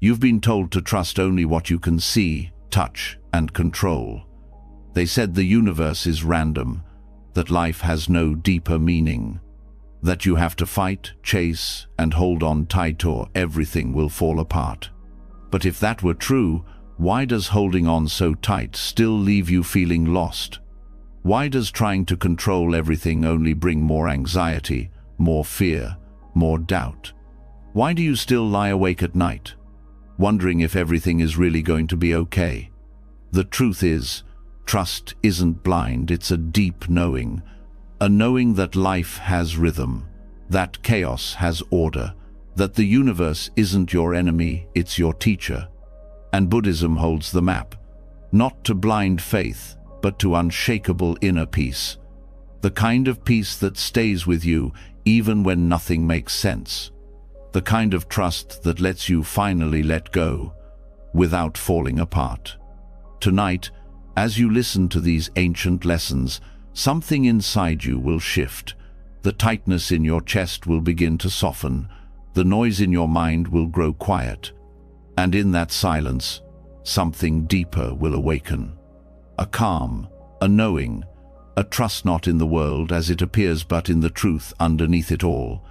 You've been told to trust only what you can see, touch, and control. They said the universe is random, that life has no deeper meaning, that you have to fight, chase, and hold on tight or everything will fall apart. But if that were true, why does holding on so tight still leave you feeling lost? Why does trying to control everything only bring more anxiety, more fear, more doubt? Why do you still lie awake at night, wondering if everything is really going to be okay? The truth is, trust isn't blind, it's a deep knowing. A knowing that life has rhythm, that chaos has order, that the universe isn't your enemy, it's your teacher. And Buddhism holds the map, not to blind faith, but to unshakable inner peace. The kind of peace that stays with you even when nothing makes sense. The kind of trust that lets you finally let go without falling apart. Tonight, as you listen to these ancient lessons, something inside you will shift. The tightness in your chest will begin to soften. The noise in your mind will grow quiet. And in that silence, something deeper will awaken. A calm, a knowing, a trust not in the world as it appears but in the truth underneath it all.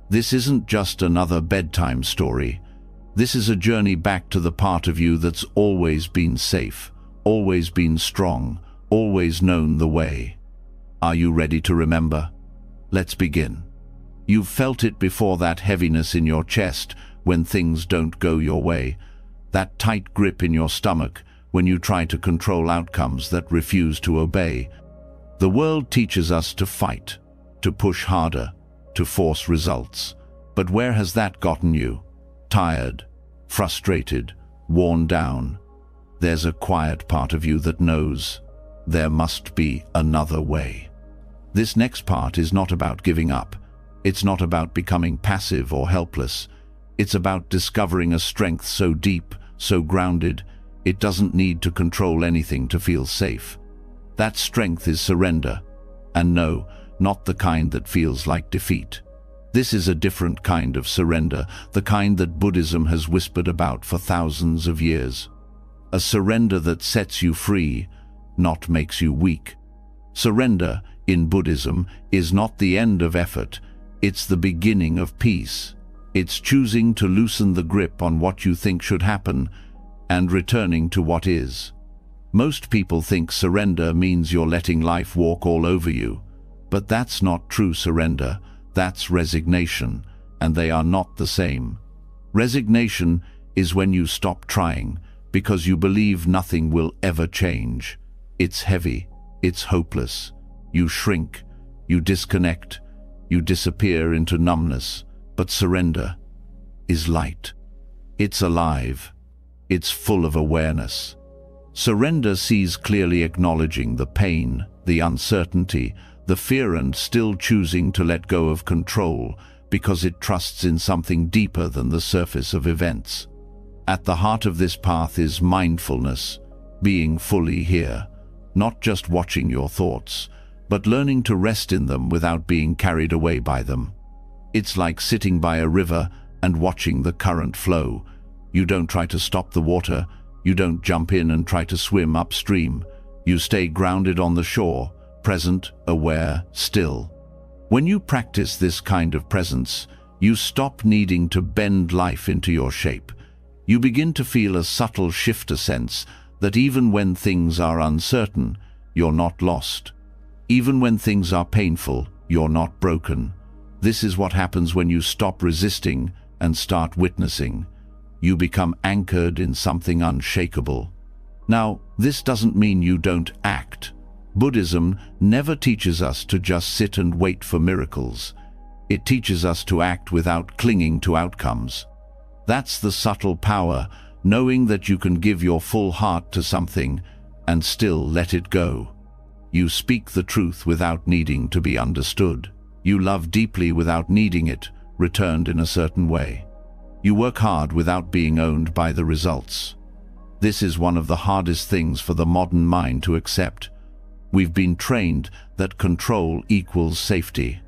This isn't just another bedtime story. This is a journey back to the part of you that's always been safe, always been strong, always known the way. Are you ready to remember? Let's begin. You've felt it before, that heaviness in your chest when things don't go your way, that tight grip in your stomach when you try to control outcomes that refuse to obey. The world teaches us to fight, to push harder, to force results. But where has that gotten you? Tired, frustrated, worn down. There's a quiet part of you that knows there must be another way. This next part is not about giving up. It's not about becoming passive or helpless. It's about discovering a strength so deep, so grounded, it doesn't need to control anything to feel safe. That strength is surrender. And no, not the kind that feels like defeat. This is a different kind of surrender, the kind that Buddhism has whispered about for thousands of years. A surrender that sets you free, not makes you weak. Surrender, in Buddhism, is not the end of effort. It's the beginning of peace. It's choosing to loosen the grip on what you think should happen and returning to what is. Most people think surrender means you're letting life walk all over you. But that's not true surrender. That's resignation, and they are not the same. Resignation is when you stop trying because you believe nothing will ever change. It's heavy, it's hopeless. You shrink, you disconnect, you disappear into numbness. But surrender is light. It's alive. It's full of awareness. Surrender sees clearly, acknowledging the pain, the uncertainty, the fear, and still choosing to let go of control because it trusts in something deeper than the surface of events. At the heart of this path is mindfulness, being fully here, not just watching your thoughts, but learning to rest in them without being carried away by them. It's like sitting by a river and watching the current flow. You don't try to stop the water. You don't jump in and try to swim upstream. You stay grounded on the shore, present, aware, still. When you practice this kind of presence, you stop needing to bend life into your shape. You begin to feel a subtle shift, a sense that even when things are uncertain, you're not lost. Even when things are painful, you're not broken. This is what happens when you stop resisting and start witnessing. You become anchored in something unshakable. Now, this doesn't mean you don't act. Buddhism never teaches us to just sit and wait for miracles. It teaches us to act without clinging to outcomes. That's the subtle power, knowing that you can give your full heart to something and still let it go. You speak the truth without needing to be understood. You love deeply without needing it returned in a certain way. You work hard without being owned by the results. This is one of the hardest things for the modern mind to accept. We've been trained that control equals safety.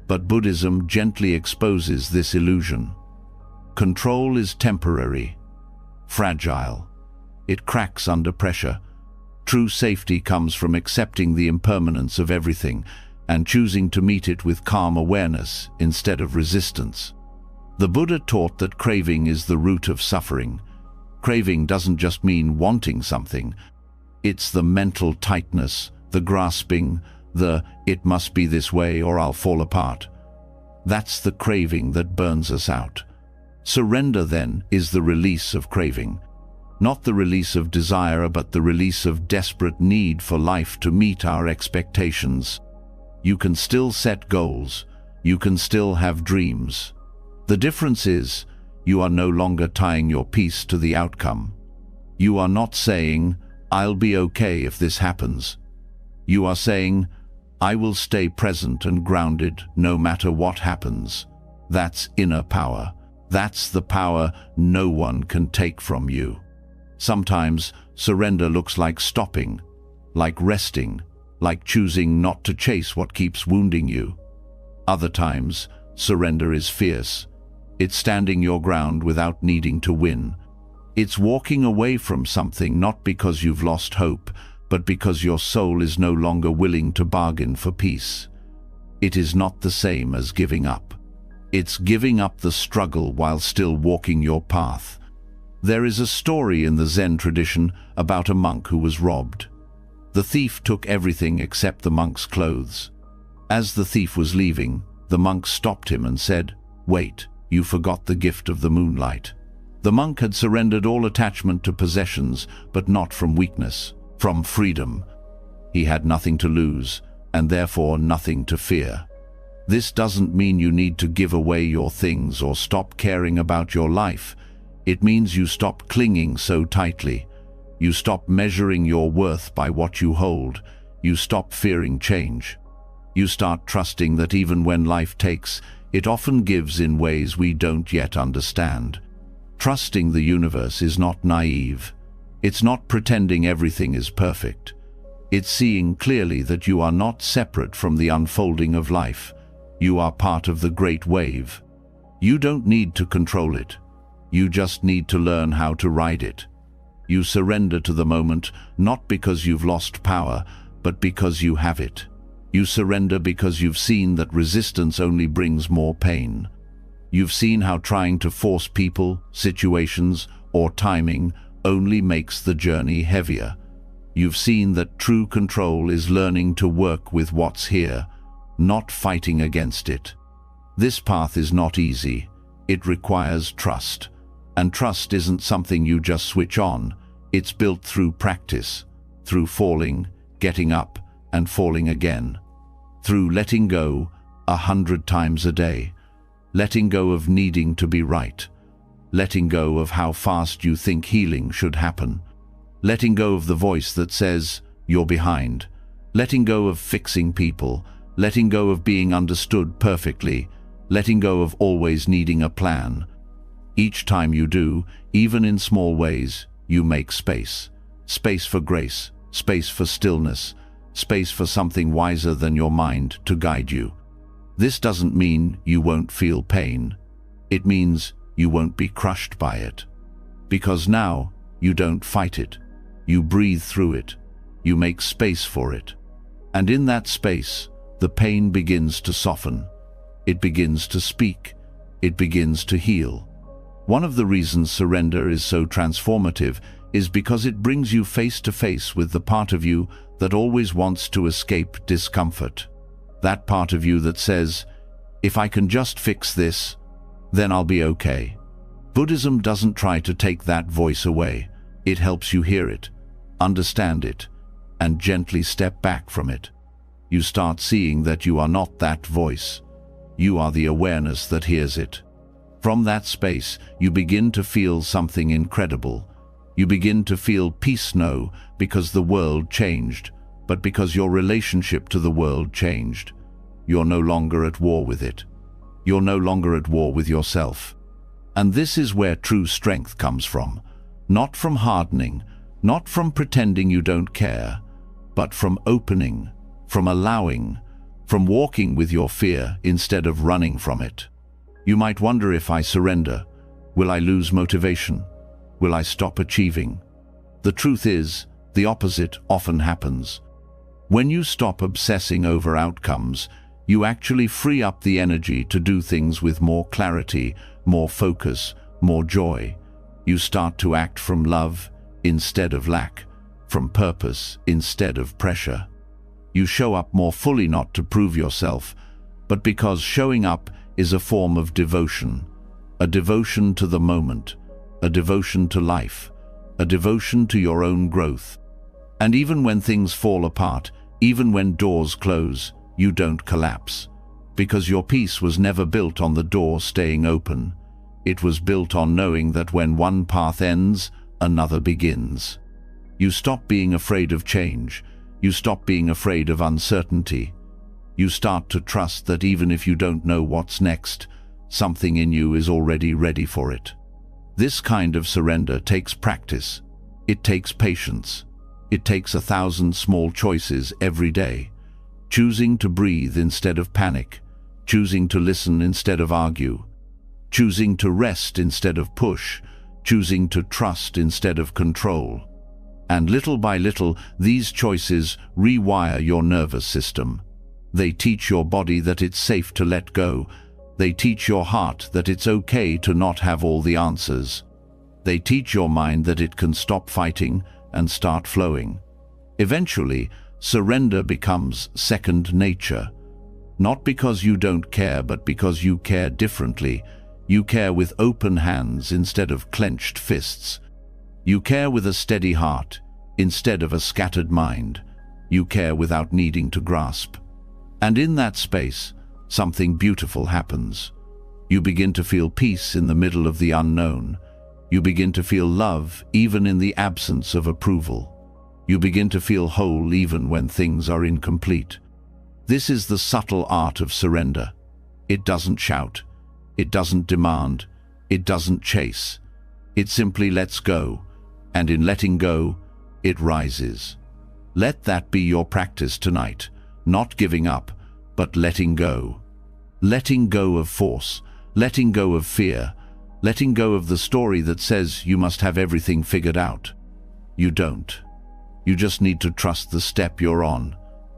But Buddhism gently exposes this illusion. Control is temporary, fragile. It cracks under pressure. True safety comes from accepting the impermanence of everything and choosing to meet it with calm awareness instead of resistance. The Buddha taught that craving is the root of suffering. Craving doesn't just mean wanting something. It's the mental tightness, the grasping, the "it must be this way or I'll fall apart." That's the craving that burns us out. Surrender, then, is the release of craving. Not the release of desire, but the release of desperate need for life to meet our expectations. You can still set goals. You can still have dreams. The difference is, you are no longer tying your peace to the outcome. You are not saying, "I'll be okay if this happens." You are saying, "I will stay present and grounded no matter what happens." That's inner power. That's the power no one can take from you. Sometimes surrender looks like stopping, like resting, like choosing not to chase what keeps wounding you. Other times, surrender is fierce. It's standing your ground without needing to win. It's walking away from something not because you've lost hope, but because your soul is no longer willing to bargain for peace. It is not the same as giving up. It's giving up the struggle while still walking your path. There is a story in the Zen tradition about a monk who was robbed. The thief took everything except the monk's clothes. As the thief was leaving, the monk stopped him and said, "Wait, you forgot the gift of the moonlight." The monk had surrendered all attachment to possessions, but not from weakness, from freedom. He had nothing to lose, and therefore nothing to fear. This doesn't mean you need to give away your things or stop caring about your life. It means you stop clinging so tightly. You stop measuring your worth by what you hold. You stop fearing change. You start trusting that even when life takes, it often gives in ways we don't yet understand. Trusting the universe is not naive. It's not pretending everything is perfect. It's seeing clearly that you are not separate from the unfolding of life. You are part of the great wave. You don't need to control it. You just need to learn how to ride it. You surrender to the moment, not because you've lost power, but because you have it. You surrender because you've seen that resistance only brings more pain. You've seen how trying to force people, situations, or timing only makes the journey heavier. You've seen that true control is learning to work with what's here, not fighting against it. This path is not easy. It requires trust. And trust isn't something you just switch on. It's built through practice, through falling, getting up, and falling again. Through letting go 100 times a day. Letting go of needing to be right. Letting go of how fast you think healing should happen. Letting go of the voice that says, "You're behind." Letting go of fixing people. Letting go of being understood perfectly. Letting go of always needing a plan. Each time you do, even in small ways, you make space. Space for grace, space for stillness, space for something wiser than your mind to guide you. This doesn't mean you won't feel pain. It means you won't be crushed by it. Because now, you don't fight it. You breathe through it. You make space for it. And in that space, the pain begins to soften. It begins to speak. It begins to heal. One of the reasons surrender is so transformative is because it brings you face to face with the part of you that always wants to escape discomfort. That part of you that says, "If I can just fix this, then I'll be okay." Buddhism doesn't try to take that voice away. It helps you hear it, understand it, and gently step back from it. You start seeing that you are not that voice. You are the awareness that hears it. From that space, you begin to feel something incredible. You begin to feel peace, no because the world changed, but because your relationship to the world changed. You're no longer at war with it. You're no longer at war with yourself. And this is where true strength comes from. Not from hardening, not from pretending you don't care, but from opening, from allowing, from walking with your fear instead of running from it. You might wonder, if I surrender, will I lose motivation? Will I stop achieving? The truth is, the opposite often happens. When you stop obsessing over outcomes, you actually free up the energy to do things with more clarity, more focus, more joy. You start to act from love instead of lack, from purpose instead of pressure. You show up more fully, not to prove yourself, but because showing up is a form of devotion. A devotion to the moment, a devotion to life, a devotion to your own growth. And even when things fall apart, even when doors close, you don't collapse. Because your peace was never built on the door staying open. It was built on knowing that when one path ends, another begins. You stop being afraid of change. You stop being afraid of uncertainty. You start to trust that even if you don't know what's next, something in you is already ready for it. This kind of surrender takes practice. It takes patience. It takes 1,000 small choices every day. Choosing to breathe instead of panic. Choosing to listen instead of argue. Choosing to rest instead of push. Choosing to trust instead of control. And little by little, these choices rewire your nervous system. They teach your body that it's safe to let go. They teach your heart that it's okay to not have all the answers. They teach your mind that it can stop fighting and start flowing. Eventually, surrender becomes second nature. Not because you don't care, but because you care differently. You care with open hands instead of clenched fists. You care with a steady heart instead of a scattered mind. You care without needing to grasp. And in that space, something beautiful happens. You begin to feel peace in the middle of the unknown. You begin to feel love even in the absence of approval. You begin to feel whole even when things are incomplete. This is the subtle art of surrender. It doesn't shout. It doesn't demand. It doesn't chase. It simply lets go. And in letting go, it rises. Let that be your practice tonight. Not giving up, but letting go. Letting go of force. Letting go of fear. Letting go of the story that says you must have everything figured out. You don't. You just need to trust the step you're on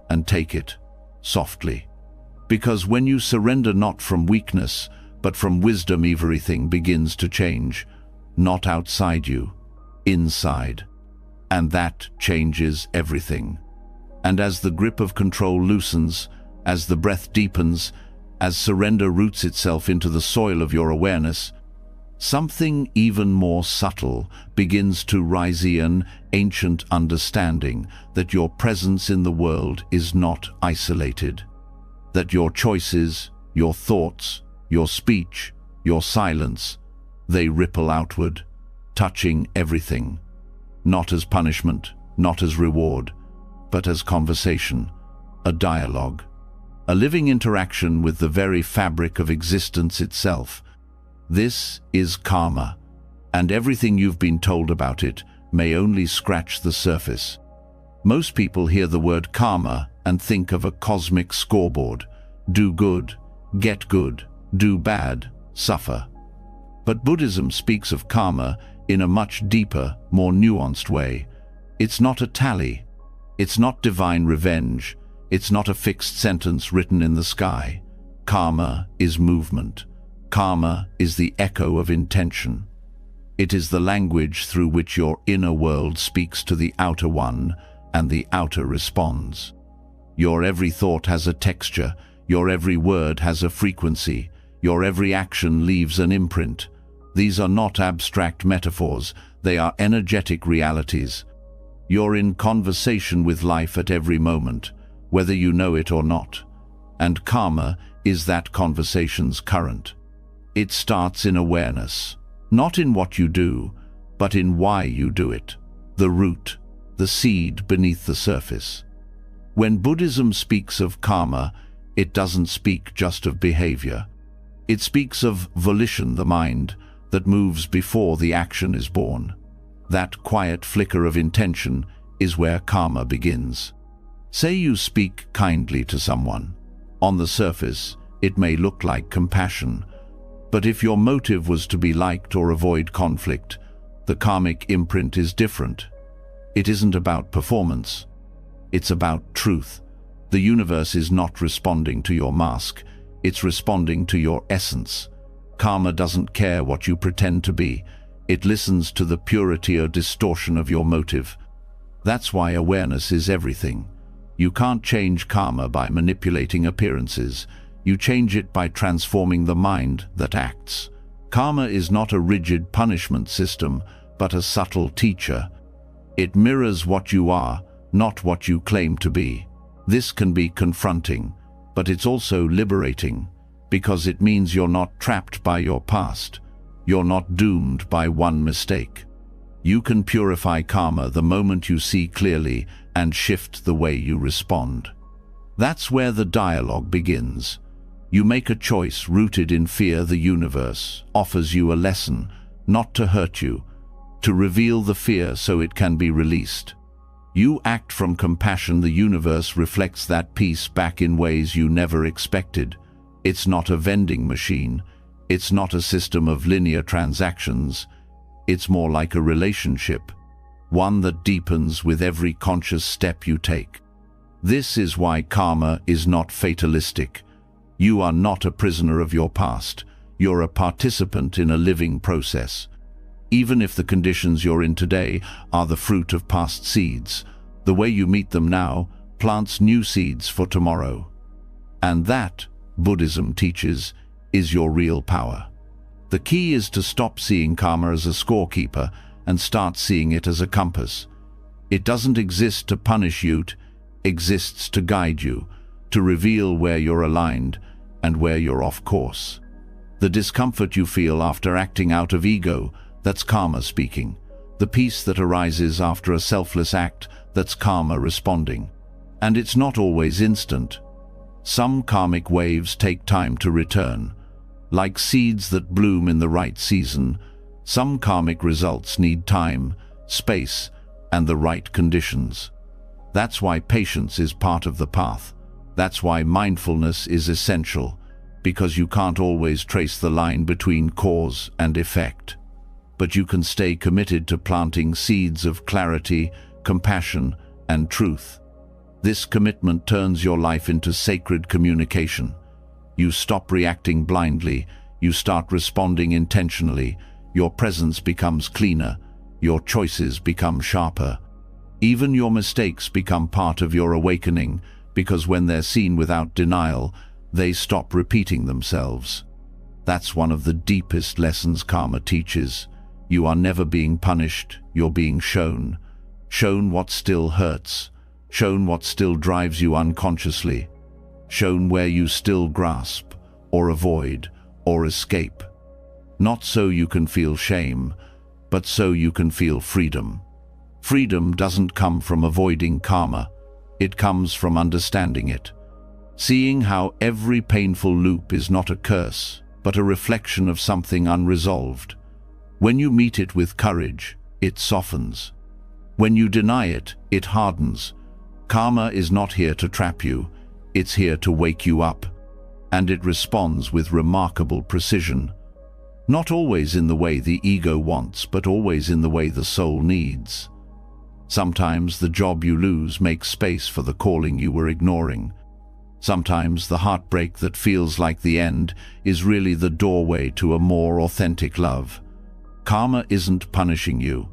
and take it softly. Because when you surrender not from weakness, but from wisdom, everything begins to change. Not outside you, inside. And that changes everything. And as the grip of control loosens, as the breath deepens, as surrender roots itself into the soil of your awareness, something even more subtle begins to rise, an ancient understanding that your presence in the world is not isolated, that your choices, your thoughts, your speech, your silence, they ripple outward, touching everything, not as punishment, not as reward, but as conversation, a dialogue, a living interaction with the very fabric of existence itself. This is karma, and everything you've been told about it may only scratch the surface. Most people hear the word karma and think of a cosmic scoreboard. Do good, get good. Do bad, suffer. But Buddhism speaks of karma in a much deeper, more nuanced way. It's not a tally. It's not divine revenge. It's not a fixed sentence written in the sky. Karma is movement. Karma is the echo of intention. It is the language through which your inner world speaks to the outer one, and the outer responds. Your every thought has a texture. Your every word has a frequency. Your every action leaves an imprint. These are not abstract metaphors. They are energetic realities. You're in conversation with life at every moment, whether you know it or not. And karma is that conversation's current. It starts in awareness, not in what you do, but in why you do it. The root, the seed beneath the surface. When Buddhism speaks of karma, it doesn't speak just of behavior. It speaks of volition, the mind, that moves before the action is born. That quiet flicker of intention is where karma begins. Say you speak kindly to someone. On the surface, it may look like compassion, but if your motive was to be liked or avoid conflict, The karmic imprint is different. It isn't about performance. It's about truth. The universe is not responding to your mask. It's responding to your essence. Karma doesn't care what you pretend to be. It listens to the purity or distortion of your motive. That's why awareness is everything. You can't change karma by manipulating appearances. You change it by transforming the mind that acts. Karma is not a rigid punishment system, but a subtle teacher. It mirrors what you are, not what you claim to be. This can be confronting, but it's also liberating, because it means you're not trapped by your past. You're not doomed by one mistake. You can purify karma the moment you see clearly and shift the way you respond. That's where the dialogue begins. You make a choice rooted in fear. The universe offers you a lesson, not to hurt you, to reveal the fear so it can be released. You act from compassion. The universe reflects that peace back in ways you never expected. It's not a vending machine. It's not a system of linear transactions. It's more like a relationship, one that deepens with every conscious step you take. This is why karma is not fatalistic. You are not a prisoner of your past. You're a participant in a living process. Even if the conditions you're in today are the fruit of past seeds, the way you meet them now plants new seeds for tomorrow. And that, Buddhism teaches, is your real power. The key is to stop seeing karma as a scorekeeper and start seeing it as a compass. It doesn't exist to punish you, it exists to guide you, to reveal where you're aligned and where you're off course. The discomfort you feel after acting out of ego, that's karma speaking. The peace that arises after a selfless act, that's karma responding. And it's not always instant. Some karmic waves take time to return. Like seeds that bloom in the right season, some karmic results need time, space, and the right conditions. That's why patience is part of the path. That's why mindfulness is essential, because you can't always trace the line between cause and effect. But you can stay committed to planting seeds of clarity, compassion, and truth. This commitment turns your life into sacred communication. You stop reacting blindly, you start responding intentionally, your presence becomes cleaner, your choices become sharper. Even your mistakes become part of your awakening, because when they're seen without denial, they stop repeating themselves. That's one of the deepest lessons karma teaches. You are never being punished, you're being shown. Shown what still hurts, shown what still drives you unconsciously, shown where you still grasp, or avoid, or escape. Not so you can feel shame, but so you can feel freedom. Freedom doesn't come from avoiding karma. It comes from understanding it. Seeing how every painful loop is not a curse, but a reflection of something unresolved. When you meet it with courage, it softens. When you deny it, it hardens. Karma is not here to trap you. It's here to wake you up. And it responds with remarkable precision. Not always in the way the ego wants, but always in the way the soul needs. Sometimes the job you lose makes space for the calling you were ignoring. Sometimes the heartbreak that feels like the end is really the doorway to a more authentic love. Karma isn't punishing you.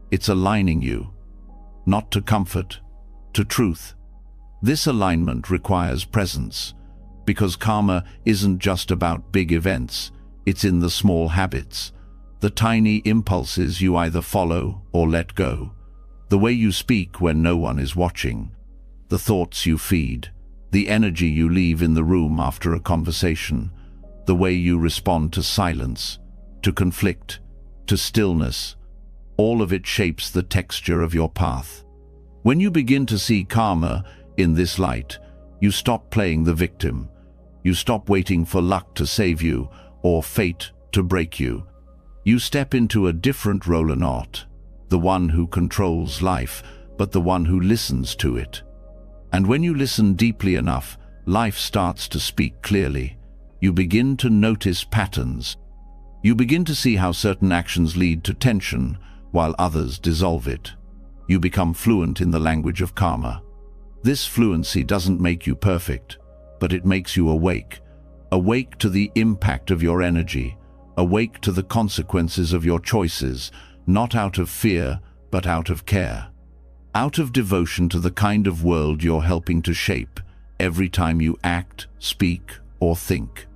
It's aligning you. Not to comfort, to truth. This alignment requires presence, because karma isn't just about big events. It's in the small habits, the tiny impulses you either follow or let go. The way you speak when no one is watching, the thoughts you feed, the energy you leave in the room after a conversation, the way you respond to silence, to conflict, to stillness, all of it shapes the texture of your path. When you begin to see karma in this light, you stop playing the victim. You stop waiting for luck to save you or fate to break you. You step into a different role, not the one who controls life, but the one who listens to it. And when you listen deeply enough, life starts to speak clearly. You begin to notice patterns. You begin to see how certain actions lead to tension, while others dissolve it. You become fluent in the language of karma. This fluency doesn't make you perfect, but it makes you awake. Awake to the impact of your energy, awake to the consequences of your choices, not out of fear, but out of care. Out of devotion to the kind of world you're helping to shape every time you act, speak, or think.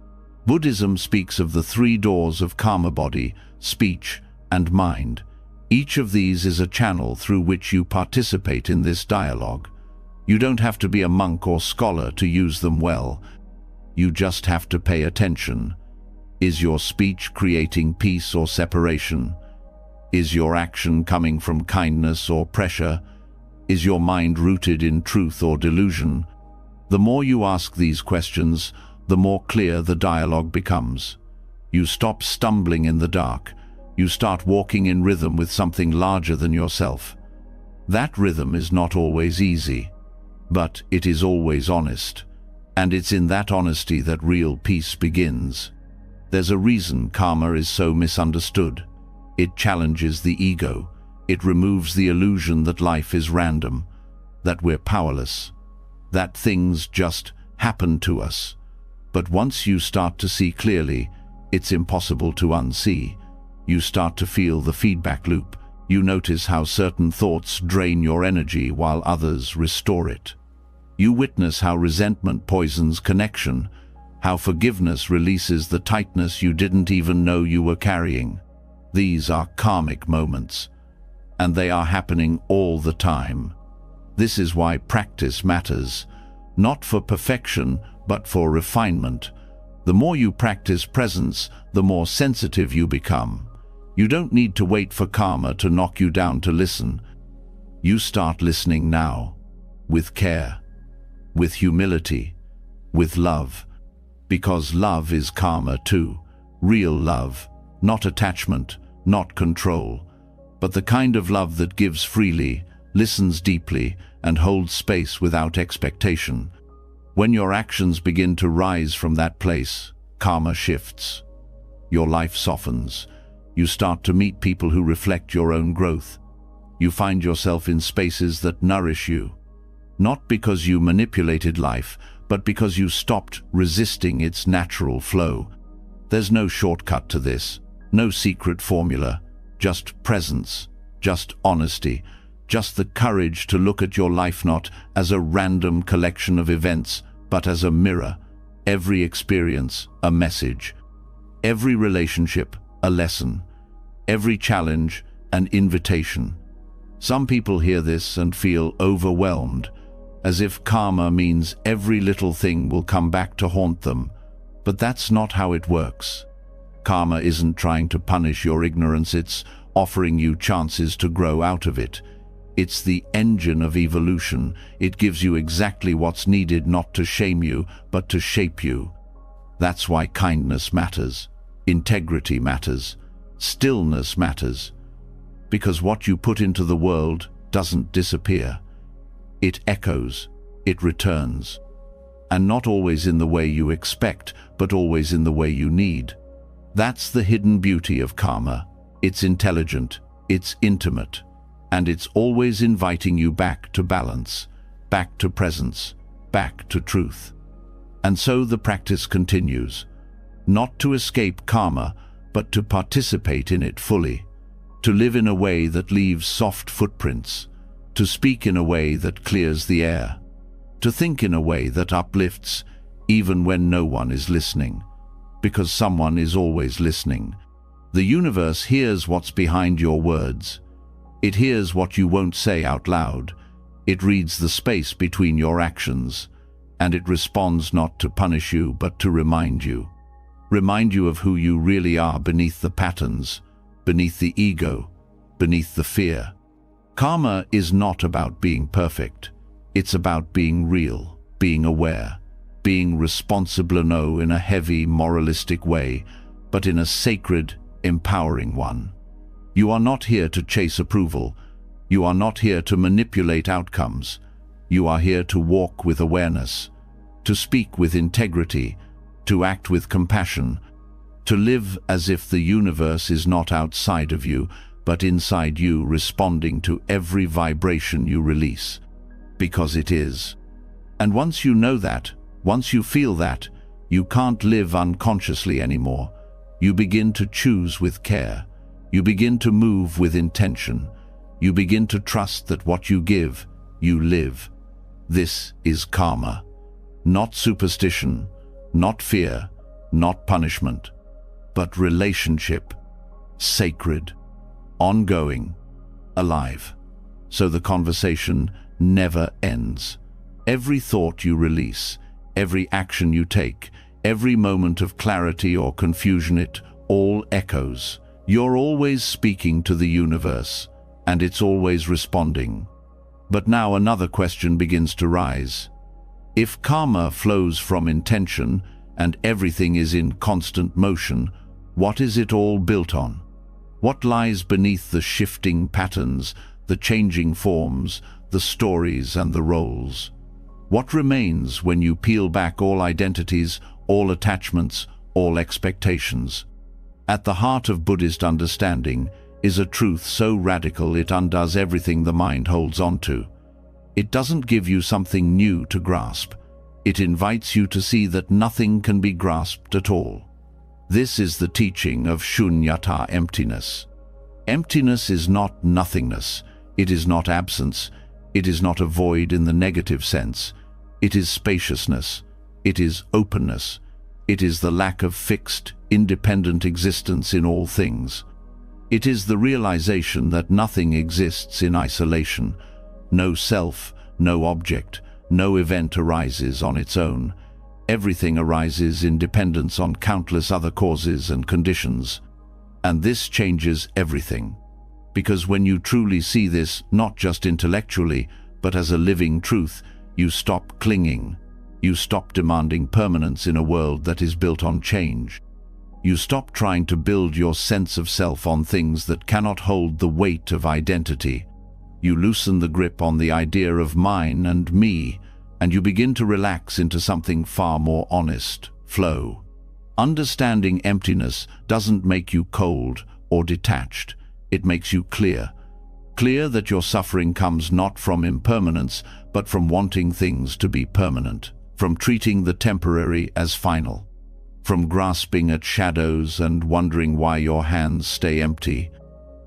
Buddhism speaks of the 3 doors of karma: body, speech, and mind. Each of these is a channel through which you participate in this dialogue. You don't have to be a monk or scholar to use them well. You just have to pay attention. Is your speech creating peace or separation? Is your action coming from kindness or pressure? Is your mind rooted in truth or delusion? The more you ask these questions, the more clear the dialogue becomes. You stop stumbling in the dark. You start walking in rhythm with something larger than yourself. That rhythm is not always easy, but it is always honest. And it's in that honesty that real peace begins. There's a reason karma is so misunderstood. It challenges the ego. It removes the illusion that life is random, that we're powerless, that things just happen to us. But once you start to see clearly, it's impossible to unsee. You start to feel the feedback loop. You notice how certain thoughts drain your energy while others restore it. You witness how resentment poisons connection, how forgiveness releases the tightness you didn't even know you were carrying. These are karmic moments, and they are happening all the time. This is why practice matters, not for perfection, but for refinement. The more you practice presence, the more sensitive you become. You don't need to wait for karma to knock you down to listen. You start listening now, with care, with humility, with love. Because love is karma too. Real love, not attachment, not control, but the kind of love that gives freely, listens deeply, and holds space without expectation. When your actions begin to rise from that place, karma shifts. Your life softens. You start to meet people who reflect your own growth. You find yourself in spaces that nourish you. Not because you manipulated life, but because you stopped resisting its natural flow. There's no shortcut to this, no secret formula, just presence, just honesty, just the courage to look at your life not as a random collection of events, but as a mirror. Every experience, a message. Every relationship, a lesson. Every challenge, an invitation. Some people hear this and feel overwhelmed, as if karma means every little thing will come back to haunt them. But that's not how it works. Karma isn't trying to punish your ignorance, it's offering you chances to grow out of it. It's the engine of evolution. It gives you exactly what's needed, not to shame you, but to shape you. That's why kindness matters, integrity matters, stillness matters. Because what you put into the world doesn't disappear. It echoes, it returns. And not always in the way you expect, but always in the way you need. That's the hidden beauty of karma. It's intelligent, it's intimate, and it's always inviting you back to balance, back to presence, back to truth. And so the practice continues, not to escape karma, but to participate in it fully, to live in a way that leaves soft footprints, to speak in a way that clears the air, to think in a way that uplifts, even when no one is listening. Because someone is always listening. The universe hears what's behind your words. It hears what you won't say out loud. It reads the space between your actions, and it responds not to punish you, but to remind you. Remind you of who you really are beneath the patterns, beneath the ego, beneath the fear. Karma is not about being perfect. It's about being real, being aware, being responsible, no in a heavy, moralistic way, but in a sacred, empowering one. You are not here to chase approval. You are not here to manipulate outcomes. You are here to walk with awareness, to speak with integrity, to act with compassion, to live as if the universe is not outside of you, but inside you, responding to every vibration you release, because it is. And once you know that, once you feel that, you can't live unconsciously anymore. You begin to choose with care. You begin to move with intention. You begin to trust that what you give, you live. This is karma. Not superstition, not fear, not punishment, but relationship, sacred, ongoing, alive. So the conversation never ends. Every thought you release, every action you take, every moment of clarity or confusion, it all echoes. You're always speaking to the universe, and it's always responding. But now another question begins to rise. If karma flows from intention and everything is in constant motion, what is it all built on? What lies beneath the shifting patterns, the changing forms, the stories and the roles? What remains when you peel back all identities, all attachments, all expectations? At the heart of Buddhist understanding is a truth so radical it undoes everything the mind holds onto. It doesn't give you something new to grasp. It invites you to see that nothing can be grasped at all. This is the teaching of shunyata, emptiness. Emptiness is not nothingness. It is not absence. It is not a void in the negative sense. It is spaciousness. It is openness. It is the lack of fixed, independent existence in all things. It is the realization that nothing exists in isolation. No self, no object, no event arises on its own. Everything arises in dependence on countless other causes and conditions. And this changes everything. Because when you truly see this, not just intellectually, but as a living truth, you stop clinging. You stop demanding permanence in a world that is built on change. You stop trying to build your sense of self on things that cannot hold the weight of identity. You loosen the grip on the idea of mine and me, and you begin to relax into something far more honest, flow. Understanding emptiness doesn't make you cold or detached. It makes you clear. Clear that your suffering comes not from impermanence, but from wanting things to be permanent, from treating the temporary as final, from grasping at shadows and wondering why your hands stay empty.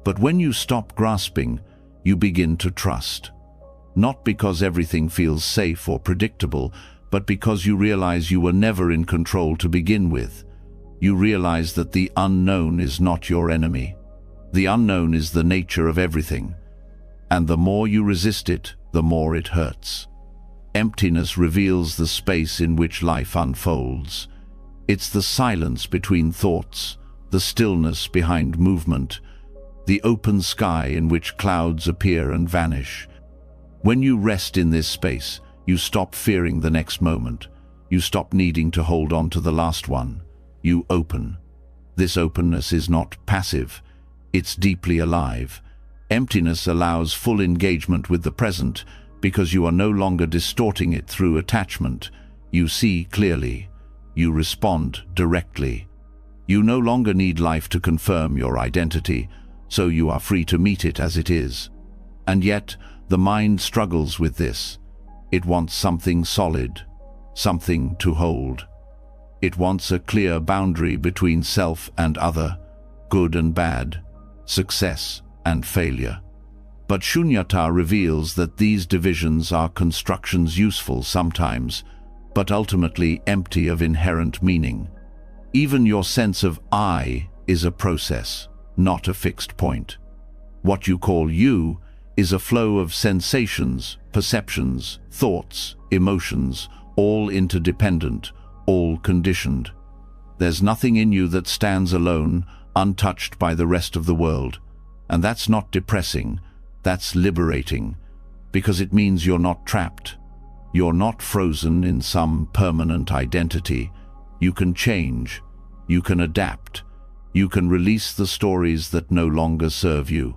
But when you stop grasping, you begin to trust. Not because everything feels safe or predictable, but because you realize you were never in control to begin with. You realize that the unknown is not your enemy. The unknown is the nature of everything. And the more you resist it, the more it hurts. Emptiness reveals the space in which life unfolds. It's the silence between thoughts, the stillness behind movement, the open sky in which clouds appear and vanish. When you rest in this space, you stop fearing the next moment. You stop needing to hold on to the last one. You open. This openness is not passive. It's deeply alive. Emptiness allows full engagement with the present because you are no longer distorting it through attachment. You see clearly. You respond directly. You no longer need life to confirm your identity, so you are free to meet it as it is. And yet, the mind struggles with this. It wants something solid, something to hold. It wants a clear boundary between self and other, good and bad, success and failure. But shunyata reveals that these divisions are constructions useful sometimes, but ultimately empty of inherent meaning. Even your sense of I is a process, not a fixed point. What you call you is a flow of sensations, perceptions, thoughts, emotions, all interdependent, all conditioned. There's nothing in you that stands alone, untouched by the rest of the world. And that's not depressing, that's liberating, because it means you're not trapped. You're not frozen in some permanent identity. You can change, you can adapt, you can release the stories that no longer serve you.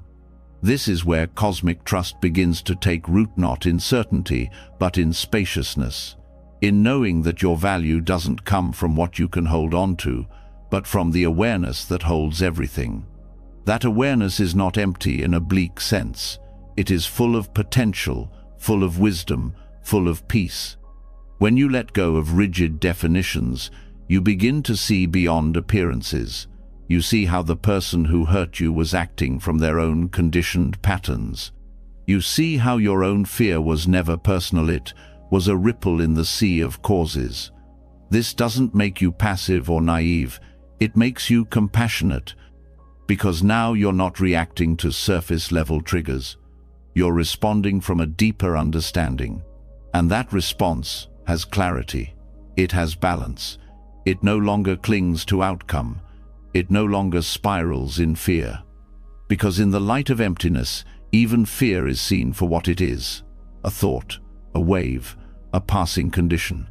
This is where cosmic trust begins to take root, not in certainty, but in spaciousness, in knowing that your value doesn't come from what you can hold on to, but from the awareness that holds everything. That awareness is not empty in a bleak sense. It is full of potential, full of wisdom, full of peace. When you let go of rigid definitions, you begin to see beyond appearances. You see how the person who hurt you was acting from their own conditioned patterns. You see how your own fear was never personal, it was a ripple in the sea of causes. This doesn't make you passive or naive, it makes you compassionate, because now you're not reacting to surface-level triggers. You're responding from a deeper understanding. And that response has clarity. It has balance. It no longer clings to outcome. It no longer spirals in fear. Because in the light of emptiness, even fear is seen for what it is: a thought, a wave, a passing condition.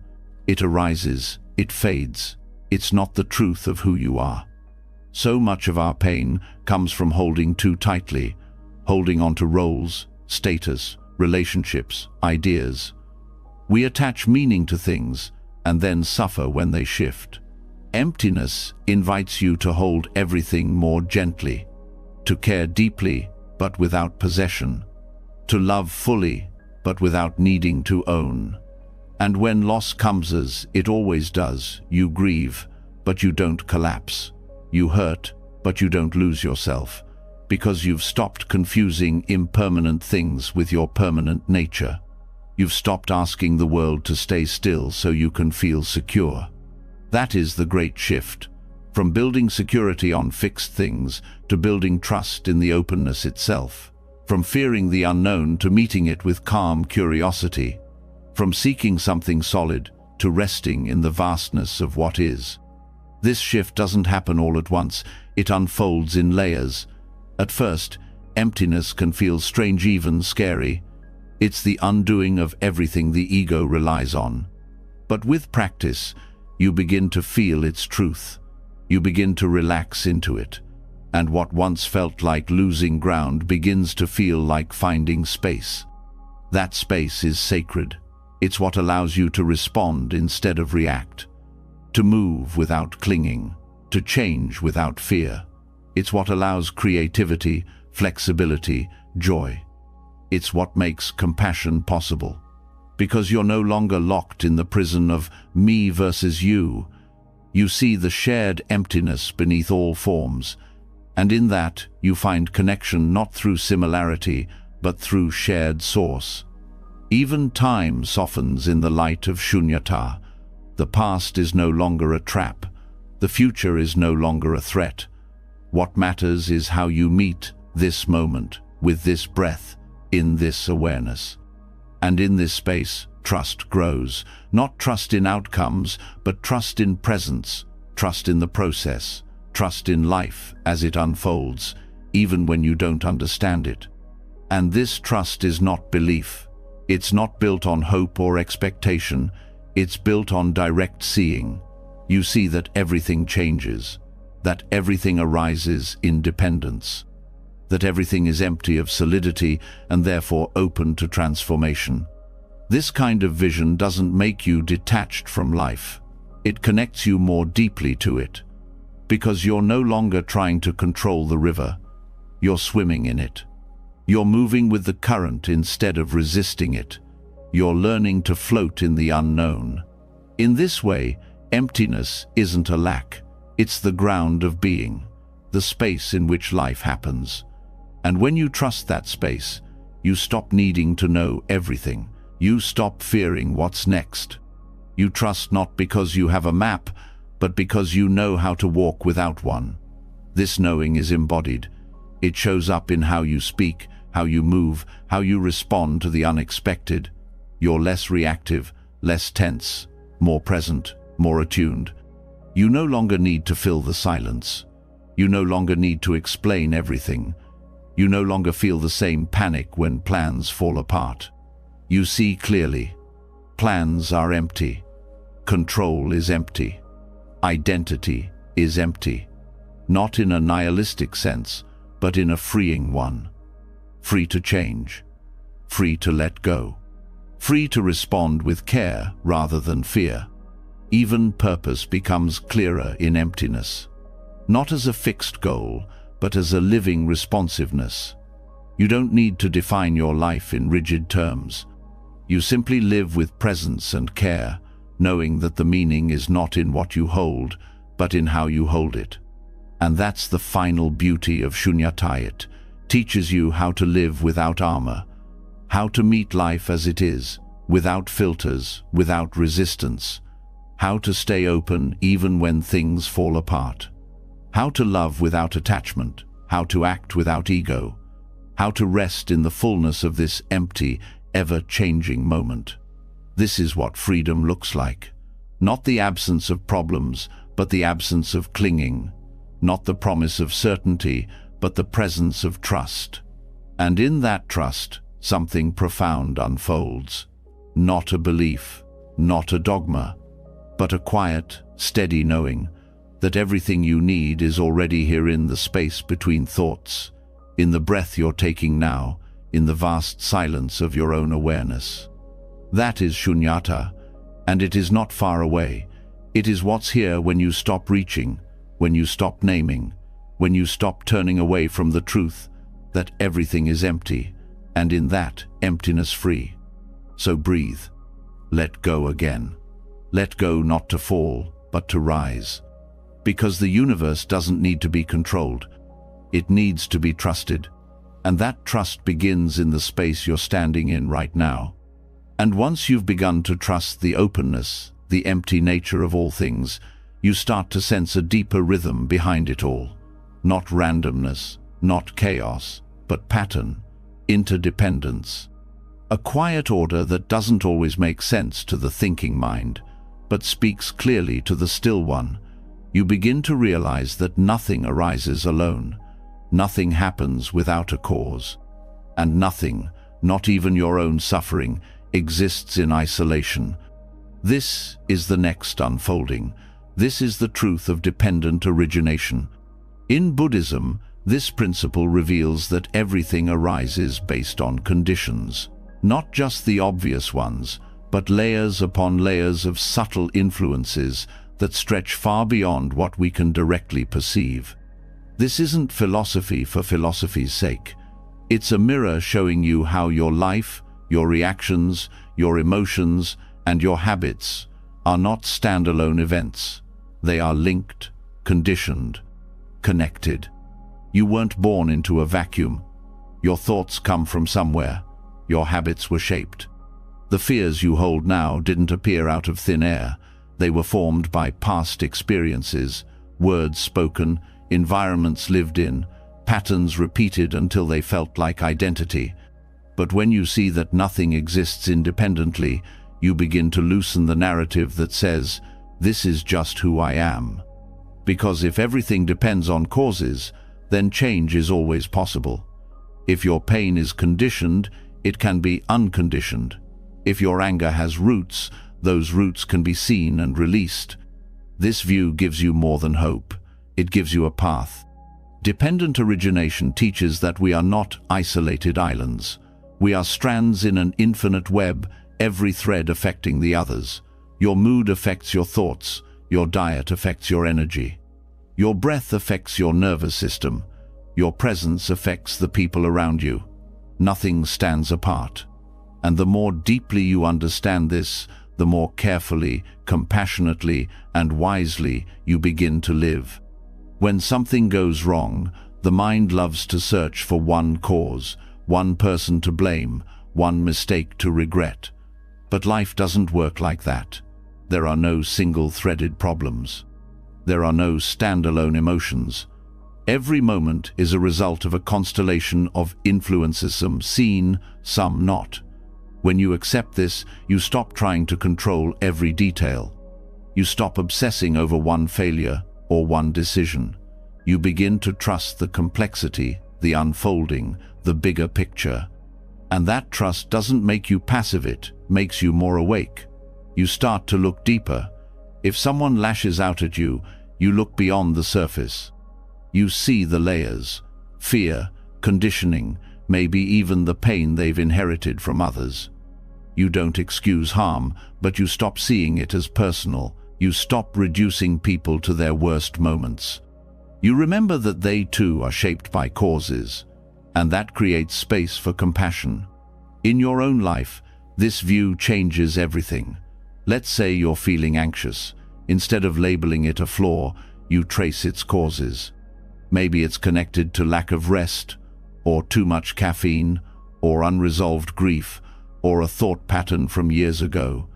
It arises, it fades. It's not the truth of who you are. So much of our pain comes from holding too tightly, holding on to roles, status, relationships, ideas. We attach meaning to things and then suffer when they shift. Emptiness invites you to hold everything more gently, to care deeply but without possession, to love fully but without needing to own. And when loss comes, as it always does, you grieve, but you don't collapse. You hurt, but you don't lose yourself, because you've stopped confusing impermanent things with your permanent nature. You've stopped asking the world to stay still so you can feel secure. That is the great shift, from building security on fixed things to building trust in the openness itself, from fearing the unknown to meeting it with calm curiosity, from seeking something solid to resting in the vastness of what is. This shift doesn't happen all at once, it unfolds in layers. At first, emptiness can feel strange, even scary. It's the undoing of everything the ego relies on. But with practice, you begin to feel its truth. You begin to relax into it. And what once felt like losing ground begins to feel like finding space. That space is sacred. It's what allows you to respond instead of react, to move without clinging, to change without fear. It's what allows creativity, flexibility, joy. It's what makes compassion possible. Because you're no longer locked in the prison of me versus you. You see the shared emptiness beneath all forms, and in that you find connection not through similarity, but through shared source. Even time softens in the light of shunyata. The past is no longer a trap. The future is no longer a threat. What matters is how you meet this moment, with this breath, in this awareness. And in this space, trust grows. Not trust in outcomes, but trust in presence, trust in the process, trust in life as it unfolds, even when you don't understand it. And this trust is not belief. It's not built on hope or expectation. It's built on direct seeing. You see that everything changes, that everything arises in dependence, that everything is empty of solidity and therefore open to transformation. This kind of vision doesn't make you detached from life. It connects you more deeply to it, because you're no longer trying to control the river. You're swimming in it. You're moving with the current instead of resisting it. You're learning to float in the unknown. In this way, emptiness isn't a lack. It's the ground of being, the space in which life happens. And when you trust that space, you stop needing to know everything. You stop fearing what's next. You trust not because you have a map, but because you know how to walk without one. This knowing is embodied. It shows up in how you speak, how you move, how you respond to the unexpected. You're less reactive, less tense, more present, more attuned. You no longer need to fill the silence. You no longer need to explain everything. You no longer feel the same panic when plans fall apart. You see clearly. Plans are empty. Control is empty. Identity is empty. Not in a nihilistic sense, but in a freeing one. Free to change. Free to let go. Free to respond with care rather than fear. Even purpose becomes clearer in emptiness. Not as a fixed goal, but as a living responsiveness. You don't need to define your life in rigid terms. You simply live with presence and care, knowing that the meaning is not in what you hold, but in how you hold it. And that's the final beauty of Shunyata. It teaches you how to live without armor, how to meet life as it is, without filters, without resistance, how to stay open even when things fall apart, how to love without attachment, how to act without ego, how to rest in the fullness of this empty, ever-changing moment. This is what freedom looks like. Not the absence of problems, but the absence of clinging. Not the promise of certainty, but the presence of trust. And in that trust, something profound unfolds. Not a belief, not a dogma, but a quiet, steady knowing that everything you need is already here in the space between thoughts, in the breath you're taking now, in the vast silence of your own awareness. That is Shunyata, and it is not far away. It is what's here when you stop reaching, when you stop naming, when you stop turning away from the truth that everything is empty, and in that emptiness free. So breathe. Let go again. Let go not to fall, but to rise. Because the universe doesn't need to be controlled. It needs to be trusted. And that trust begins in the space you're standing in right now. And once you've begun to trust the openness, the empty nature of all things, you start to sense a deeper rhythm behind it all. Not randomness, not chaos, but pattern, interdependence. A quiet order that doesn't always make sense to the thinking mind, but speaks clearly to the still one. You begin to realize that nothing arises alone. Nothing happens without a cause. And nothing, not even your own suffering, exists in isolation. This is the next unfolding. This is the truth of dependent origination. In Buddhism, this principle reveals that everything arises based on conditions. Not just the obvious ones, but layers upon layers of subtle influences that stretch far beyond what we can directly perceive. This isn't philosophy for philosophy's sake. It's a mirror showing you how your life, your reactions, your emotions, and your habits are not standalone events. They are linked, conditioned, connected. You weren't born into a vacuum. Your thoughts come from somewhere. Your habits were shaped. The fears you hold now didn't appear out of thin air. They were formed by past experiences, words spoken, environments lived in, patterns repeated until they felt like identity. But when you see that nothing exists independently, you begin to loosen the narrative that says, "This is just who I am." Because if everything depends on causes, then change is always possible. If your pain is conditioned, it can be unconditioned. If your anger has roots, those roots can be seen and released. This view gives you more than hope. It gives you a path. Dependent origination teaches that we are not isolated islands. We are strands in an infinite web, every thread affecting the others. Your mood affects your thoughts. Your diet affects your energy. Your breath affects your nervous system. Your presence affects the people around you. Nothing stands apart. And the more deeply you understand this, the more carefully, compassionately, and wisely you begin to live. When something goes wrong, the mind loves to search for one cause, one person to blame, one mistake to regret. But life doesn't work like that. There are no single-threaded problems. There are no standalone emotions. Every moment is a result of a constellation of influences, some seen, some not. When you accept this, you stop trying to control every detail. You stop obsessing over one failure or one decision. You begin to trust the complexity, the unfolding, the bigger picture. And that trust doesn't make you passive, it makes you more awake. You start to look deeper. If someone lashes out at you, you look beyond the surface. You see the layers, fear, conditioning, maybe even the pain they've inherited from others. You don't excuse harm, but you stop seeing it as personal. You stop reducing people to their worst moments. You remember that they too are shaped by causes, and that creates space for compassion. In your own life, this view changes everything. Let's say you're feeling anxious. Instead of labeling it a flaw, you trace its causes. Maybe it's connected to lack of rest, or too much caffeine, or unresolved grief, or a thought pattern from years ago.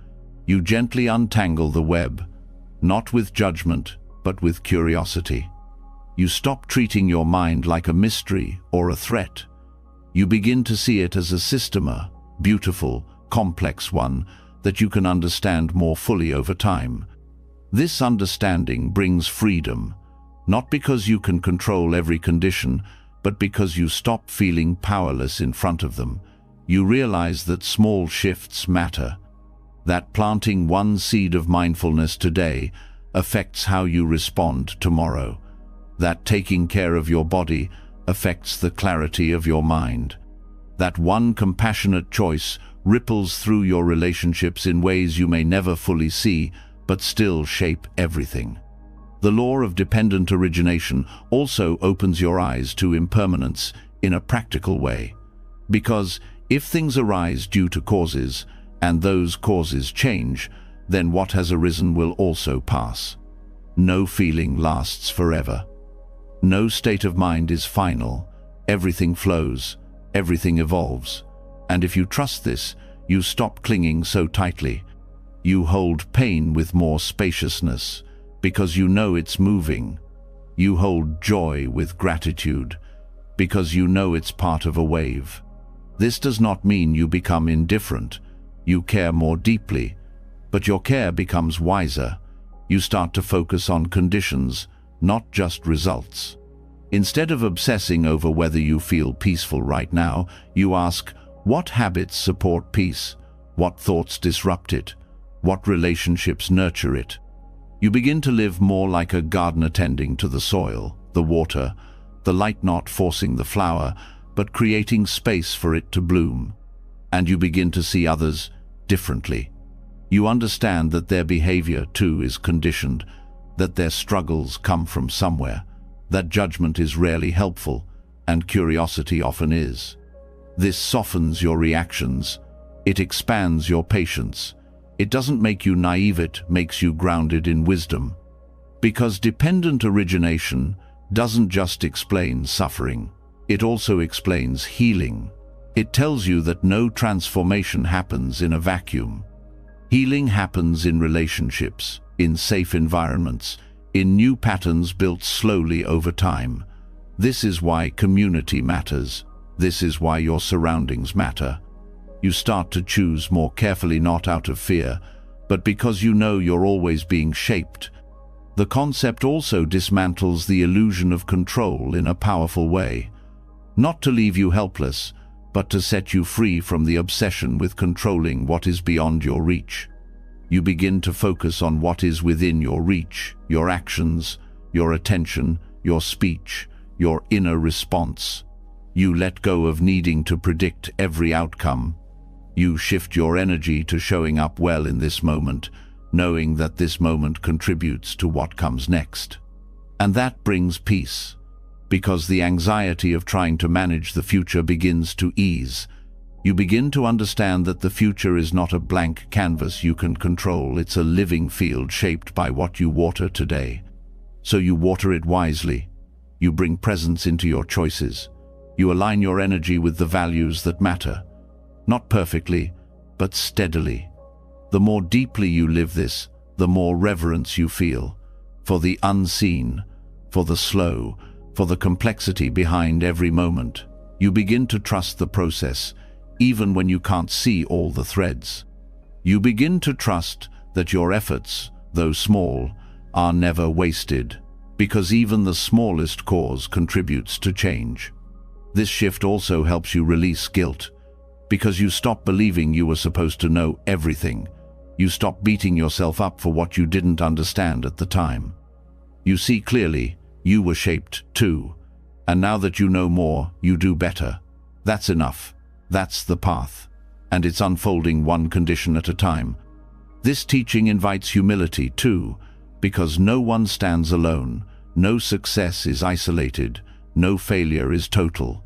You gently untangle the web, not with judgment, but with curiosity. You stop treating your mind like a mystery or a threat. You begin to see it as a system, a beautiful, complex one that you can understand more fully over time. This understanding brings freedom, not because you can control every condition, but because you stop feeling powerless in front of them. You realize that small shifts matter, that planting one seed of mindfulness today affects how you respond tomorrow, that taking care of your body affects the clarity of your mind, that one compassionate choice ripples through your relationships in ways you may never fully see, but still shape everything. The law of dependent origination also opens your eyes to impermanence in a practical way. Because if things arise due to causes, and those causes change, then what has arisen will also pass. No feeling lasts forever. No state of mind is final. Everything flows, everything evolves. And if you trust this, you stop clinging so tightly. You hold pain with more spaciousness, because you know it's moving. You hold joy with gratitude, because you know it's part of a wave. This does not mean you become indifferent. You care more deeply, but your care becomes wiser. You start to focus on conditions, not just results. Instead of obsessing over whether you feel peaceful right now, you ask, what habits support peace? What thoughts disrupt it? What relationships nurture it? You begin to live more like a gardener tending to the soil, the water, the light not forcing the flower, but creating space for it to bloom. And you begin to see others differently. You understand that their behavior too is conditioned, that their struggles come from somewhere, that judgment is rarely helpful, and curiosity often is. This softens your reactions. It expands your patience. It doesn't make you naive, it makes you grounded in wisdom. Because dependent origination doesn't just explain suffering, it also explains healing. It tells you that no transformation happens in a vacuum. Healing happens in relationships, in safe environments, in new patterns built slowly over time. This is why community matters. This is why your surroundings matter. You start to choose more carefully, not out of fear, but because you know you're always being shaped. The concept also dismantles the illusion of control in a powerful way. Not to leave you helpless, but to set you free from the obsession with controlling what is beyond your reach. You begin to focus on what is within your reach, your actions, your attention, your speech, your inner response. You let go of needing to predict every outcome. You shift your energy to showing up well in this moment, knowing that this moment contributes to what comes next. And that brings peace, because the anxiety of trying to manage the future begins to ease. You begin to understand that the future is not a blank canvas you can control, it's a living field shaped by what you water today. So you water it wisely. You bring presence into your choices. You align your energy with the values that matter. Not perfectly, but steadily. The more deeply you live this, the more reverence you feel for the unseen, for the slow, for the complexity behind every moment. You begin to trust the process, even when you can't see all the threads. You begin to trust that your efforts, though small, are never wasted, because even the smallest cause contributes to change. This shift also helps you release guilt, because you stop believing you were supposed to know everything. You stop beating yourself up for what you didn't understand at the time. You see clearly, you were shaped too, and now that you know more, you do better. That's enough. That's the path, and it's unfolding one condition at a time. This teaching invites humility too, because no one stands alone. No success is isolated, no failure is total.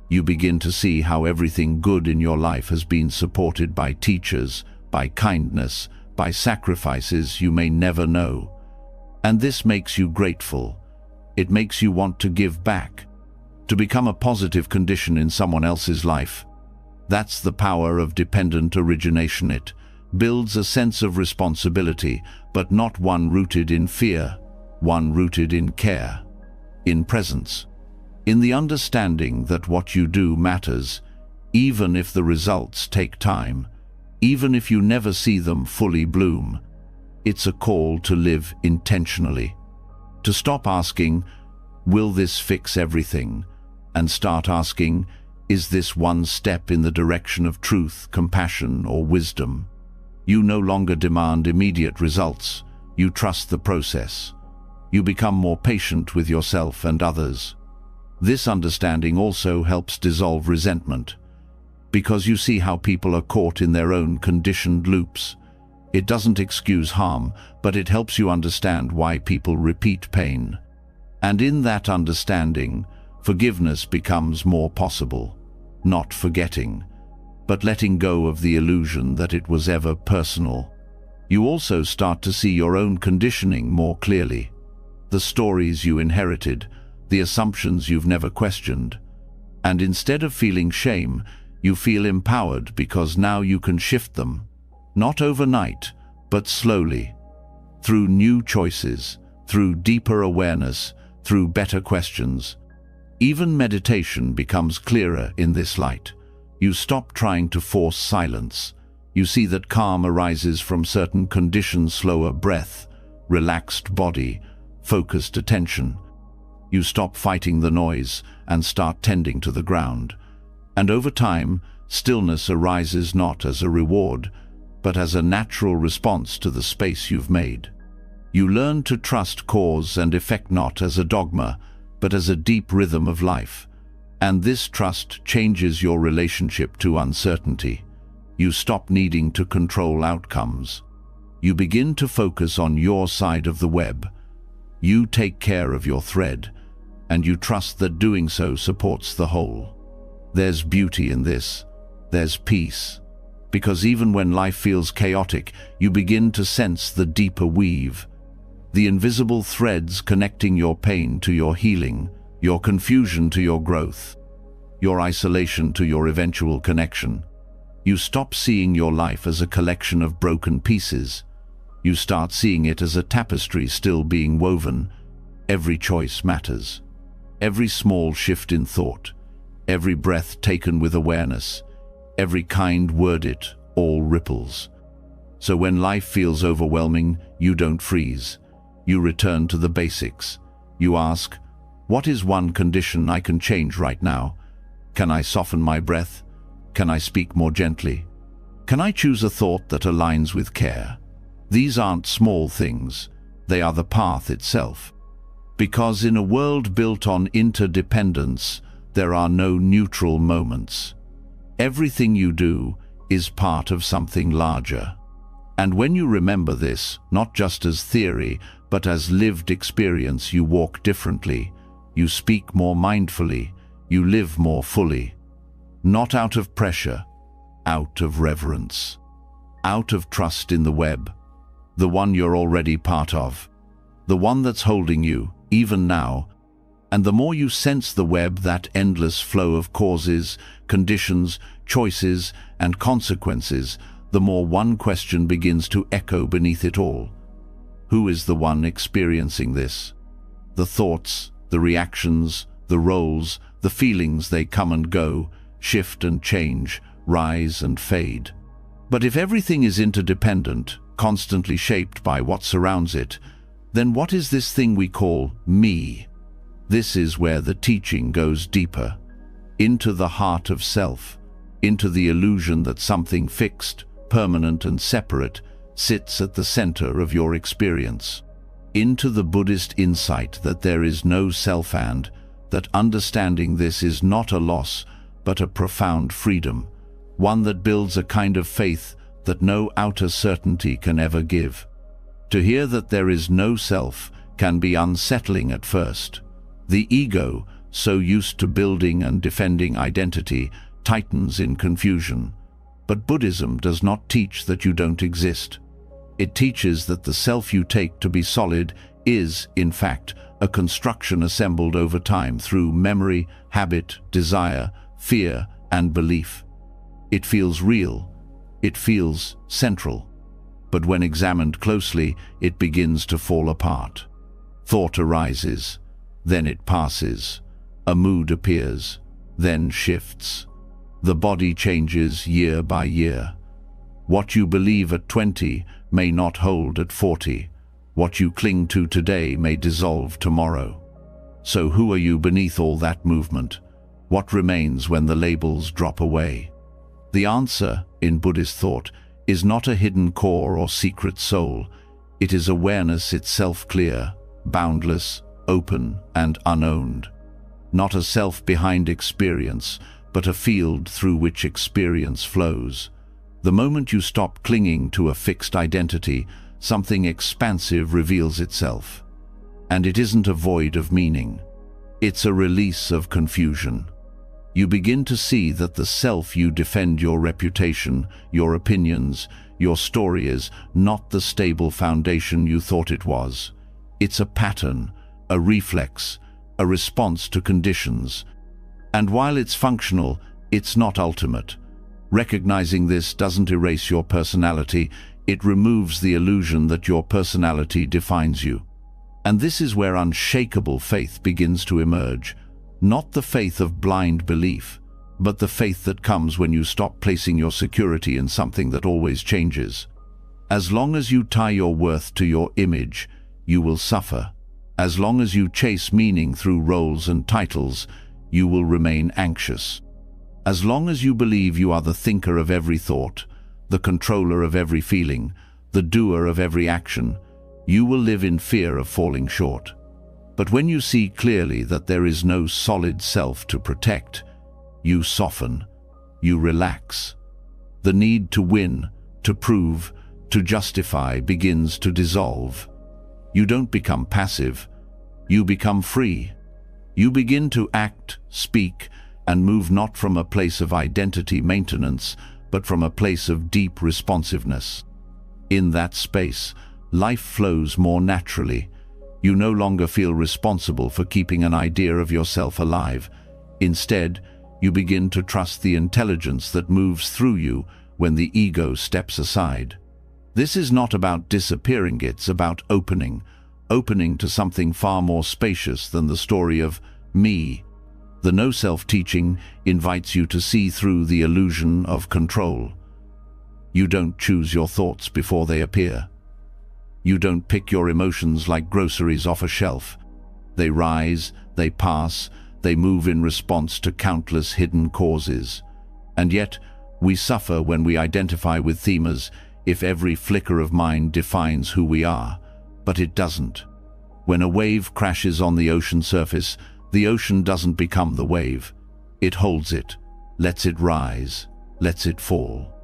You begin to see how everything good in your life has been supported by teachers, by kindness, by sacrifices you may never know. And this makes you grateful. It makes you want to give back, to become a positive condition in someone else's life. That's the power of dependent origination. It builds a sense of responsibility, but not one rooted in fear, one rooted in care, in presence, in the understanding that what you do matters, even if the results take time, even if you never see them fully bloom. It's a call to live intentionally, to stop asking, "Will this fix everything?" and start asking, "Is this one step in the direction of truth, compassion, or wisdom?" You no longer demand immediate results. You trust the process. You become more patient with yourself and others. This understanding also helps dissolve resentment, because you see how people are caught in their own conditioned loops. It doesn't excuse harm, but it helps you understand why people repeat pain. And in that understanding, forgiveness becomes more possible. Not forgetting, but letting go of the illusion that it was ever personal. You also start to see your own conditioning more clearly. The stories you inherited, the assumptions you've never questioned. And instead of feeling shame, you feel empowered because now you can shift them. Not overnight, but slowly. Through new choices, through deeper awareness, through better questions. Even meditation becomes clearer in this light. You stop trying to force silence. You see that calm arises from certain conditions: slower breath, relaxed body, focused attention. You stop fighting the noise and start tending to the ground. And over time, stillness arises not as a reward, but as a natural response to the space you've made. You learn to trust cause and effect not as a dogma, but as a deep rhythm of life. And this trust changes your relationship to uncertainty. You stop needing to control outcomes. You begin to focus on your side of the web. You take care of your thread, and you trust that doing so supports the whole. There's beauty in this. There's peace. Because even when life feels chaotic, you begin to sense the deeper weave. The invisible threads connecting your pain to your healing, your confusion to your growth, your isolation to your eventual connection. You stop seeing your life as a collection of broken pieces. You start seeing it as a tapestry still being woven. Every choice matters. Every small shift in thought, every breath taken with awareness, every kind word, it all ripples. So when life feels overwhelming, you don't freeze. You return to the basics. You ask, what is one condition I can change right now? Can I soften my breath? Can I speak more gently? Can I choose a thought that aligns with care? These aren't small things. They are the path itself. Because in a world built on interdependence, there are no neutral moments. Everything you do is part of something larger. And when you remember this, not just as theory, but as lived experience, you walk differently, you speak more mindfully, you live more fully. Not out of pressure, out of reverence, out of trust in the web, the one you're already part of, the one that's holding you, even now. And the more you sense the web, that endless flow of causes, conditions, choices, and consequences, the more one question begins to echo beneath it all. Who is the one experiencing this? The thoughts, the reactions, the roles, the feelings, they come and go, shift and change, rise and fade. But if everything is interdependent, constantly shaped by what surrounds it, then what is this thing we call me? This is where the teaching goes deeper, into the heart of self, into the illusion that something fixed, permanent and separate sits at the center of your experience, into the Buddhist insight that there is no self, and that understanding this is not a loss but a profound freedom, one that builds a kind of faith that no outer certainty can ever give. To hear that there is no self can be unsettling at first. The ego, so used to building and defending identity, tightens in confusion. But Buddhism does not teach that you don't exist. It teaches that the self you take to be solid is, in fact, a construction assembled over time through memory, habit, desire, fear, and belief. It feels real. It feels central. But when examined closely, it begins to fall apart. Thought arises, then it passes. A mood appears, then shifts. The body changes year by year. What you believe at 20 may not hold at 40. What you cling to today may dissolve tomorrow. So who are you beneath all that movement? What remains when the labels drop away? The answer, in Buddhist thought, is not a hidden core or secret soul. It is awareness itself, clear, boundless, open, and unowned. Not a self behind experience, but a field through which experience flows. The moment you stop clinging to a fixed identity, something expansive reveals itself. And it isn't a void of meaning. It's a release of confusion. You begin to see that the self you defend, your reputation, your opinions, your story, is not the stable foundation you thought it was. It's a pattern, a reflex, a response to conditions. And while it's functional, it's not ultimate. Recognizing this doesn't erase your personality, it removes the illusion that your personality defines you. And this is where unshakable faith begins to emerge. Not the faith of blind belief, but the faith that comes when you stop placing your security in something that always changes. As long as you tie your worth to your image, you will suffer. As long as you chase meaning through roles and titles, you will remain anxious. As long as you believe you are the thinker of every thought, the controller of every feeling, the doer of every action, you will live in fear of falling short. But when you see clearly that there is no solid self to protect, you soften, you relax. The need to win, to prove, to justify begins to dissolve. You don't become passive, you become free. You begin to act, speak, and move not from a place of identity maintenance, but from a place of deep responsiveness. In that space, life flows more naturally. You no longer feel responsible for keeping an idea of yourself alive. Instead, you begin to trust the intelligence that moves through you when the ego steps aside. This is not about disappearing, it's about opening to something far more spacious than the story of me. The no-self teaching invites you to see through the illusion of control. You don't choose your thoughts before they appear. You don't pick your emotions like groceries off a shelf. They rise, they pass, they move in response to countless hidden causes. And yet, we suffer when we identify with them as if every flicker of mind defines who we are. But it doesn't. When a wave crashes on the ocean surface, the ocean doesn't become the wave. It holds it, lets it rise, lets it fall.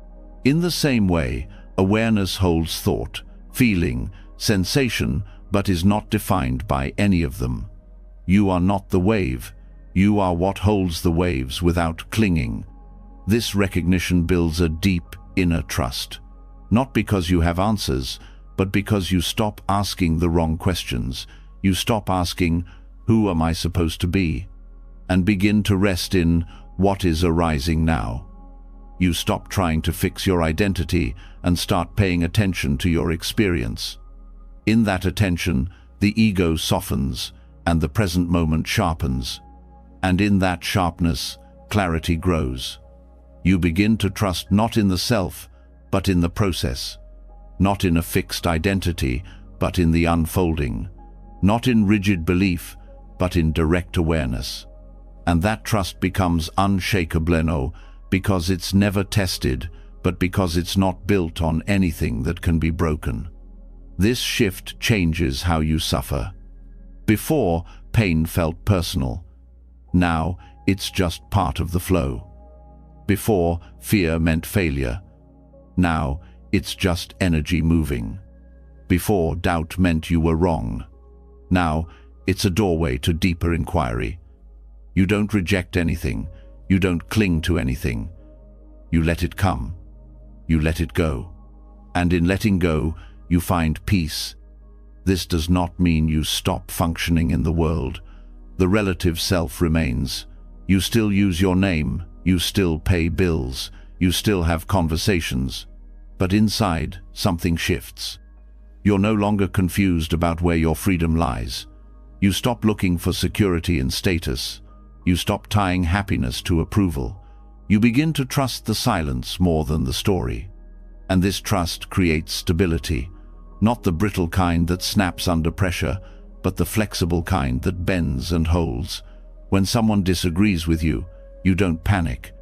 In the same way, awareness holds thought, feeling, sensation, but is not defined by any of them. You are not the wave. You are what holds the waves without clinging. This recognition builds a deep inner trust. Not because you have answers, but because you stop asking the wrong questions. You stop asking, "Who am I supposed to be?" and begin to rest in what is arising now. You stop trying to fix your identity and start paying attention to your experience. In that attention, the ego softens and the present moment sharpens. And in that sharpness, clarity grows. You begin to trust not in the self, but in the process. Not in a fixed identity, but in the unfolding. Not in rigid belief, but in direct awareness. And that trust becomes unshakable, because it's never tested, but because it's not built on anything that can be broken. This shift changes how you suffer. Before, pain felt personal. Now, it's just part of the flow. Before, fear meant failure. Now, it's just energy moving. Before, doubt meant you were wrong. Now, it's a doorway to deeper inquiry. You don't reject anything. You don't cling to anything. You let it come. You let it go. And in letting go, you find peace. This does not mean you stop functioning in the world. The relative self remains. You still use your name. You still pay bills. You still have conversations. But inside, something shifts. You're no longer confused about where your freedom lies. You stop looking for security and status. You stop tying happiness to approval. You begin to trust the silence more than the story. And this trust creates stability, not the brittle kind that snaps under pressure, but the flexible kind that bends and holds. When someone disagrees with you, you don't panic.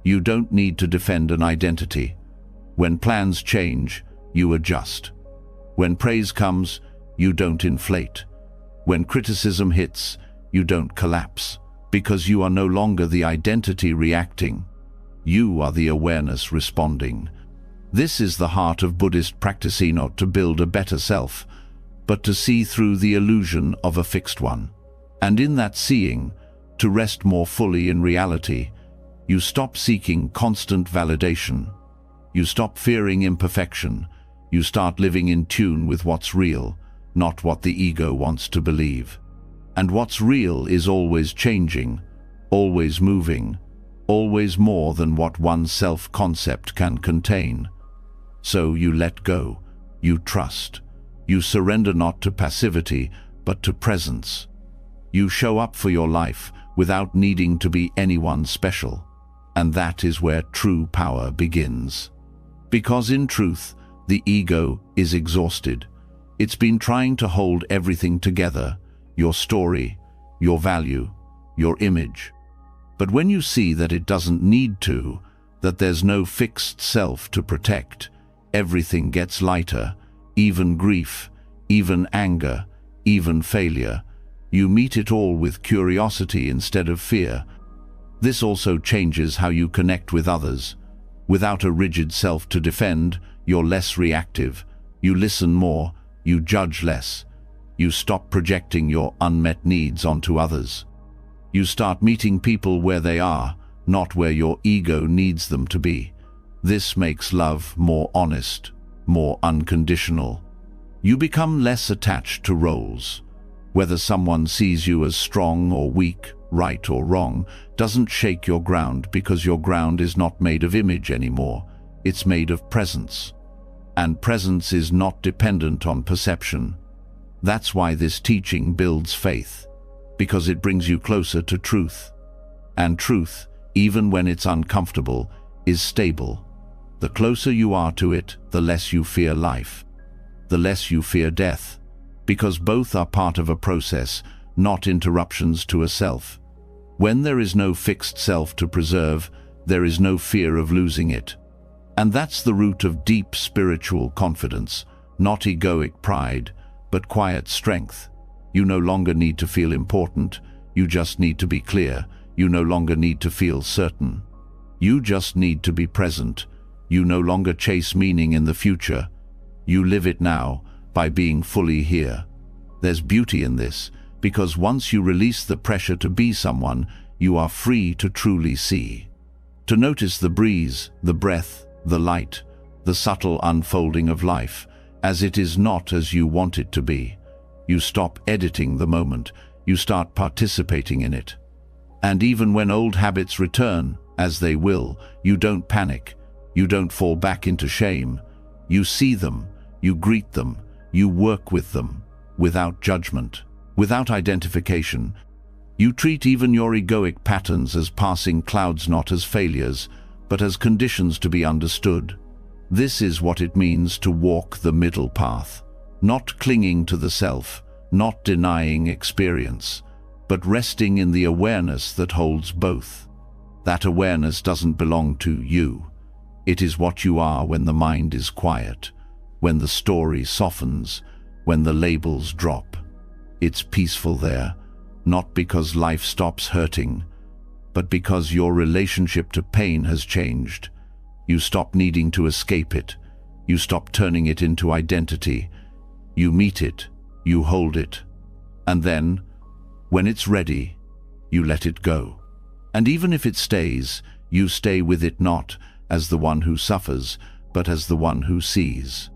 You don't need to defend an identity. When plans change, you adjust. When praise comes, you don't inflate. When criticism hits, you don't collapse, because you are no longer the identity reacting. You are the awareness responding. This is the heart of Buddhist practice, not to build a better self, but to see through the illusion of a fixed one. And in that seeing, to rest more fully in reality. You stop seeking constant validation. You stop fearing imperfection. You start living in tune with what's real, not what the ego wants to believe. And what's real is always changing, always moving, always more than what one self-concept can contain. So you let go, you trust, you surrender not to passivity, but to presence. You show up for your life without needing to be anyone special. And that is where true power begins. Because in truth, the ego is exhausted. It's been trying to hold everything together, your story, your value, your image. But when you see that it doesn't need to, that there's no fixed self to protect, everything gets lighter, even grief, even anger, even failure. You meet it all with curiosity instead of fear. This also changes how you connect with others. Without a rigid self to defend, you're less reactive. You listen more, you judge less. You stop projecting your unmet needs onto others. You start meeting people where they are, not where your ego needs them to be. This makes love more honest, more unconditional. You become less attached to roles. Whether someone sees you as strong or weak, right or wrong, doesn't shake your ground, because your ground is not made of image anymore. It's made of presence. And presence is not dependent on perception. That's why this teaching builds faith, because it brings you closer to truth. And truth, even when it's uncomfortable, is stable. The closer you are to it, the less you fear life, the less you fear death, because both are part of a process, not interruptions to a self. When there is no fixed self to preserve, there is no fear of losing it. And that's the root of deep spiritual confidence, not egoic pride, but quiet strength. You no longer need to feel important, you just need to be clear. You no longer need to feel certain. You just need to be present. You no longer chase meaning in the future. You live it now by being fully here. There's beauty in this, because once you release the pressure to be someone, you are free to truly see. To notice the breeze, the breath, the light, the subtle unfolding of life, as it is not as you want it to be. You stop editing the moment, you start participating in it. And even when old habits return, as they will, you don't panic, you don't fall back into shame. You see them, you greet them, you work with them, without judgment, without identification. You treat even your egoic patterns as passing clouds, not as failures, but as conditions to be understood. This is what it means to walk the middle path, not clinging to the self, not denying experience, but resting in the awareness that holds both. That awareness doesn't belong to you. It is what you are when the mind is quiet, when the story softens, when the labels drop. It's peaceful there, not because life stops hurting, but because your relationship to pain has changed. You stop needing to escape it. You stop turning it into identity. You meet it, you hold it, And then, when it's ready, you let it go. And even if it stays, you stay with it not as the one who suffers, but as the one who sees.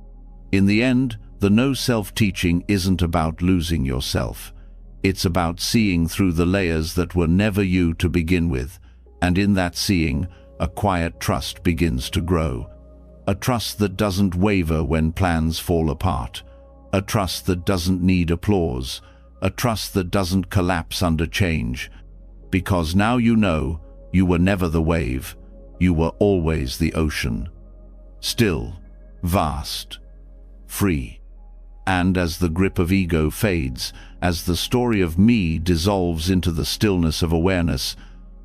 In the end, the no self-teaching isn't about losing yourself. It's about seeing through the layers that were never you to begin with, and in that seeing, a quiet trust begins to grow. A trust that doesn't waver when plans fall apart. A trust that doesn't need applause. A trust that doesn't collapse under change. Because now you know, you were never the wave. You were always the ocean. Still, vast, free. And as the grip of ego fades, as the story of me dissolves into the stillness of awareness,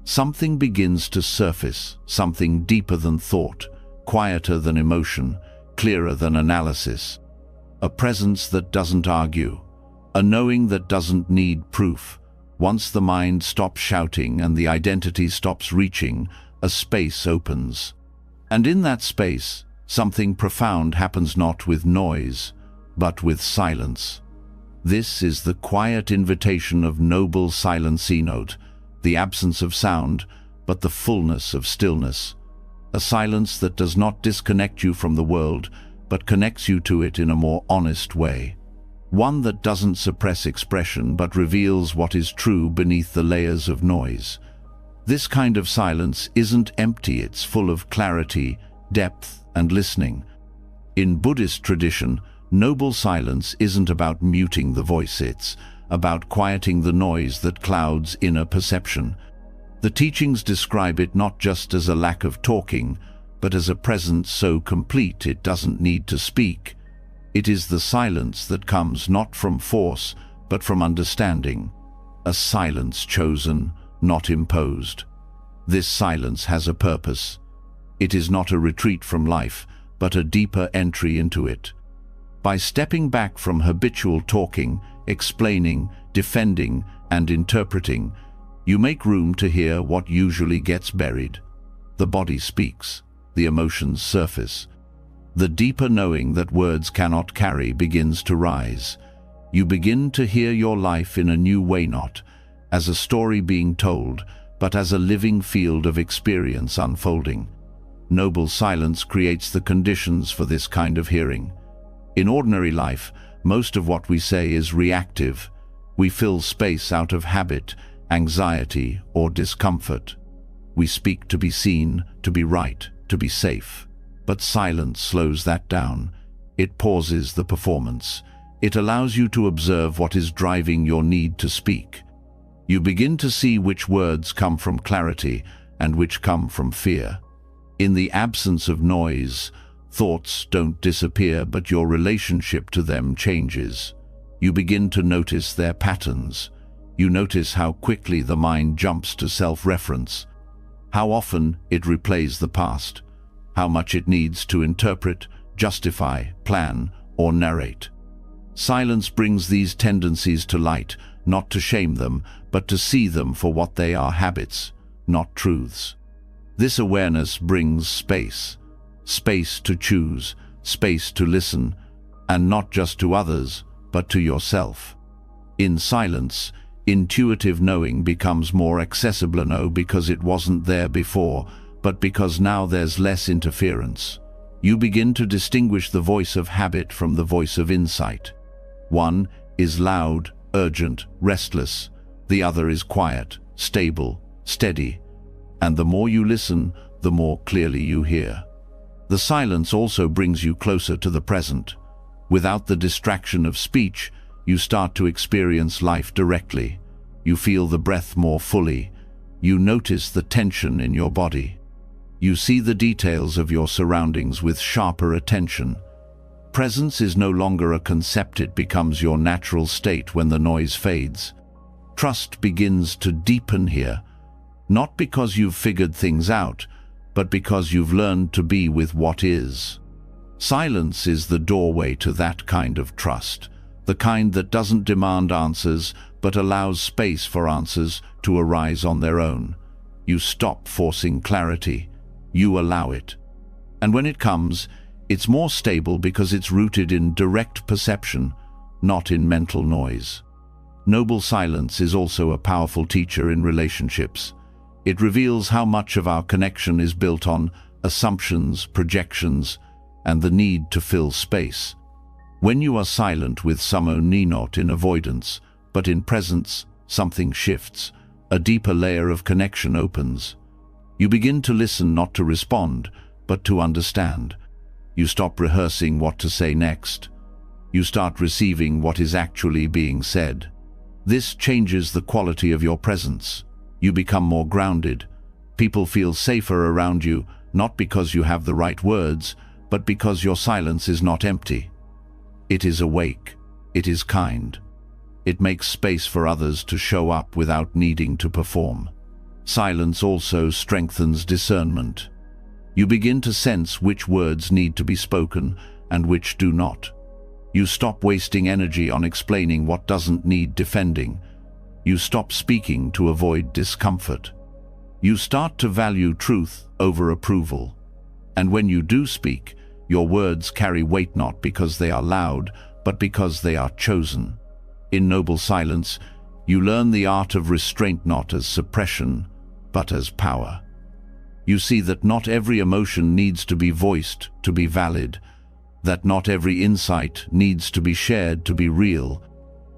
something begins to surface, something deeper than thought, quieter than emotion, clearer than analysis. A presence that doesn't argue, a knowing that doesn't need proof. Once the mind stops shouting and the identity stops reaching, a space opens. And in that space, something profound happens, not with noise, but with silence. This is the quiet invitation of noble silence keynote, the absence of sound, but the fullness of stillness. A silence that does not disconnect you from the world, but connects you to it in a more honest way. One that doesn't suppress expression, but reveals what is true beneath the layers of noise. This kind of silence isn't empty, it's full of clarity, depth, and listening. In Buddhist tradition, noble silence isn't about muting the voice, it's about quieting the noise that clouds inner perception. The teachings describe it not just as a lack of talking, but as a presence so complete it doesn't need to speak. It is the silence that comes not from force, but from understanding. A silence chosen, not imposed. This silence has a purpose. It is not a retreat from life, but a deeper entry into it. By stepping back from habitual talking, explaining, defending, and interpreting, you make room to hear what usually gets buried. The body speaks, the emotions surface. The deeper knowing that words cannot carry begins to rise. You begin to hear your life in a new way, not as a story being told, but as a living field of experience unfolding. Noble silence creates the conditions for this kind of hearing. In ordinary life, most of what we say is reactive. We fill space out of habit, anxiety, or discomfort. We speak to be seen, to be right, to be safe. But silence slows that down. It pauses the performance. It allows you to observe what is driving your need to speak. You begin to see which words come from clarity and which come from fear. In the absence of noise, thoughts don't disappear, but your relationship to them changes. You begin to notice their patterns. You notice how quickly the mind jumps to self-reference, how often it replays the past, how much it needs to interpret, justify, plan, or narrate. Silence brings these tendencies to light, not to shame them, but to see them for what they are: habits, not truths. This awareness brings space. Space to choose, space to listen, and not just to others, but to yourself. In silence, intuitive knowing becomes more accessible, no because it wasn't there before, but because now there's less interference. You begin to distinguish the voice of habit from the voice of insight. One is loud, urgent, restless. The other is quiet, stable, steady. And the more you listen, the more clearly you hear. The silence also brings you closer to the present. Without the distraction of speech, you start to experience life directly. You feel the breath more fully. You notice the tension in your body. You see the details of your surroundings with sharper attention. Presence is no longer a concept, it becomes your natural state when the noise fades. Trust begins to deepen here, not because you've figured things out, but because you've learned to be with what is. Silence is the doorway to that kind of trust, the kind that doesn't demand answers, but allows space for answers to arise on their own. You stop forcing clarity. You allow it. And when it comes, it's more stable because it's rooted in direct perception, not in mental noise. Noble silence is also a powerful teacher in relationships. It reveals how much of our connection is built on assumptions, projections, and the need to fill space. When you are silent with someone, not in avoidance, but in presence, something shifts. A deeper layer of connection opens. You begin to listen, not to respond, but to understand. You stop rehearsing what to say next. You start receiving what is actually being said. This changes the quality of your presence. You become more grounded. People feel safer around you, not because you have the right words, but because your silence is not empty. It is awake. It is kind. It makes space for others to show up without needing to perform. Silence also strengthens discernment. You begin to sense which words need to be spoken and which do not. You stop wasting energy on explaining what doesn't need defending. You stop speaking to avoid discomfort. You start to value truth over approval. And when you do speak, your words carry weight not because they are loud, but because they are chosen. In noble silence, you learn the art of restraint not as suppression, but as power. You see that not every emotion needs to be voiced to be valid, that not every insight needs to be shared to be real,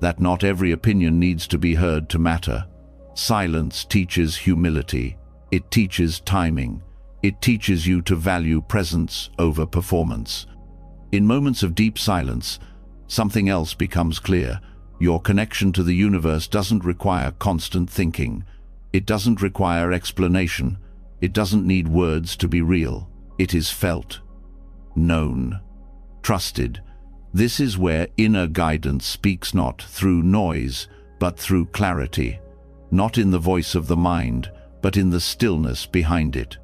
that not every opinion needs to be heard to matter. Silence teaches humility. It teaches timing. It teaches you to value presence over performance. In moments of deep silence, something else becomes clear. Your connection to the universe doesn't require constant thinking. It doesn't require explanation. It doesn't need words to be real. It is felt, known, trusted. This is where inner guidance speaks not through noise, but through clarity, not in the voice of the mind, but in the stillness behind it.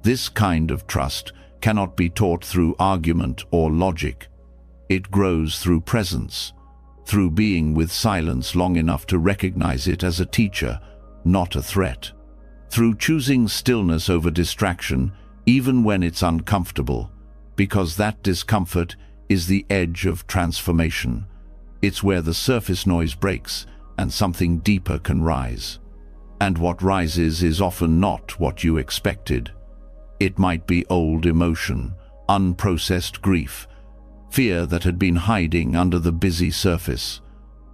This kind of trust cannot be taught through argument or logic. It grows through presence, through being with silence long enough to recognize it as a teacher, not a threat. Through choosing stillness over distraction, even when it's uncomfortable, because that discomfort is the edge of transformation. It's where the surface noise breaks and something deeper can rise. And what rises is often not what you expected. It might be old emotion, unprocessed grief, fear that had been hiding under the busy surface.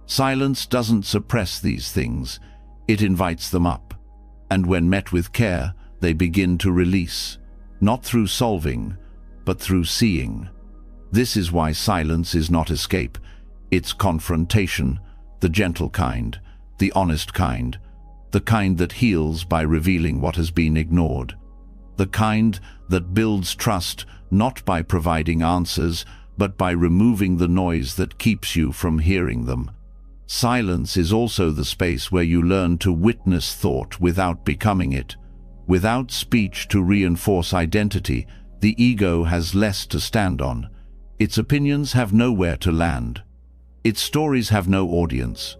Silence doesn't suppress these things, it invites them up. And when met with care, they begin to release, not through solving, but through seeing. This is why silence is not escape, it's confrontation, the gentle kind, the honest kind, the kind that heals by revealing what has been ignored, the kind that builds trust not by providing answers, but by removing the noise that keeps you from hearing them. Silence is also the space where you learn to witness thought without becoming it. Without speech to reinforce identity, the ego has less to stand on. Its opinions have nowhere to land. Its stories have no audience.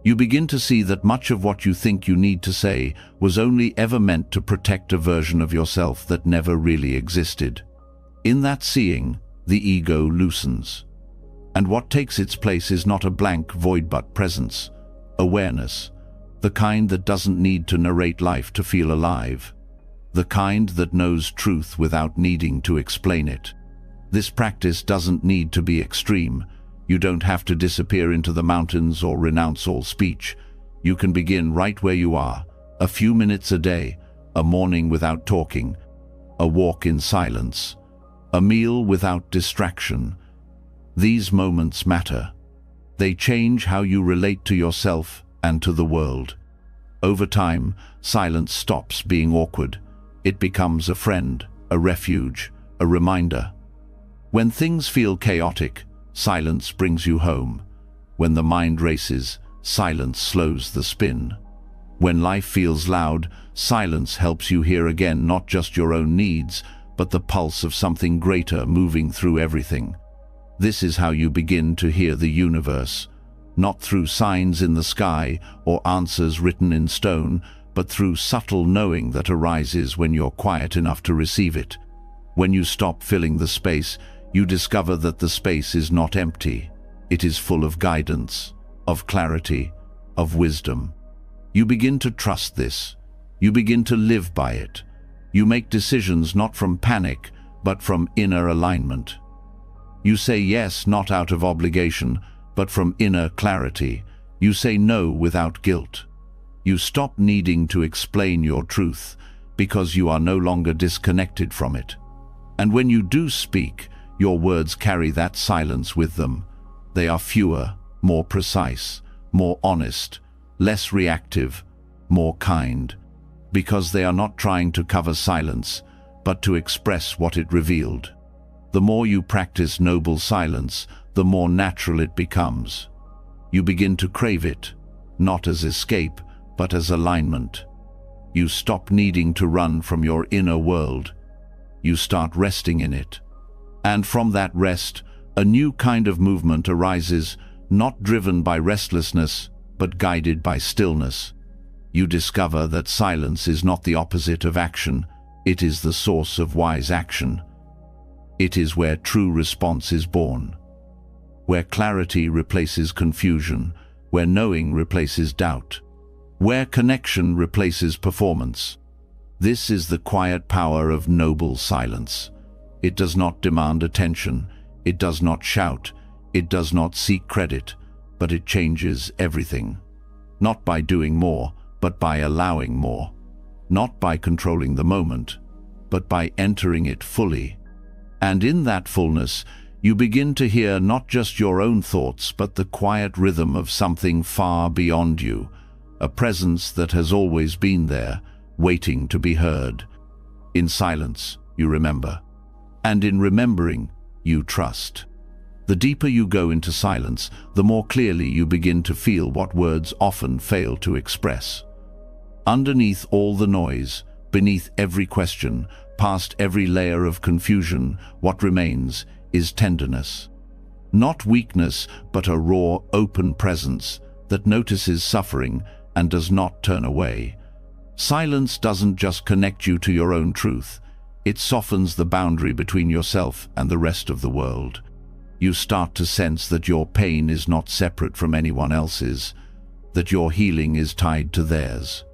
You begin to see that much of what you think you need to say was only ever meant to protect a version of yourself that never really existed. In that seeing, the ego loosens. And what takes its place is not a blank void but presence, awareness, the kind that doesn't need to narrate life to feel alive, the kind that knows truth without needing to explain it. This practice doesn't need to be extreme. You don't have to disappear into the mountains or renounce all speech. You can begin right where you are, a few minutes a day, a morning without talking, a walk in silence, a meal without distraction. These moments matter. They change how you relate to yourself and to the world. Over time, silence stops being awkward. It becomes a friend, a refuge, a reminder. When things feel chaotic, silence brings you home. When the mind races, silence slows the spin. When life feels loud, silence helps you hear again not just your own needs, but the pulse of something greater moving through everything. This is how you begin to hear the universe, not through signs in the sky or answers written in stone, but through subtle knowing that arises when you're quiet enough to receive it. When you stop filling the space, you discover that the space is not empty. It is full of guidance, of clarity, of wisdom. You begin to trust this. You begin to live by it. You make decisions not from panic, but from inner alignment. You say yes not out of obligation, but from inner clarity. You say no without guilt. You stop needing to explain your truth because you are no longer disconnected from it. And when you do speak, your words carry that silence with them. They are fewer, more precise, more honest, less reactive, more kind, because they are not trying to cover silence, but to express what it revealed. The more you practice noble silence, the more natural it becomes. You begin to crave it, not as escape, but as alignment. You stop needing to run from your inner world. You start resting in it. And from that rest, a new kind of movement arises, not driven by restlessness, but guided by stillness. You discover that silence is not the opposite of action, it is the source of wise action. It is where true response is born, where clarity replaces confusion, where knowing replaces doubt, where connection replaces performance. This is the quiet power of noble silence. It does not demand attention, it does not shout, it does not seek credit, but it changes everything. Not by doing more, but by allowing more. Not by controlling the moment, but by entering it fully. And in that fullness, you begin to hear not just your own thoughts, but the quiet rhythm of something far beyond you, a presence that has always been there, waiting to be heard. In silence, you remember. And in remembering, you trust. The deeper you go into silence, the more clearly you begin to feel what words often fail to express. Underneath all the noise, beneath every question, past every layer of confusion, what remains is tenderness. Not weakness, but a raw, open presence that notices suffering and does not turn away. Silence doesn't just connect you to your own truth, it softens the boundary between yourself and the rest of the world. You start to sense that your pain is not separate from anyone else's, that your healing is tied to theirs.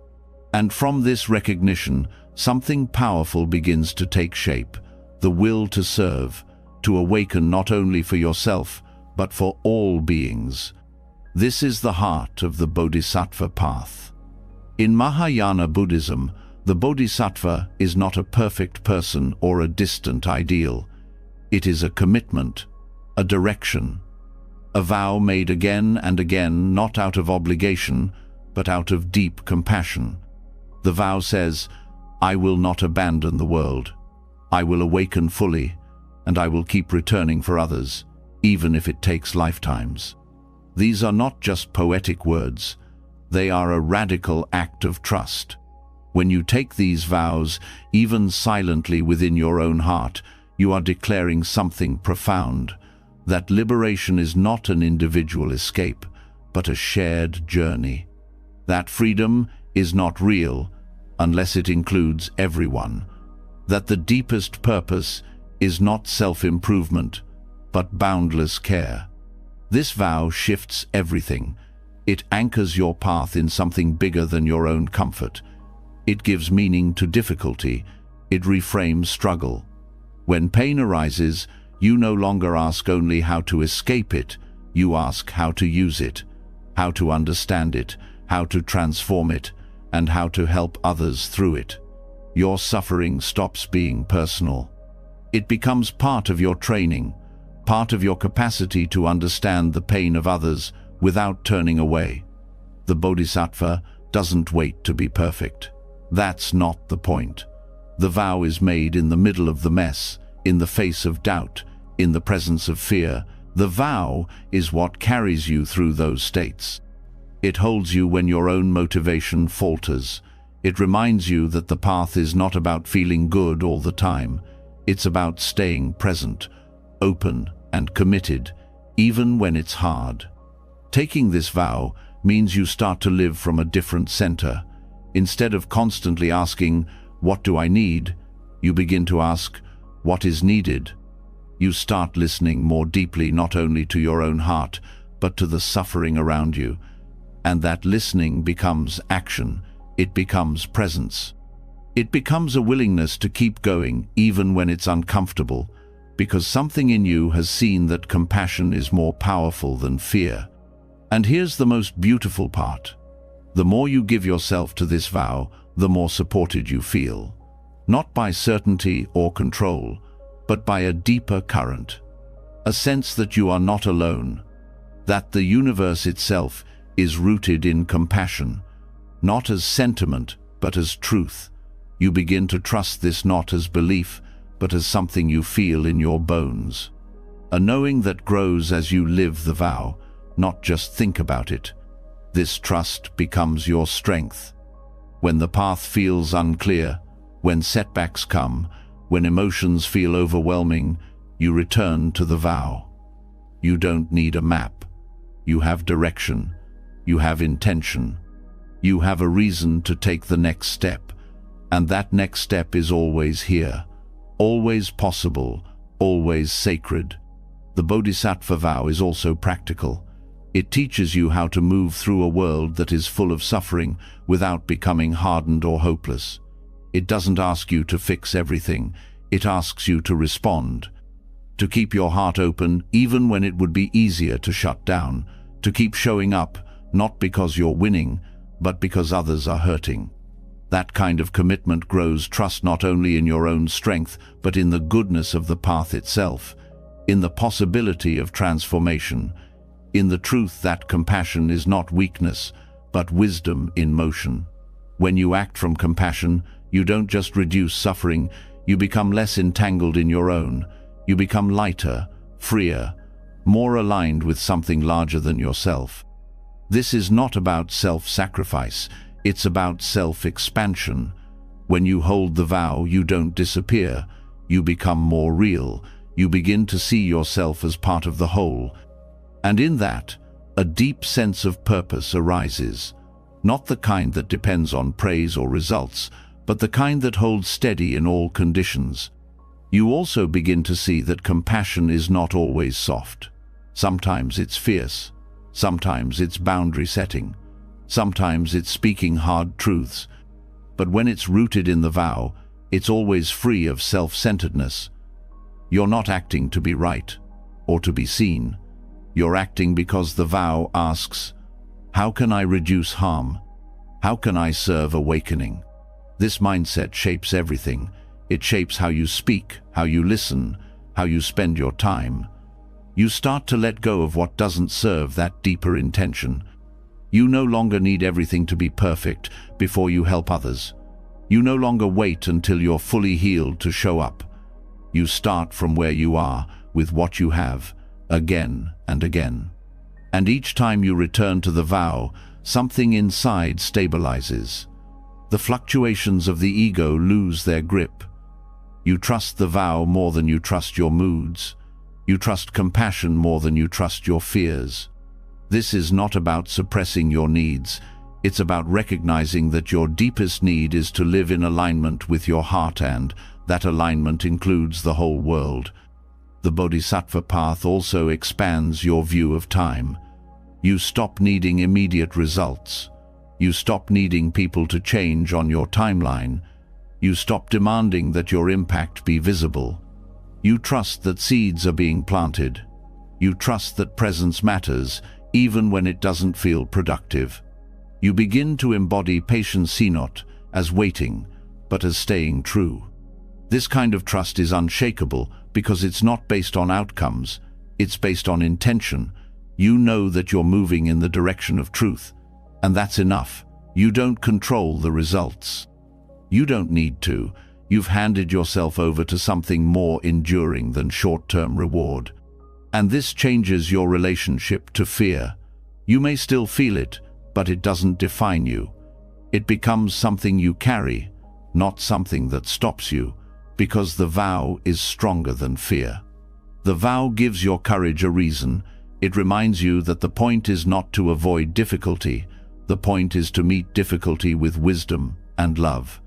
And from this recognition, something powerful begins to take shape, the will to serve, to awaken not only for yourself, but for all beings. This is the heart of the Bodhisattva path. In Mahayana Buddhism, the Bodhisattva is not a perfect person or a distant ideal. It is a commitment, a direction, a vow made again and again, not out of obligation, but out of deep compassion. The vow says, I will not abandon the world. I will awaken fully, and I will keep returning for others, even if it takes lifetimes. These are not just poetic words. They are a radical act of trust. When you take these vows, even silently within your own heart, you are declaring something profound, that liberation is not an individual escape, but a shared journey. That freedom is not real unless it includes everyone. That the deepest purpose is not self-improvement, but boundless care. This vow shifts everything. It anchors your path in something bigger than your own comfort. It gives meaning to difficulty. It reframes struggle. When pain arises, you no longer ask only how to escape it, you ask how to use it, how to understand it, how to transform it, and how to help others through it. Your suffering stops being personal. It becomes part of your training, part of your capacity to understand the pain of others without turning away. The Bodhisattva doesn't wait to be perfect. That's not the point. The vow is made in the middle of the mess, in the face of doubt, in the presence of fear. The vow is what carries you through those states. It holds you when your own motivation falters. It reminds you that the path is not about feeling good all the time. It's about staying present, open and committed, even when it's hard. Taking this vow means you start to live from a different center. Instead of constantly asking, "What do I need?" you begin to ask, "What is needed?" You start listening more deeply not only to your own heart, but to the suffering around you. and that listening becomes action. It becomes presence. It becomes a willingness to keep going even when it's uncomfortable, because something in you has seen that compassion is more powerful than fear. And here's the most beautiful part. The more you give yourself to this vow, the more supported you feel. Not by certainty or control, but by a deeper current. A sense that you are not alone, that the universe itself is rooted in compassion, not as sentiment, but as truth. You begin to trust this not as belief, but as something you feel in your bones. A knowing that grows as you live the vow, not just think about it. This trust becomes your strength. When the path feels unclear, when setbacks come, when emotions feel overwhelming, you return to the vow. You don't need a map. You have direction. You have intention. You have a reason to take the next step. And that next step is always here, always possible, always sacred. The Bodhisattva vow is also practical. It teaches you how to move through a world that is full of suffering without becoming hardened or hopeless. It doesn't ask you to fix everything. It asks you to respond, to keep your heart open even when it would be easier to shut down, to keep showing up, not because you're winning, but because others are hurting. That kind of commitment grows trust not only in your own strength, but in the goodness of the path itself, in the possibility of transformation, in the truth that compassion is not weakness, but wisdom in motion. When you act from compassion, you don't just reduce suffering, you become less entangled in your own. You become lighter, freer, more aligned with something larger than yourself. This is not about self-sacrifice, it's about self-expansion. When you hold the vow, you don't disappear. You become more real. You begin to see yourself as part of the whole. And in that, a deep sense of purpose arises. Not the kind that depends on praise or results, but the kind that holds steady in all conditions. You also begin to see that compassion is not always soft. Sometimes it's fierce. Sometimes it's boundary setting. Sometimes it's speaking hard truths. But when it's rooted in the vow, it's always free of self-centeredness. You're not acting to be right or to be seen. You're acting because the vow asks, how can I reduce harm? How can I serve awakening? This mindset shapes everything. It shapes how you speak, how you listen, how you spend your time. You start to let go of what doesn't serve that deeper intention. You no longer need everything to be perfect before you help others. You no longer wait until you're fully healed to show up. You start from where you are, with what you have, again and again. And each time you return to the vow, something inside stabilizes. The fluctuations of the ego lose their grip. You trust the vow more than you trust your moods. You trust compassion more than you trust your fears. This is not about suppressing your needs. It's about recognizing that your deepest need is to live in alignment with your heart, and that alignment includes the whole world. The Bodhisattva path also expands your view of time. You stop needing immediate results. You stop needing people to change on your timeline. You stop demanding that your impact be visible. You trust that seeds are being planted. You trust that presence matters, even when it doesn't feel productive. You begin to embody patience not as waiting, but as staying true. This kind of trust is unshakable because it's not based on outcomes, it's based on intention. You know that you're moving in the direction of truth, and that's enough. You don't control the results. You don't need to. You've handed yourself over to something more enduring than short-term reward. And this changes your relationship to fear. You may still feel it, but it doesn't define you. It becomes something you carry, not something that stops you, because the vow is stronger than fear. The vow gives your courage a reason. It reminds you that the point is not to avoid difficulty. The point is to meet difficulty with wisdom and love.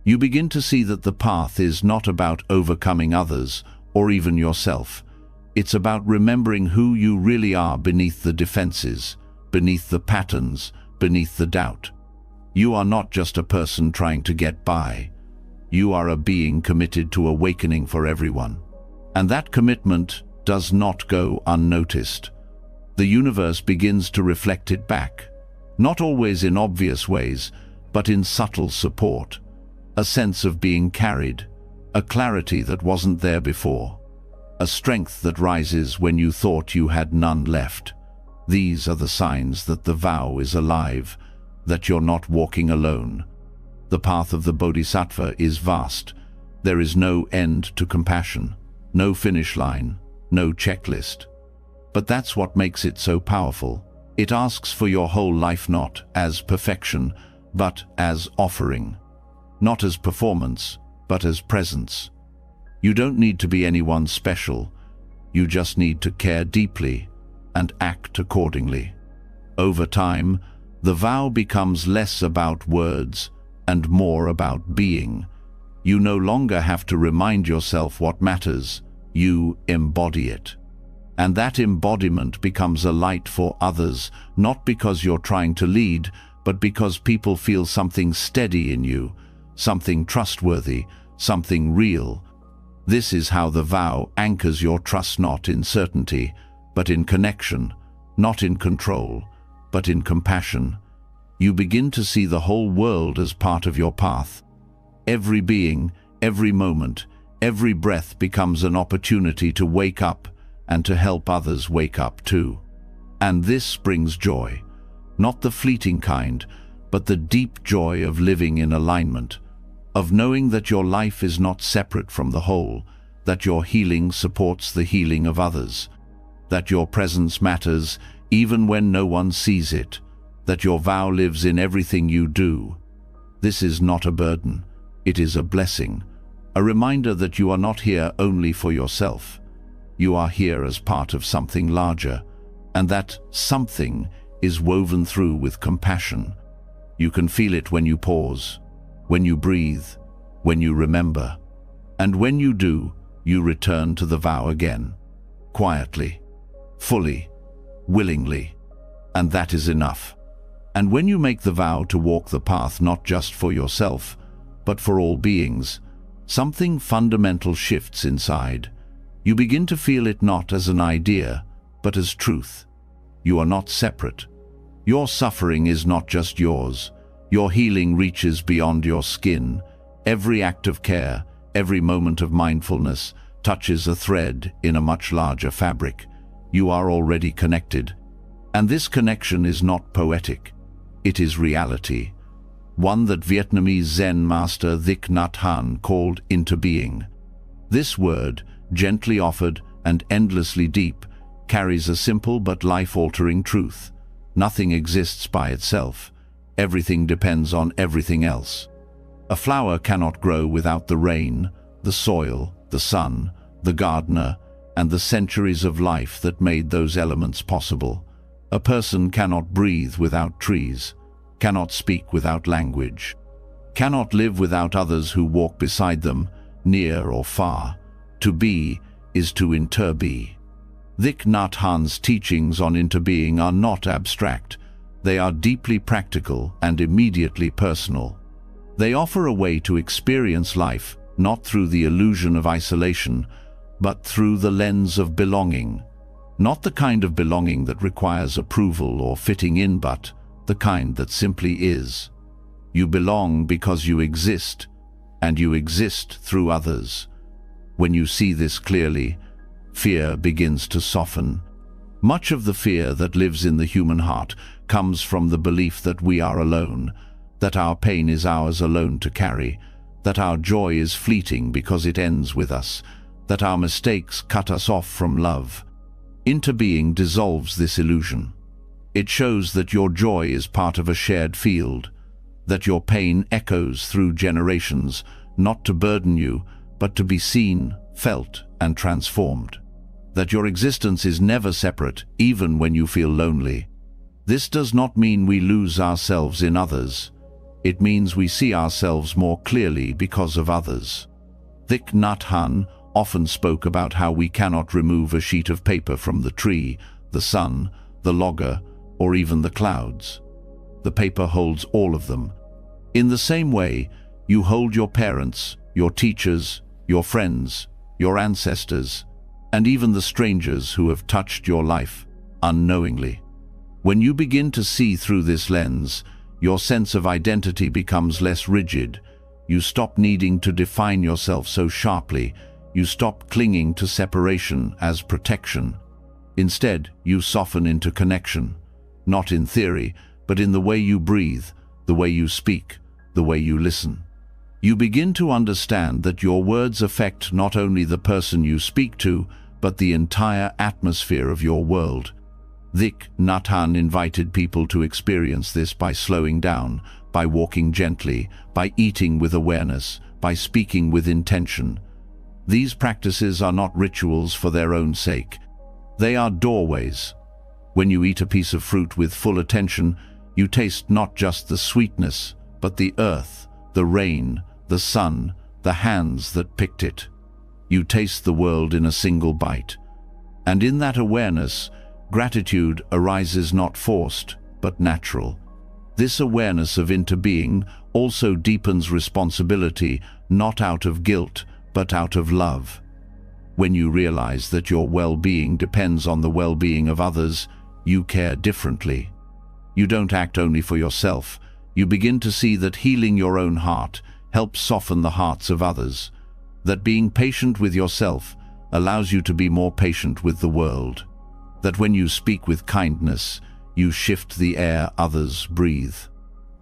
You begin to see that the path is not about overcoming others or even yourself. It's about remembering who you really are beneath the defenses, beneath the patterns, beneath the doubt. You are not just a person trying to get by. You are a being committed to awakening for everyone. And that commitment does not go unnoticed. The universe begins to reflect it back, not always in obvious ways, but in subtle support. A sense of being carried, a clarity that wasn't there before, a strength that rises when you thought you had none left. These are the signs that the vow is alive, that you're not walking alone. The path of the Bodhisattva is vast. There is no end to compassion, no finish line, no checklist. But that's what makes it so powerful. It asks for your whole life not as perfection, but as offering. Not as performance, but as presence. You don't need to be anyone special. You just need to care deeply and act accordingly. Over time, the vow becomes less about words and more about being. You no longer have to remind yourself what matters. You embody it. And that embodiment becomes a light for others, not because you're trying to lead, but because people feel something steady in you, something trustworthy, something real. This is how the vow anchors your trust, not in certainty, but in connection, not in control, but in compassion. You begin to see the whole world as part of your path. Every being, every moment, every breath becomes an opportunity to wake up and to help others wake up too. And this brings joy, not the fleeting kind, but the deep joy of living in alignment, of knowing that your life is not separate from the whole, that your healing supports the healing of others, that your presence matters even when no one sees it, that your vow lives in everything you do. This is not a burden, it is a blessing, a reminder that you are not here only for yourself. You are here as part of something larger, and that something is woven through with compassion. You can feel it when you pause, when you breathe, when you remember. And when you do, you return to the vow again, quietly, fully, willingly, and that is enough. And when you make the vow to walk the path not just for yourself, but for all beings, something fundamental shifts inside. You begin to feel it not as an idea, but as truth. You are not separate. Your suffering is not just yours. Your healing reaches beyond your skin. Every act of care, every moment of mindfulness touches a thread in a much larger fabric. You are already connected. And this connection is not poetic. It is reality, one that Vietnamese Zen master Thich Nhat Hanh called into being. This word, gently offered and endlessly deep, carries a simple but life-altering truth. Nothing exists by itself. Everything depends on everything else. A flower cannot grow without the rain, the soil, the sun, the gardener, and the centuries of life that made those elements possible. A person cannot breathe without trees, cannot speak without language, cannot live without others who walk beside them, near or far. To be is to interbe. Thich Nhat Hanh's teachings on interbeing are not abstract. They are deeply practical and immediately personal. They offer a way to experience life, not through the illusion of isolation, but through the lens of belonging. Not the kind of belonging that requires approval or fitting in, but the kind that simply is. You belong because you exist, and you exist through others. When you see this clearly, fear begins to soften. Much of the fear that lives in the human heart comes from the belief that we are alone, that our pain is ours alone to carry, that our joy is fleeting because it ends with us, that our mistakes cut us off from love. Interbeing dissolves this illusion. It shows that your joy is part of a shared field, that your pain echoes through generations, not to burden you, but to be seen, felt, and transformed. That your existence is never separate, even when you feel lonely. This does not mean we lose ourselves in others. It means we see ourselves more clearly because of others. Thich Nhat Hanh often spoke about how we cannot remove a sheet of paper from the tree, the sun, the logger, or even the clouds. The paper holds all of them. In the same way, you hold your parents, your teachers, your friends, your ancestors, and even the strangers who have touched your life unknowingly. When you begin to see through this lens, your sense of identity becomes less rigid. You stop needing to define yourself so sharply. You stop clinging to separation as protection. Instead, you soften into connection, not in theory, but in the way you breathe, the way you speak, the way you listen. You begin to understand that your words affect not only the person you speak to, but the entire atmosphere of your world. Thich Nhat Hanh invited people to experience this by slowing down, by walking gently, by eating with awareness, by speaking with intention. These practices are not rituals for their own sake. They are doorways. When you eat a piece of fruit with full attention, you taste not just the sweetness, but the earth, the rain, the sun, the hands that picked it. You taste the world in a single bite. And in that awareness, gratitude arises not forced, but natural. This awareness of interbeing also deepens responsibility, not out of guilt, but out of love. When you realize that your well-being depends on the well-being of others, you care differently. You don't act only for yourself. You begin to see that healing your own heart helps soften the hearts of others, that being patient with yourself allows you to be more patient with the world, that when you speak with kindness, you shift the air others breathe.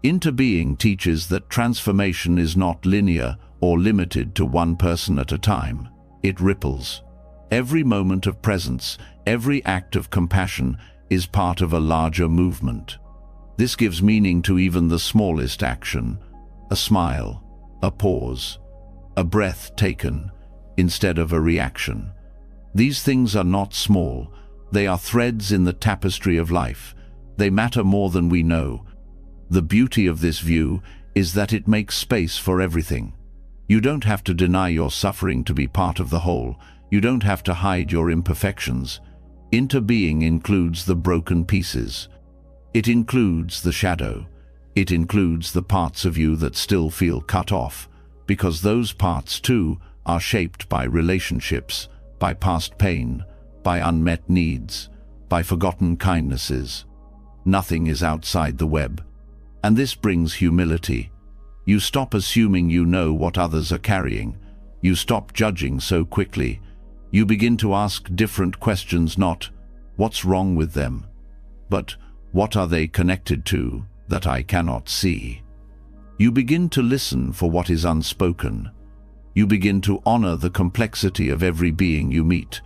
Interbeing teaches that transformation is not linear or limited to one person at a time. It ripples. Every moment of presence, every act of compassion is part of a larger movement. This gives meaning to even the smallest action: a smile, a pause, a breath taken instead of a reaction. These things are not small. They are threads in the tapestry of life. They matter more than we know. The beauty of this view is that it makes space for everything. You don't have to deny your suffering to be part of the whole. You don't have to hide your imperfections. Interbeing includes the broken pieces. It includes the shadow. It includes the parts of you that still feel cut off, because those parts too are shaped by relationships, by past pain, by unmet needs, by forgotten kindnesses. Nothing is outside the web. And this brings humility. You stop assuming you know what others are carrying. You stop judging so quickly. You begin to ask different questions, not "What's wrong with them?" but "What are they connected to that I cannot see?" You begin to listen for what is unspoken. You begin to honor the complexity of every being you meet.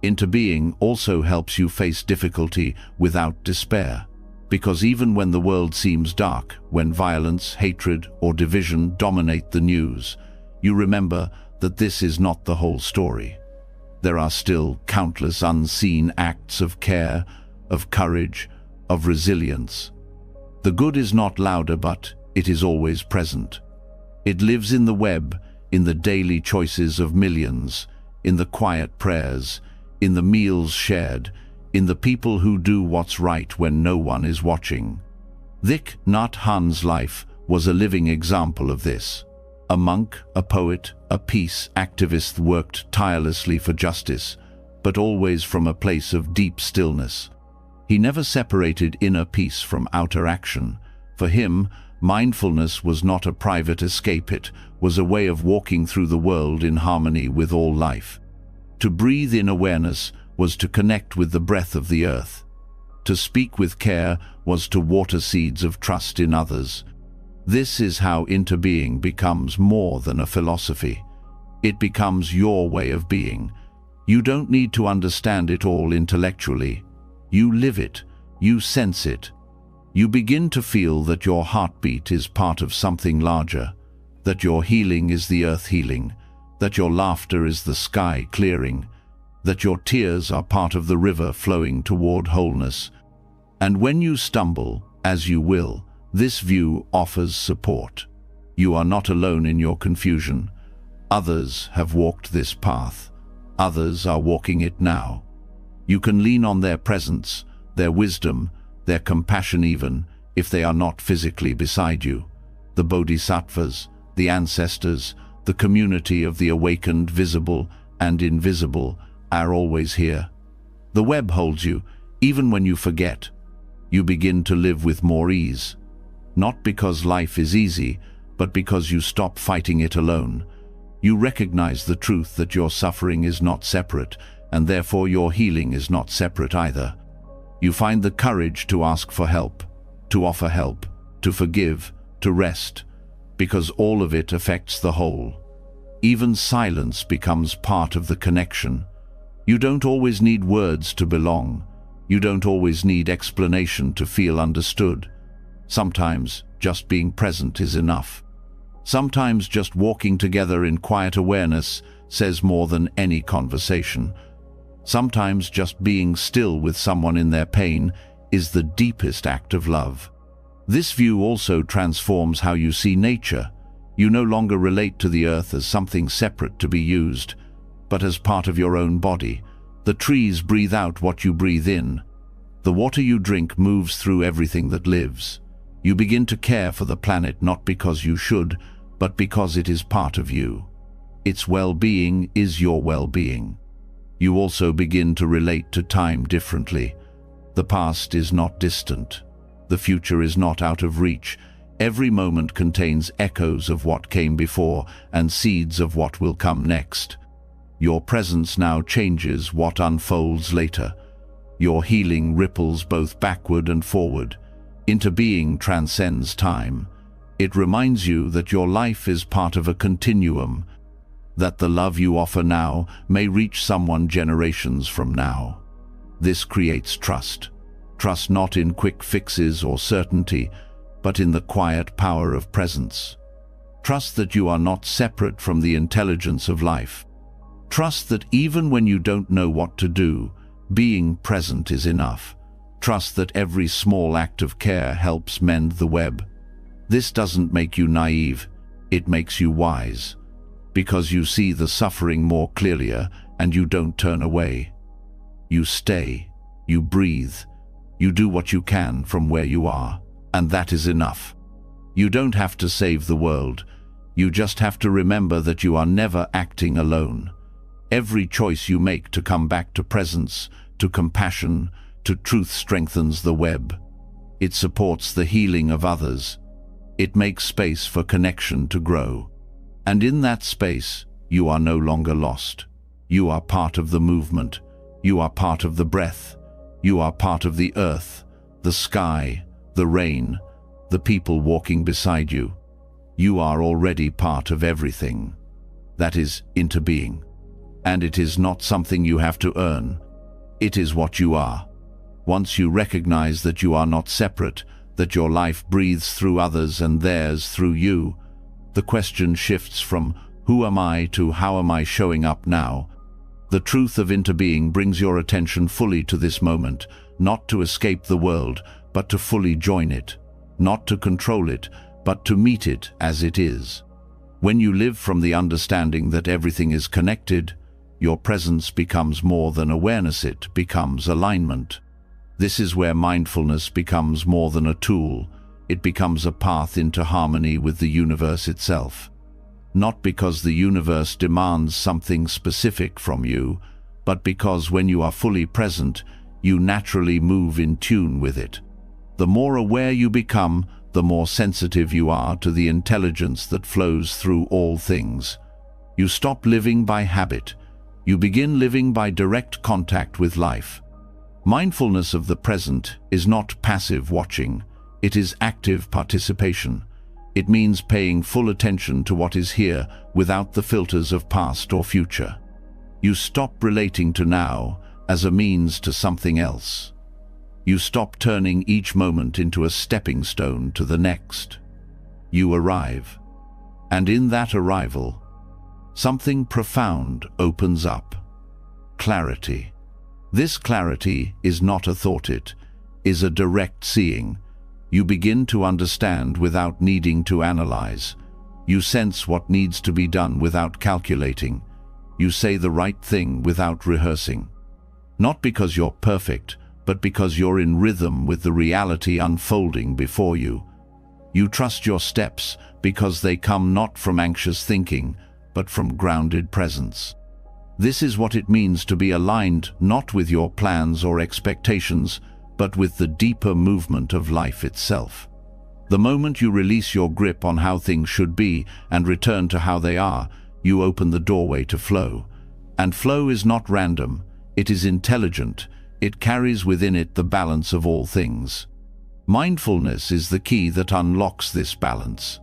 Interbeing also helps you face difficulty without despair, because even when the world seems dark, when violence, hatred, or division dominate the news, you remember that this is not the whole story. There are still countless unseen acts of care, of courage, of resilience. The good is not louder, but it is always present. It lives in the web, in the daily choices of millions, in the quiet prayers, in the meals shared, in the people who do what's right when no one is watching. Thich Nhat Hanh's life was a living example of this. A monk, a poet, a peace activist, worked tirelessly for justice, but always from a place of deep stillness. He never separated inner peace from outer action. For him, mindfulness was not a private escape, it was a way of walking through the world in harmony with all life. To breathe in awareness was to connect with the breath of the earth. To speak with care was to water seeds of trust in others. This is how interbeing becomes more than a philosophy. It becomes your way of being. You don't need to understand it all intellectually. You live it. You sense it. You begin to feel that your heartbeat is part of something larger, that your healing is the earth healing, that your laughter is the sky clearing, that your tears are part of the river flowing toward wholeness. And when you stumble, as you will, this view offers support. You are not alone in your confusion. Others have walked this path. Others are walking it now. You can lean on their presence, their wisdom, their compassion even if they are not physically beside you. The bodhisattvas, the ancestors, the community of the awakened, visible and invisible, are always here. The web holds you, even when you forget. You begin to live with more ease. Not because life is easy, but because you stop fighting it alone. You recognize the truth that your suffering is not separate, and therefore your healing is not separate either. You find the courage to ask for help, to offer help, to forgive, to rest, because all of it affects the whole. Even silence becomes part of the connection. You don't always need words to belong. You don't always need explanation to feel understood. Sometimes just being present is enough. Sometimes just walking together in quiet awareness says more than any conversation. Sometimes just being still with someone in their pain is the deepest act of love. This view also transforms how you see nature. You no longer relate to the earth as something separate to be used, but as part of your own body. The trees breathe out what you breathe in. The water you drink moves through everything that lives. You begin to care for the planet not because you should, but because it is part of you. Its well-being is your well-being. You also begin to relate to time differently. The past is not distant. The future is not out of reach. Every moment contains echoes of what came before and seeds of what will come next. Your presence now changes what unfolds later. Your healing ripples both backward and forward. Interbeing transcends time. It reminds you that your life is part of a continuum, that the love you offer now may reach someone generations from now. This creates trust. Trust not in quick fixes or certainty, but in the quiet power of presence. Trust that you are not separate from the intelligence of life. Trust that even when you don't know what to do, being present is enough. Trust that every small act of care helps mend the web. This doesn't make you naive, it makes you wise, because you see the suffering more clearly and you don't turn away. You stay, you breathe, you do what you can from where you are, and that is enough. You don't have to save the world, you just have to remember that you are never acting alone. Every choice you make to come back to presence, to compassion, to truth strengthens the web. It supports the healing of others. It makes space for connection to grow. And in that space, you are no longer lost. You are part of the movement. You are part of the breath. You are part of the earth, the sky, the rain, the people walking beside you. You are already part of everything. That is interbeing. And it is not something you have to earn. It is what you are. Once you recognize that you are not separate, that your life breathes through others and theirs through you, the question shifts from who am I to how am I showing up now? The truth of interbeing brings your attention fully to this moment, not to escape the world, but to fully join it, not to control it, but to meet it as it is. When you live from the understanding that everything is connected, your presence becomes more than awareness, it becomes alignment. This is where mindfulness becomes more than a tool. It becomes a path into harmony with the universe itself. Not because the universe demands something specific from you, but because when you are fully present, you naturally move in tune with it. The more aware you become, the more sensitive you are to the intelligence that flows through all things. You stop living by habit. You begin living by direct contact with life. Mindfulness of the present is not passive watching, it is active participation. It means paying full attention to what is here without the filters of past or future. You stop relating to now as a means to something else. You stop turning each moment into a stepping stone to the next. You arrive, and in that arrival, something profound opens up. Clarity. This clarity is not a thought, it is a direct seeing. You begin to understand without needing to analyze. You sense what needs to be done without calculating. You say the right thing without rehearsing. Not because you're perfect, but because you're in rhythm with the reality unfolding before you. You trust your steps because they come not from anxious thinking, but from grounded presence. This is what it means to be aligned not with your plans or expectations, but with the deeper movement of life itself. The moment you release your grip on how things should be and return to how they are, you open the doorway to flow. And flow is not random, it is intelligent, it carries within it the balance of all things. Mindfulness is the key that unlocks this balance.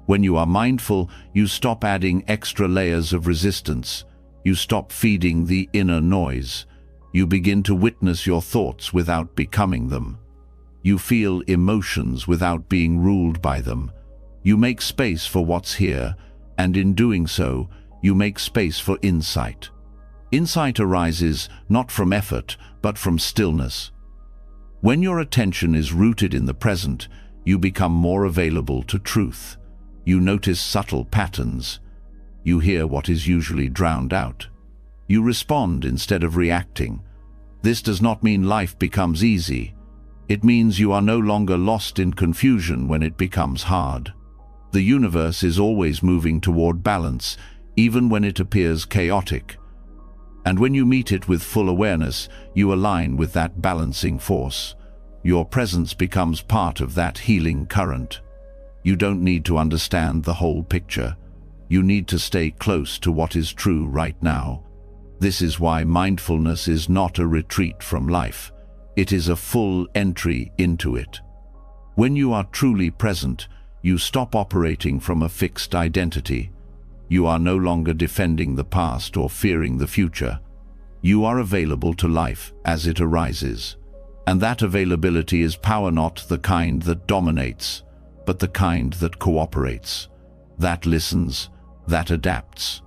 When you are mindful, you stop adding extra layers of resistance. You stop feeding the inner noise. You begin to witness your thoughts without becoming them. You feel emotions without being ruled by them. You make space for what's here, and in doing so, you make space for insight. Insight arises not from effort, but from stillness. When your attention is rooted in the present, you become more available to truth. You notice subtle patterns. You hear what is usually drowned out. You respond instead of reacting. This does not mean life becomes easy. It means you are no longer lost in confusion when it becomes hard. The universe is always moving toward balance, even when it appears chaotic. And when you meet it with full awareness, you align with that balancing force. Your presence becomes part of that healing current. You don't need to understand the whole picture. You need to stay close to what is true right now. This is why mindfulness is not a retreat from life. It is a full entry into it. When you are truly present, you stop operating from a fixed identity. You are no longer defending the past or fearing the future. You are available to life as it arises. And that availability is power, not the kind that dominates, but the kind that cooperates, that listens, that adapts.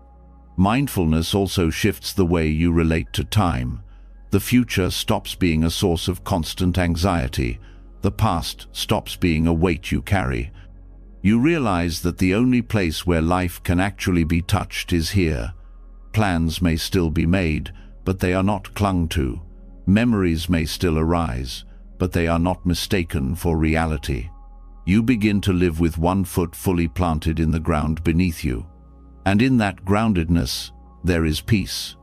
Mindfulness also shifts the way you relate to time. The future stops being a source of constant anxiety. The past stops being a weight you carry. You realize that the only place where life can actually be touched is here. Plans may still be made, but they are not clung to. Memories may still arise, but they are not mistaken for reality. You begin to live with one foot fully planted in the ground beneath you. And in that groundedness, there is peace.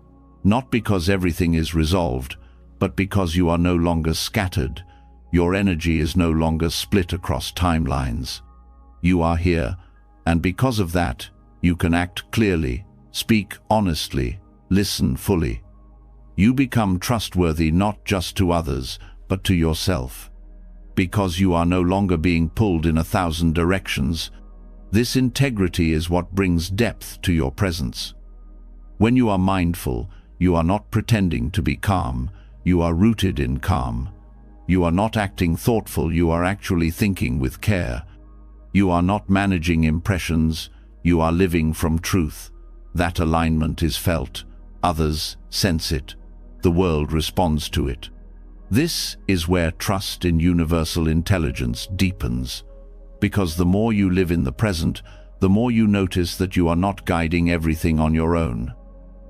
Not because everything is resolved, but because you are no longer scattered. Your energy is no longer split across timelines. You are here, and because of that, you can act clearly, speak honestly, listen fully. You become trustworthy not just to others, but to yourself. Because you are no longer being pulled in 1,000 directions. This integrity is what brings depth to your presence. When you are mindful, you are not pretending to be calm, you are rooted in calm. You are not acting thoughtful, you are actually thinking with care. You are not managing impressions, you are living from truth. That alignment is felt, others sense it, the world responds to it. This is where trust in universal intelligence deepens. Because the more you live in the present, the more you notice that you are not guiding everything on your own.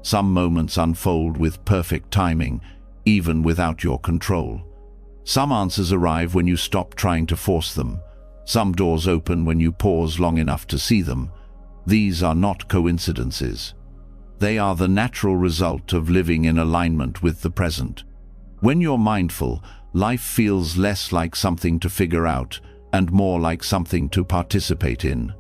Some moments unfold with perfect timing, even without your control. Some answers arrive when you stop trying to force them. Some doors open when you pause long enough to see them. These are not coincidences. They are the natural result of living in alignment with the present. When you're mindful, life feels less like something to figure out and more like something to participate in.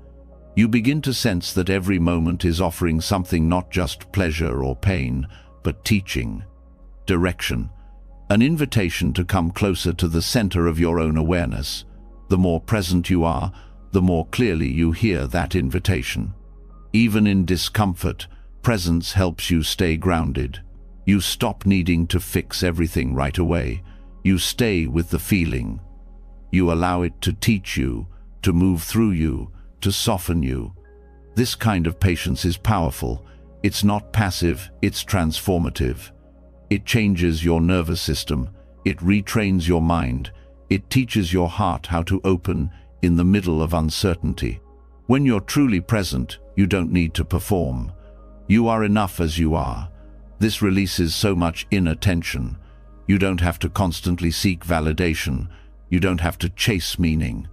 You begin to sense that every moment is offering something, not just pleasure or pain, but teaching, direction, an invitation to come closer to the center of your own awareness. The more present you are, the more clearly you hear that invitation. Even in discomfort, presence helps you stay grounded. You stop needing to fix everything right away. You stay with the feeling. You allow it to teach you, to move through you, to soften you. This kind of patience is powerful. It's not passive, it's transformative. It changes your nervous system. It retrains your mind. It teaches your heart how to open in the middle of uncertainty. When you're truly present, you don't need to perform. You are enough as you are. This releases so much inner tension. You don't have to constantly seek validation. You don't have to chase meaning.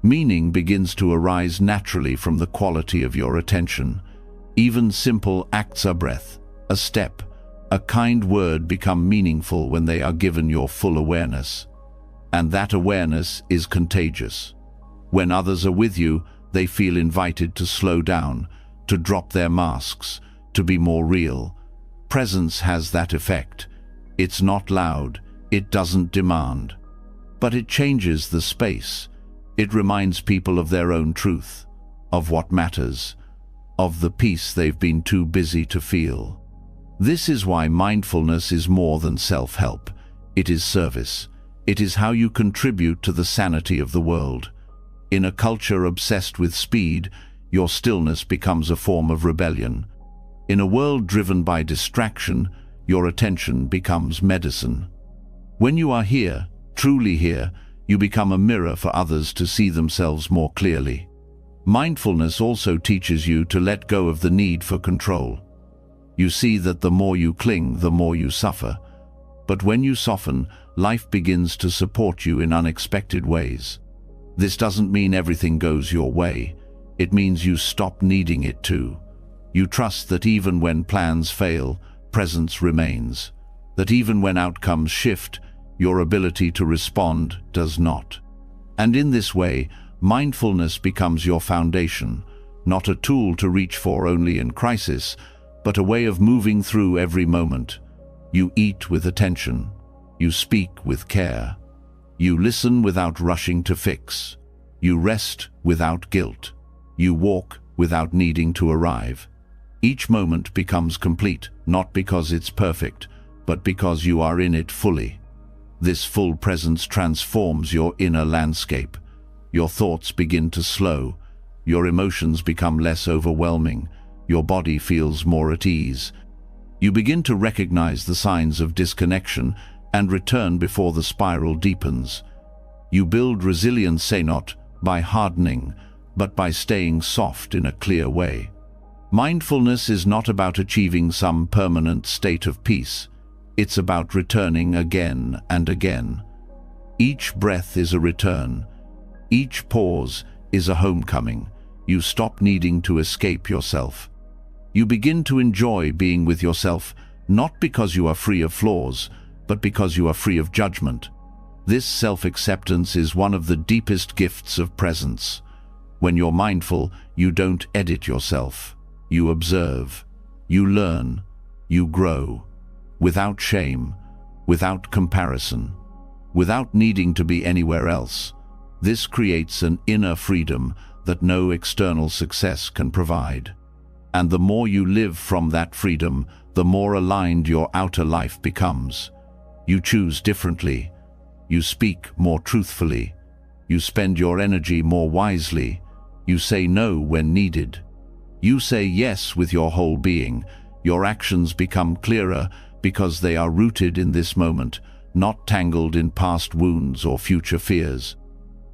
Meaning begins to arise naturally from the quality of your attention. Even simple acts of breath, a step, a kind word become meaningful when they are given your full awareness. And that awareness is contagious. When others are with you, they feel invited to slow down, to drop their masks, to be more real. Presence has that effect. It's not loud, it doesn't demand. But it changes the space. It reminds people of their own truth, of what matters, of the peace they've been too busy to feel. This is why mindfulness is more than self-help. It is service. It is how you contribute to the sanity of the world. In a culture obsessed with speed, your stillness becomes a form of rebellion. In a world driven by distraction, your attention becomes medicine. When you are here, truly here, you become a mirror for others to see themselves more clearly. Mindfulness also teaches you to let go of the need for control. You see that the more you cling, the more you suffer. But when you soften, life begins to support you in unexpected ways. This doesn't mean everything goes your way. It means you stop needing it to. You trust that even when plans fail, presence remains. That even when outcomes shift, your ability to respond does not. And in this way, mindfulness becomes your foundation, not a tool to reach for only in crisis, but a way of moving through every moment. You eat with attention. You speak with care. You listen without rushing to fix. You rest without guilt. You walk without needing to arrive. Each moment becomes complete, not because it's perfect, but because you are in it fully. This full presence transforms your inner landscape. Your thoughts begin to slow. Your emotions become less overwhelming. Your body feels more at ease. You begin to recognize the signs of disconnection and return before the spiral deepens. You build resilience not by hardening, but by staying soft in a clear way. Mindfulness is not about achieving some permanent state of peace. It's about returning again and again. Each breath is a return. Each pause is a homecoming. You stop needing to escape yourself. You begin to enjoy being with yourself, not because you are free of flaws, but because you are free of judgment. This self-acceptance is one of the deepest gifts of presence. When you're mindful, you don't edit yourself. You observe. You learn. You grow. Without shame, without comparison, without needing to be anywhere else. This creates an inner freedom that no external success can provide. And the more you live from that freedom, the more aligned your outer life becomes. You choose differently. You speak more truthfully. You spend your energy more wisely. You say no when needed. You say yes with your whole being. Your actions become clearer because they are rooted in this moment, not tangled in past wounds or future fears.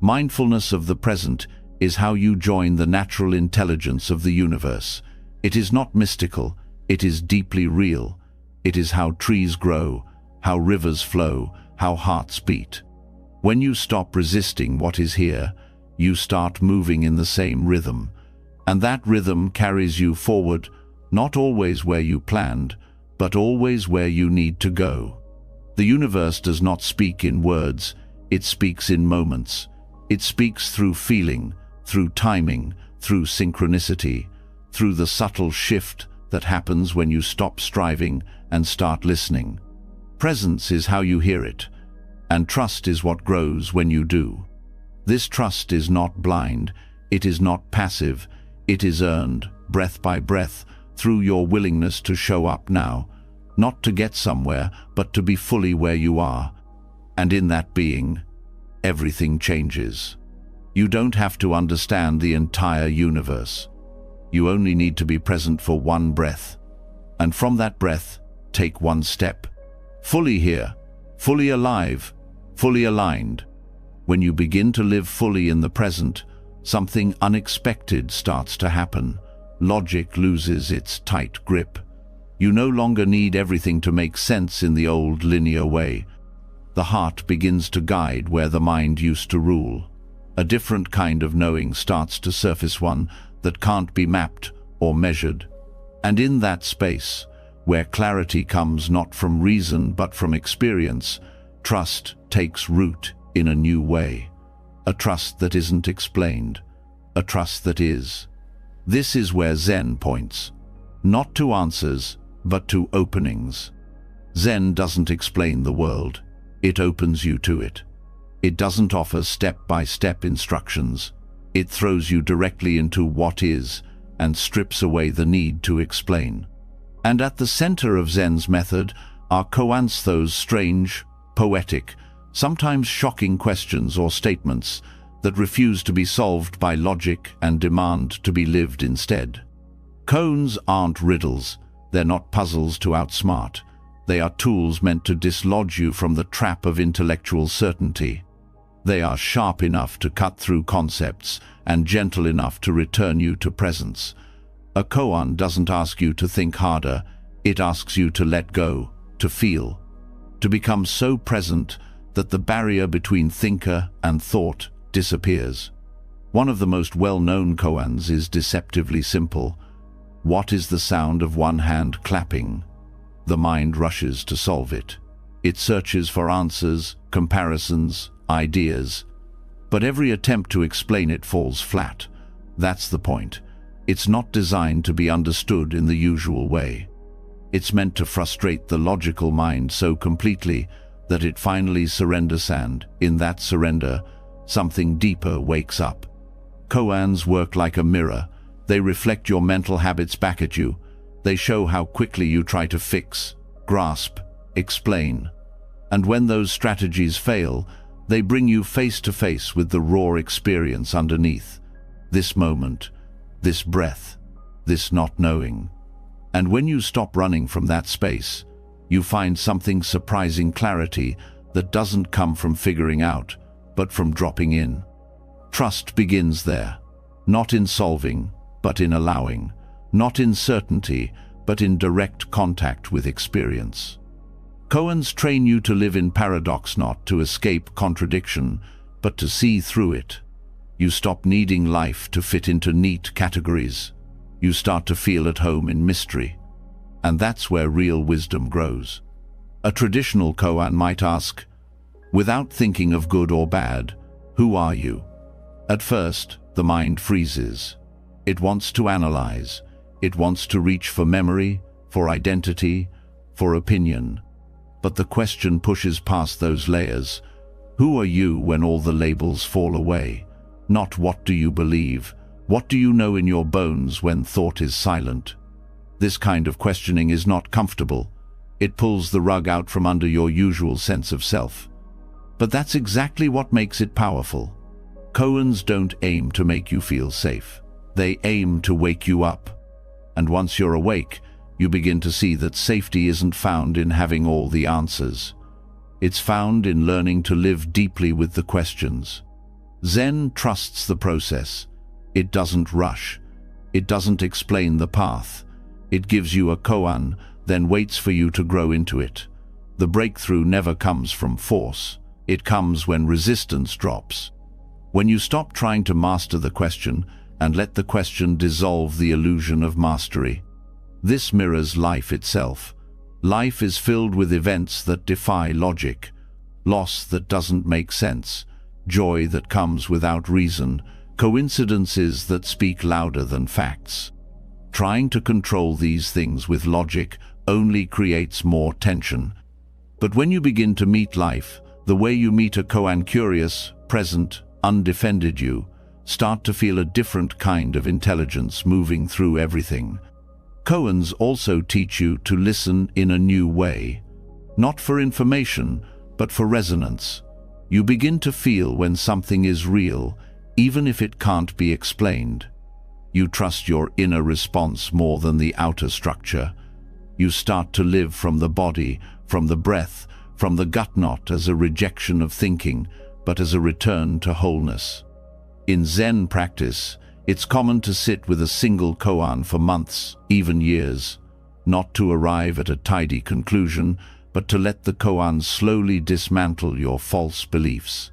Mindfulness of the present is how you join the natural intelligence of the universe. It is not mystical, it is deeply real. It is how trees grow, how rivers flow, how hearts beat. When you stop resisting what is here, you start moving in the same rhythm. And that rhythm carries you forward, not always where you planned, but always where you need to go. The universe does not speak in words, it speaks in moments. It speaks through feeling, through timing, through synchronicity, through the subtle shift that happens when you stop striving and start listening. Presence is how you hear it, and trust is what grows when you do. This trust is not blind, it is not passive, it is earned, breath by breath, through your willingness to show up now, not to get somewhere, but to be fully where you are. And in that being, everything changes. You don't have to understand the entire universe. You only need to be present for one breath. And from that breath, take one step. Fully here, fully alive, fully aligned. When you begin to live fully in the present, something unexpected starts to happen. Logic loses its tight grip. You no longer need everything to make sense in the old linear way. the heart begins to guide where the mind used to rule. A different kind of knowing starts to surface, one that can't be mapped or measured. And in that space, where clarity comes not from reason but from experience, trust takes root in a new way. A trust that isn't explained, a trust that is. This is where Zen points, not to answers, but to openings. Zen doesn't explain the world, it opens you to it. It doesn't offer step-by-step instructions. It throws you directly into what is and strips away the need to explain. And at the center of Zen's method are koans, those strange, poetic, sometimes shocking questions or statements that refuse to be solved by logic and demand to be lived instead. Koans aren't riddles, they're not puzzles to outsmart. They are tools meant to dislodge you from the trap of intellectual certainty. They are sharp enough to cut through concepts and gentle enough to return you to presence. A koan doesn't ask you to think harder, it asks you to let go, to feel, to become so present that the barrier between thinker and thought disappears. One of the most well-known koans is deceptively simple. What is the sound of one hand clapping? The mind rushes to solve it. It searches for answers, comparisons, ideas. But every attempt to explain it falls flat. That's the point. It's not designed to be understood in the usual way. It's meant to frustrate the logical mind so completely that it finally surrenders, and in that surrender, something deeper wakes up. Koans work like a mirror. They reflect your mental habits back at you. They show how quickly you try to fix, grasp, explain. And when those strategies fail, they bring you face to face with the raw experience underneath. This moment, this breath, this not knowing. And when you stop running from that space, you find something surprising clarity that doesn't come from figuring out, but from dropping in. Trust begins there, not in solving, but in allowing, not in certainty, but in direct contact with experience. Koans train you to live in paradox, not to escape contradiction, but to see through it. You stop needing life to fit into neat categories. You start to feel at home in mystery. And that's where real wisdom grows. A traditional koan might ask, without thinking of good or bad, who are you? At first, the mind freezes. It wants to analyze. It wants to reach for memory, for identity, for opinion. But the question pushes past those layers. Who are you when all the labels fall away? Not what do you believe? What do you know in your bones when thought is silent? This kind of questioning is not comfortable. It pulls the rug out from under your usual sense of self. But that's exactly what makes it powerful. Koans don't aim to make you feel safe. They aim to wake you up. And once you're awake, you begin to see that safety isn't found in having all the answers. It's found in learning to live deeply with the questions. Zen trusts the process. It doesn't rush. It doesn't explain the path. It gives you a koan, then waits for you to grow into it. The breakthrough never comes from force. It comes when resistance drops. When you stop trying to master the question and let the question dissolve the illusion of mastery. This mirrors life itself. Life is filled with events that defy logic, loss that doesn't make sense, joy that comes without reason, coincidences that speak louder than facts. Trying to control these things with logic only creates more tension. But when you begin to meet life, the way you meet a koan, curious, present, undefended, you start to feel a different kind of intelligence moving through everything. Koans also teach you to listen in a new way, not for information, but for resonance. You begin to feel when something is real, even if it can't be explained. You trust your inner response more than the outer structure. You start to live from the body, from the breath, from the gut, not as a rejection of thinking, but as a return to wholeness. In Zen practice, it's common to sit with a single koan for months, even years, not to arrive at a tidy conclusion, but to let the koan slowly dismantle your false beliefs.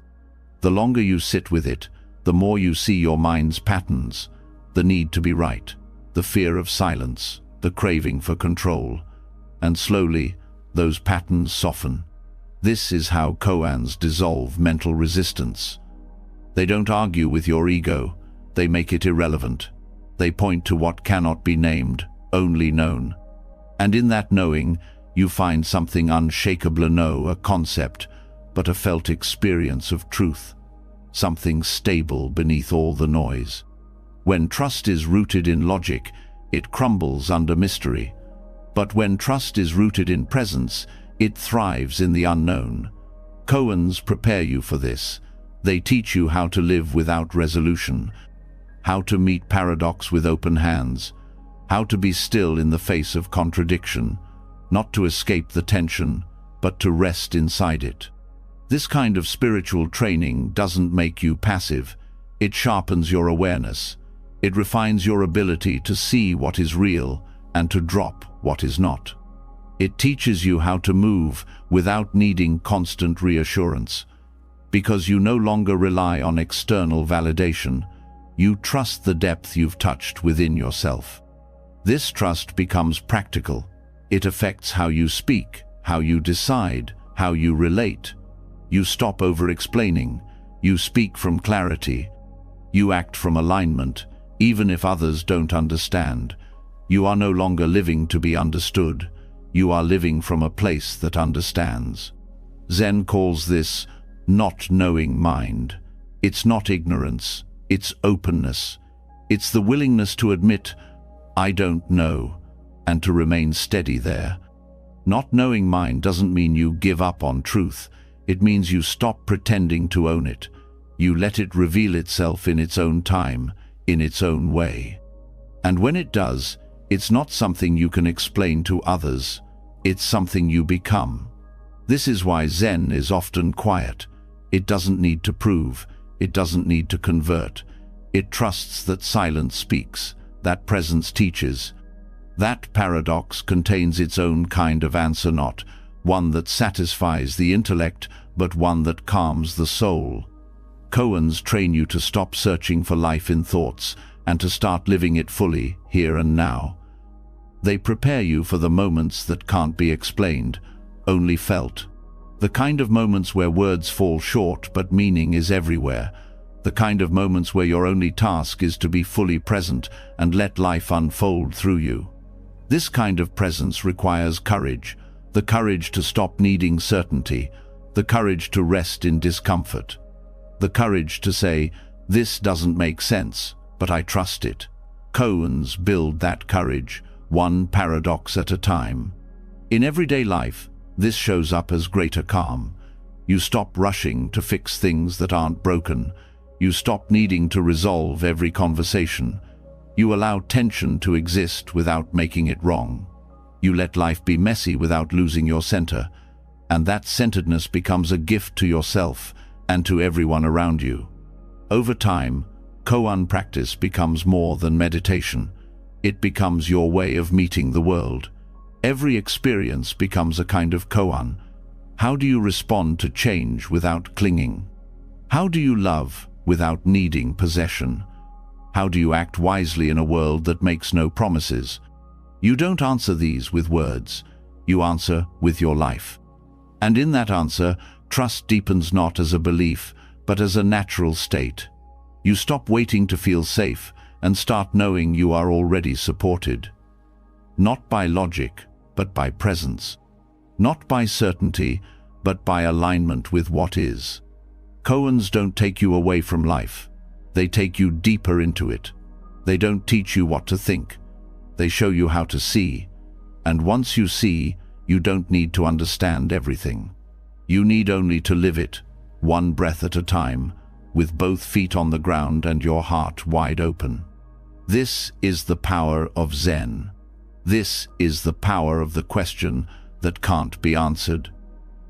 The longer you sit with it, the more you see your mind's patterns, the need to be right, the fear of silence, the craving for control, and slowly those patterns soften. This is how koans dissolve mental resistance. They don't argue with your ego, they make it irrelevant. They point to what cannot be named, only known. And in that knowing, you find something unshakable, no a concept, but a felt experience of truth, something stable beneath all the noise. When trust is rooted in logic, it crumbles under mystery. But when trust is rooted in presence, it thrives in the unknown. Koans prepare you for this. They teach you how to live without resolution, how to meet paradox with open hands, how to be still in the face of contradiction, not to escape the tension, but to rest inside it. This kind of spiritual training doesn't make you passive. It sharpens your awareness. It refines your ability to see what is real and to drop what is not. It teaches you how to move without needing constant reassurance. Because you no longer rely on external validation, you trust the depth you've touched within yourself. This trust becomes practical. It affects how you speak, how you decide, how you relate. You stop over-explaining. You speak from clarity. You act from alignment, even if others don't understand. You are no longer living to be understood. You are living from a place that understands. Zen calls this not knowing mind. It's not ignorance. It's openness. It's the willingness to admit, I don't know, and to remain steady there. Not knowing mind doesn't mean you give up on truth. It means you stop pretending to own it. You let it reveal itself in its own time, in its own way. And when it does, it's not something you can explain to others. It's something you become. This is why Zen is often quiet. It doesn't need to prove. It doesn't need to convert. It trusts that silence speaks, that presence teaches. That paradox contains its own kind of answer, not one that satisfies the intellect, but one that calms the soul. Koans train you to stop searching for life in thoughts and to start living it fully, here and now. They prepare you for the moments that can't be explained, only felt. The kind of moments where words fall short but meaning is everywhere. The kind of moments where your only task is to be fully present and let life unfold through you. This kind of presence requires courage, the courage to stop needing certainty, the courage to rest in discomfort, the courage to say, this doesn't make sense, but I trust it. Koans build that courage, one paradox at a time. In everyday life, this shows up as greater calm. You stop rushing to fix things that aren't broken. You stop needing to resolve every conversation. You allow tension to exist without making it wrong. You let life be messy without losing your center. And that centeredness becomes a gift to yourself and to everyone around you. Over time, koan practice becomes more than meditation. It becomes your way of meeting the world. Every experience becomes a kind of koan. How do you respond to change without clinging? How do you love without needing possession? How do you act wisely in a world that makes no promises? You don't answer these with words. You answer with your life. And in that answer, trust deepens not as a belief, but as a natural state. You stop waiting to feel safe and start knowing you are already supported. Not by logic, but by presence. Not by certainty, but by alignment with what is. Koans don't take you away from life. They take you deeper into it. They don't teach you what to think. They show you how to see. And once you see, you don't need to understand everything. You need only to live it, one breath at a time, with both feet on the ground and your heart wide open. This is the power of Zen. This is the power of the question that can't be answered,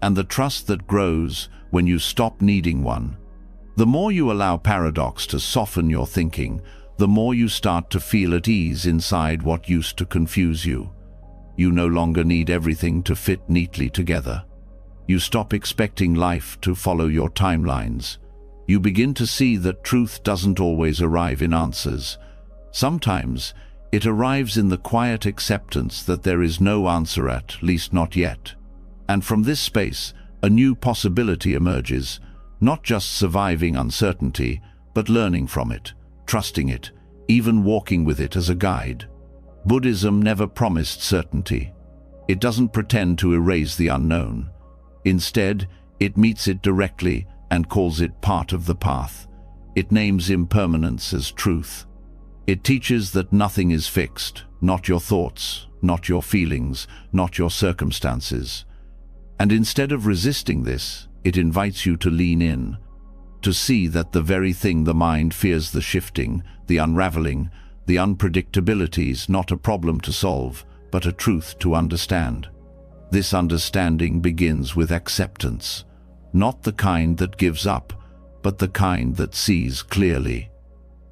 and the trust that grows when you stop needing one. The more you allow paradox to soften your thinking, the more you start to feel at ease inside what used to confuse you. You no longer need everything to fit neatly together. You stop expecting life to follow your timelines. You begin to see that truth doesn't always arrive in answers. Sometimes it arrives in the quiet acceptance that there is no answer, at least not yet. And from this space, a new possibility emerges, not just surviving uncertainty, but learning from it, trusting it, even walking with it as a guide. Buddhism never promised certainty. It doesn't pretend to erase the unknown. Instead, it meets it directly and calls it part of the path. It names impermanence as truth. It teaches that nothing is fixed, not your thoughts, not your feelings, not your circumstances. And instead of resisting this, it invites you to lean in, to see that the very thing the mind fears, the shifting, the unraveling, the unpredictability, is not a problem to solve, but a truth to understand. This understanding begins with acceptance, not the kind that gives up, but the kind that sees clearly.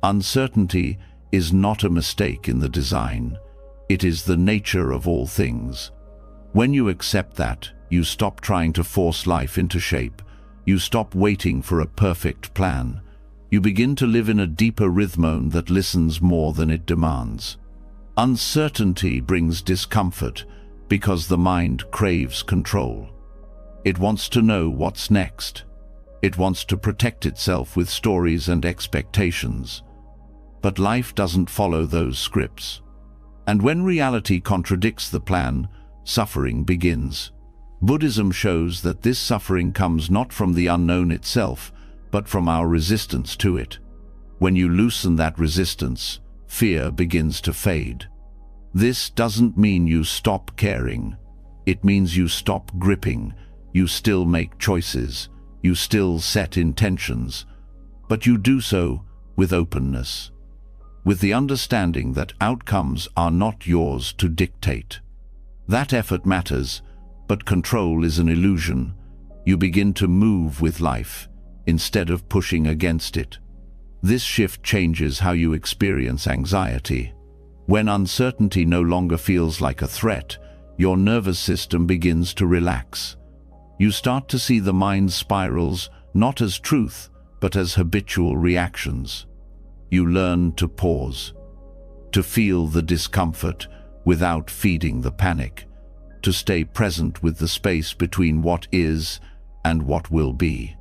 Uncertainty is not a mistake in the design. It is the nature of all things. When you accept that, you stop trying to force life into shape. You stop waiting for a perfect plan. You begin to live in a deeper rhythm that listens more than it demands. Uncertainty brings discomfort because the mind craves control. It wants to know what's next. It wants to protect itself with stories and expectations. But life doesn't follow those scripts. And when reality contradicts the plan, suffering begins. Buddhism shows that this suffering comes not from the unknown itself, but from our resistance to it. When you loosen that resistance, fear begins to fade. This doesn't mean you stop caring. It means you stop gripping. You still make choices. You still set intentions. But you do so with openness, with the understanding that outcomes are not yours to dictate. That effort matters, but control is an illusion. You begin to move with life instead of pushing against it. This shift changes how you experience anxiety. When uncertainty no longer feels like a threat, your nervous system begins to relax. You start to see the mind's spirals not as truth, but as habitual reactions. You learn to pause, to feel the discomfort without feeding the panic, to stay present with the space between what is and what will be.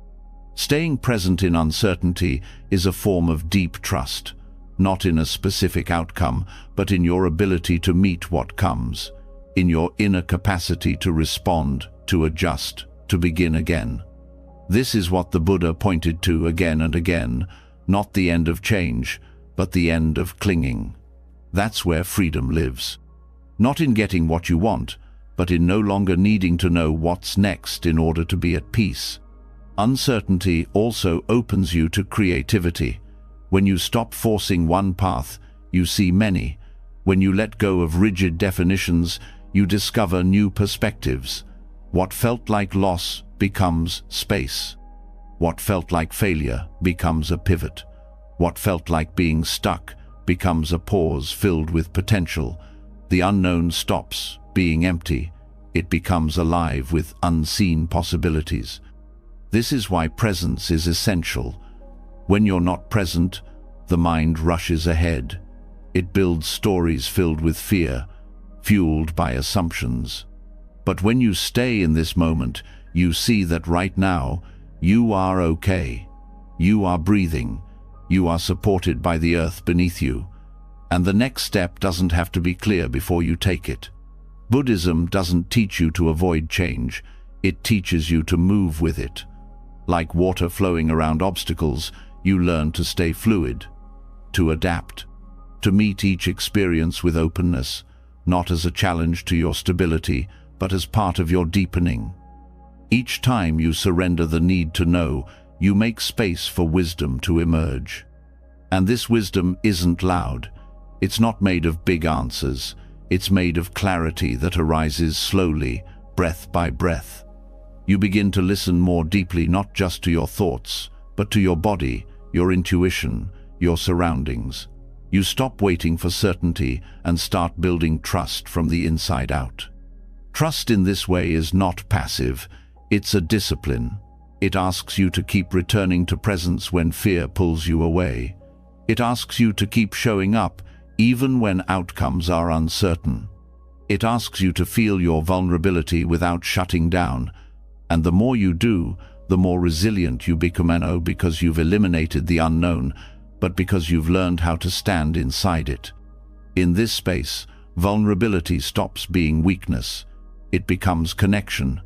Staying present in uncertainty is a form of deep trust, not in a specific outcome, but in your ability to meet what comes, in your inner capacity to respond, to adjust, to begin again. This is what the Buddha pointed to again and again, not the end of change, but the end of clinging. That's where freedom lives. Not in getting what you want, but in no longer needing to know what's next in order to be at peace. Uncertainty also opens you to creativity. When you stop forcing one path, you see many. When you let go of rigid definitions, you discover new perspectives. What felt like loss becomes space. What felt like failure becomes a pivot. What felt like being stuck becomes a pause filled with potential. The unknown stops being empty. It becomes alive with unseen possibilities. This is why presence is essential. When you're not present, the mind rushes ahead. It builds stories filled with fear, fueled by assumptions. But when you stay in this moment, you see that right now, you are okay. You are breathing. You are supported by the earth beneath you. And the next step doesn't have to be clear before you take it. Buddhism doesn't teach you to avoid change. It teaches you to move with it. Like water flowing around obstacles, you learn to stay fluid, to adapt, to meet each experience with openness, not as a challenge to your stability, but as part of your deepening. Each time you surrender the need to know, you make space for wisdom to emerge. And this wisdom isn't loud. It's not made of big answers. It's made of clarity that arises slowly, breath by breath. You begin to listen more deeply, not just to your thoughts, but to your body, your intuition, your surroundings. You stop waiting for certainty and start building trust from the inside out. Trust in this way is not passive, it's a discipline. It asks you to keep returning to presence when fear pulls you away. It asks you to keep showing up even when outcomes are uncertain. It asks you to feel your vulnerability without shutting down. And the more you do, the more resilient you become, not because you've eliminated the unknown, but because you've learned how to stand inside it. In this space, vulnerability stops being weakness. It becomes connection.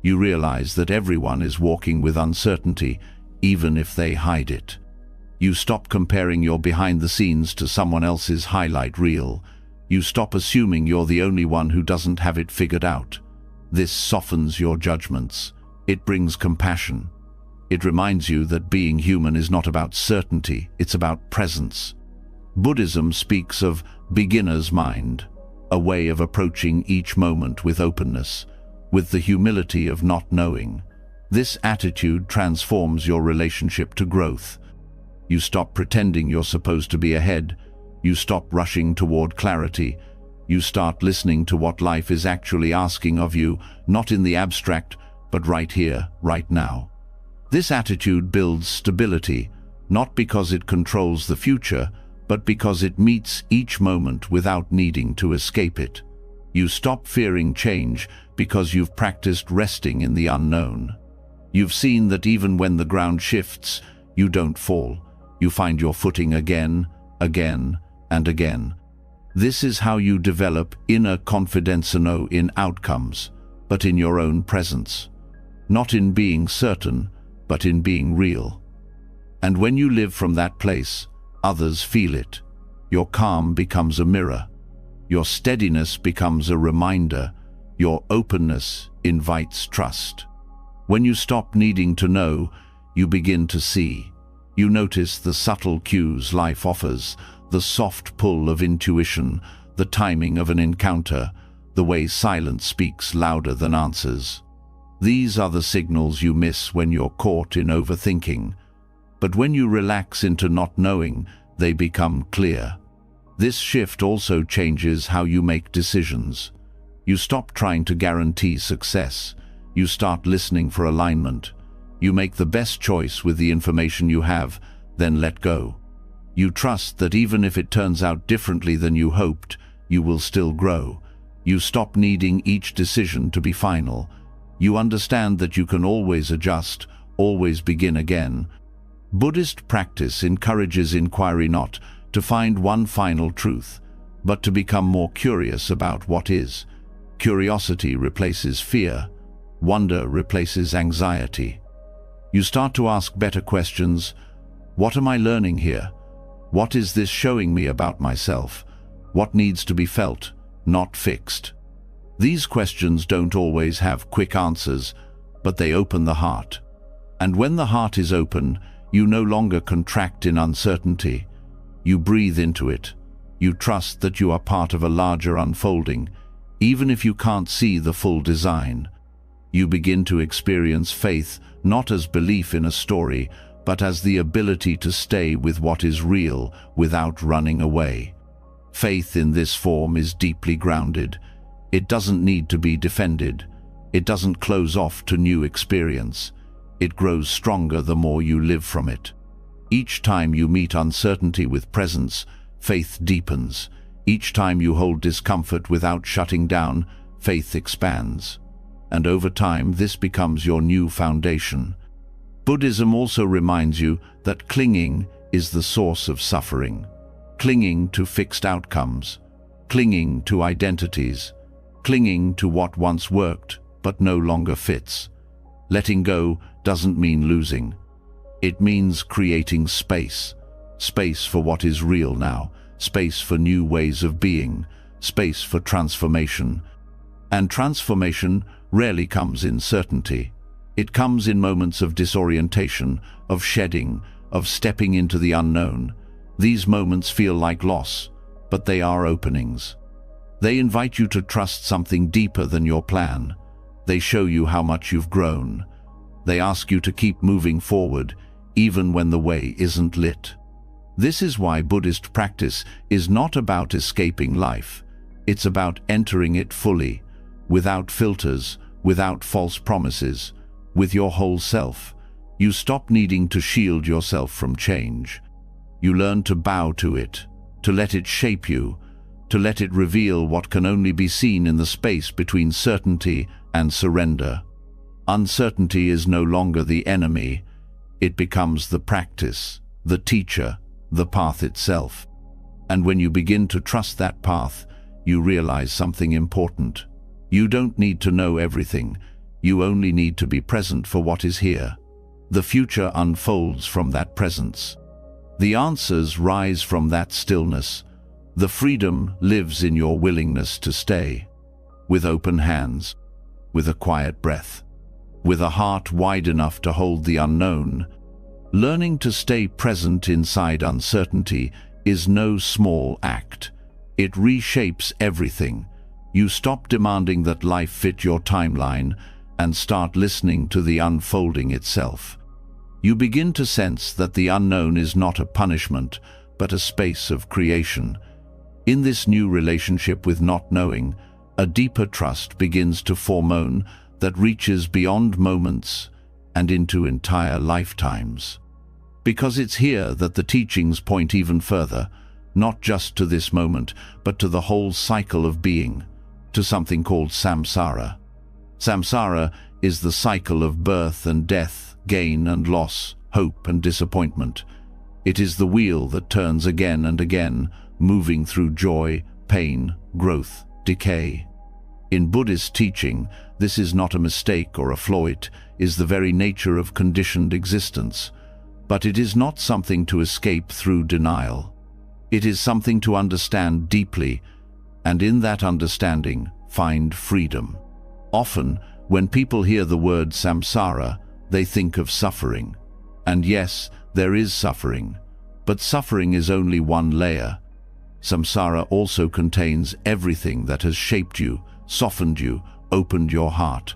You realize that everyone is walking with uncertainty, even if they hide it. You stop comparing your behind the scenes to someone else's highlight reel. You stop assuming you're the only one who doesn't have it figured out. This softens your judgments. It brings compassion. It reminds you that being human is not about certainty, it's about presence. Buddhism speaks of beginner's mind, a way of approaching each moment with openness, with the humility of not knowing. This attitude transforms your relationship to growth. You stop pretending you're supposed to be ahead. You stop rushing toward clarity. You start listening to what life is actually asking of you, not in the abstract, but right here, right now. This attitude builds stability, not because it controls the future, but because it meets each moment without needing to escape it. You stop fearing change because you've practiced resting in the unknown. You've seen that even when the ground shifts, you don't fall. You find your footing again, again, and again. This is how you develop inner confidence, not in outcomes, but in your own presence. Not in being certain, but in being real. And when you live from that place, others feel it. Your calm becomes a mirror. Your steadiness becomes a reminder. Your openness invites trust. When you stop needing to know, you begin to see. You notice the subtle cues life offers, the soft pull of intuition, the timing of an encounter, the way silence speaks louder than answers. These are the signals you miss when you're caught in overthinking. But when you relax into not knowing, they become clear. This shift also changes how you make decisions. You stop trying to guarantee success. You start listening for alignment. You make the best choice with the information you have, then let go. You trust that even if it turns out differently than you hoped, you will still grow. You stop needing each decision to be final. You understand that you can always adjust, always begin again. Buddhist practice encourages inquiry, not to find one final truth, but to become more curious about what is. Curiosity replaces fear. Wonder replaces anxiety. You start to ask better questions. What am I learning here? What is this showing me about myself? What needs to be felt, not fixed? These questions don't always have quick answers, but they open the heart. And when the heart is open, you no longer contract in uncertainty. You breathe into it. You trust that you are part of a larger unfolding, even if you can't see the full design. You begin to experience faith not as belief in a story, but as the ability to stay with what is real without running away. Faith in this form is deeply grounded. It doesn't need to be defended. It doesn't close off to new experience. It grows stronger the more you live from it. Each time you meet uncertainty with presence, faith deepens. Each time you hold discomfort without shutting down, faith expands. And over time, this becomes your new foundation. Buddhism also reminds you that clinging is the source of suffering. Clinging to fixed outcomes, clinging to identities, clinging to what once worked but no longer fits. Letting go doesn't mean losing. It means creating space. Space for what is real now, space for new ways of being, space for transformation. And transformation rarely comes in certainty. It comes in moments of disorientation, of shedding, of stepping into the unknown. These moments feel like loss, but they are openings. They invite you to trust something deeper than your plan. They show you how much you've grown. They ask you to keep moving forward, even when the way isn't lit. This is why Buddhist practice is not about escaping life. It's about entering it fully, without filters, without false promises, with your whole self. You stop needing to shield yourself from change. You learn to bow to it, to let it shape you, to let it reveal what can only be seen in the space between certainty and surrender. Uncertainty is no longer the enemy. It becomes the practice, the teacher, the path itself. And when you begin to trust that path, you realize something important. You don't need to know everything. You only need to be present for what is here. The future unfolds from that presence. The answers rise from that stillness. The freedom lives in your willingness to stay, with open hands, with a quiet breath, with a heart wide enough to hold the unknown. Learning to stay present inside uncertainty is no small act. It reshapes everything. You stop demanding that life fit your timeline and start listening to the unfolding itself. You begin to sense that the unknown is not a punishment, but a space of creation. In this new relationship with not knowing, a deeper trust begins to form that reaches beyond moments and into entire lifetimes. Because it's here that the teachings point even further, not just to this moment, but to the whole cycle of being, to something called samsara. Samsara is the cycle of birth and death, gain and loss, hope and disappointment. It is the wheel that turns again and again, moving through joy, pain, growth, decay. In Buddhist teaching, this is not a mistake or a flaw, it is the very nature of conditioned existence. But it is not something to escape through denial. It is something to understand deeply, and in that understanding, find freedom. Often, when people hear the word samsara, they think of suffering. And yes, there is suffering, but suffering is only one layer. Samsara also contains everything that has shaped you, softened you, opened your heart.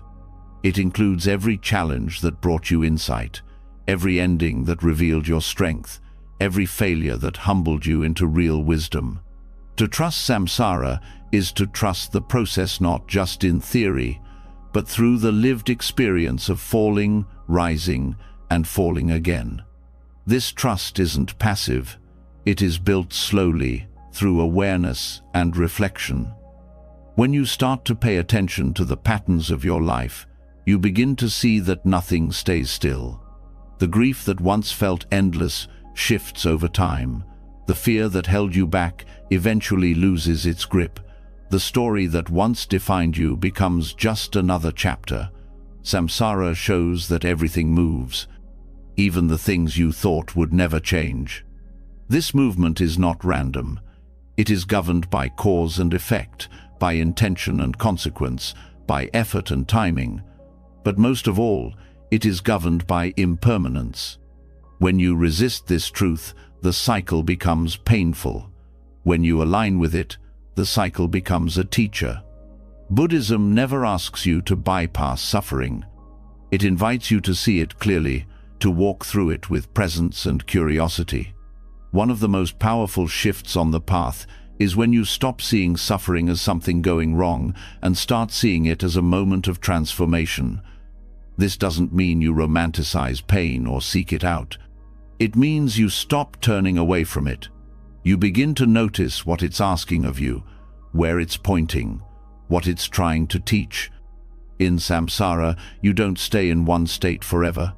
It includes every challenge that brought you insight, every ending that revealed your strength, every failure that humbled you into real wisdom. To trust samsara is to trust the process not just in theory, but through the lived experience of falling, rising, and falling again. This trust isn't passive. It is built slowly, through awareness and reflection. When you start to pay attention to the patterns of your life, you begin to see that nothing stays still. The grief that once felt endless shifts over time. The fear that held you back eventually loses its grip. The story that once defined you becomes just another chapter. Samsara shows that everything moves, even the things you thought would never change. This movement is not random. It is governed by cause and effect, by intention and consequence, by effort and timing. But most of all, it is governed by impermanence. When you resist this truth, the cycle becomes painful. When you align with it, the cycle becomes a teacher. Buddhism never asks you to bypass suffering. It invites you to see it clearly, to walk through it with presence and curiosity. One of the most powerful shifts on the path is when you stop seeing suffering as something going wrong and start seeing it as a moment of transformation. This doesn't mean you romanticize pain or seek it out. It means you stop turning away from it. You begin to notice what it's asking of you, where it's pointing, what it's trying to teach. In samsara, you don't stay in one state forever.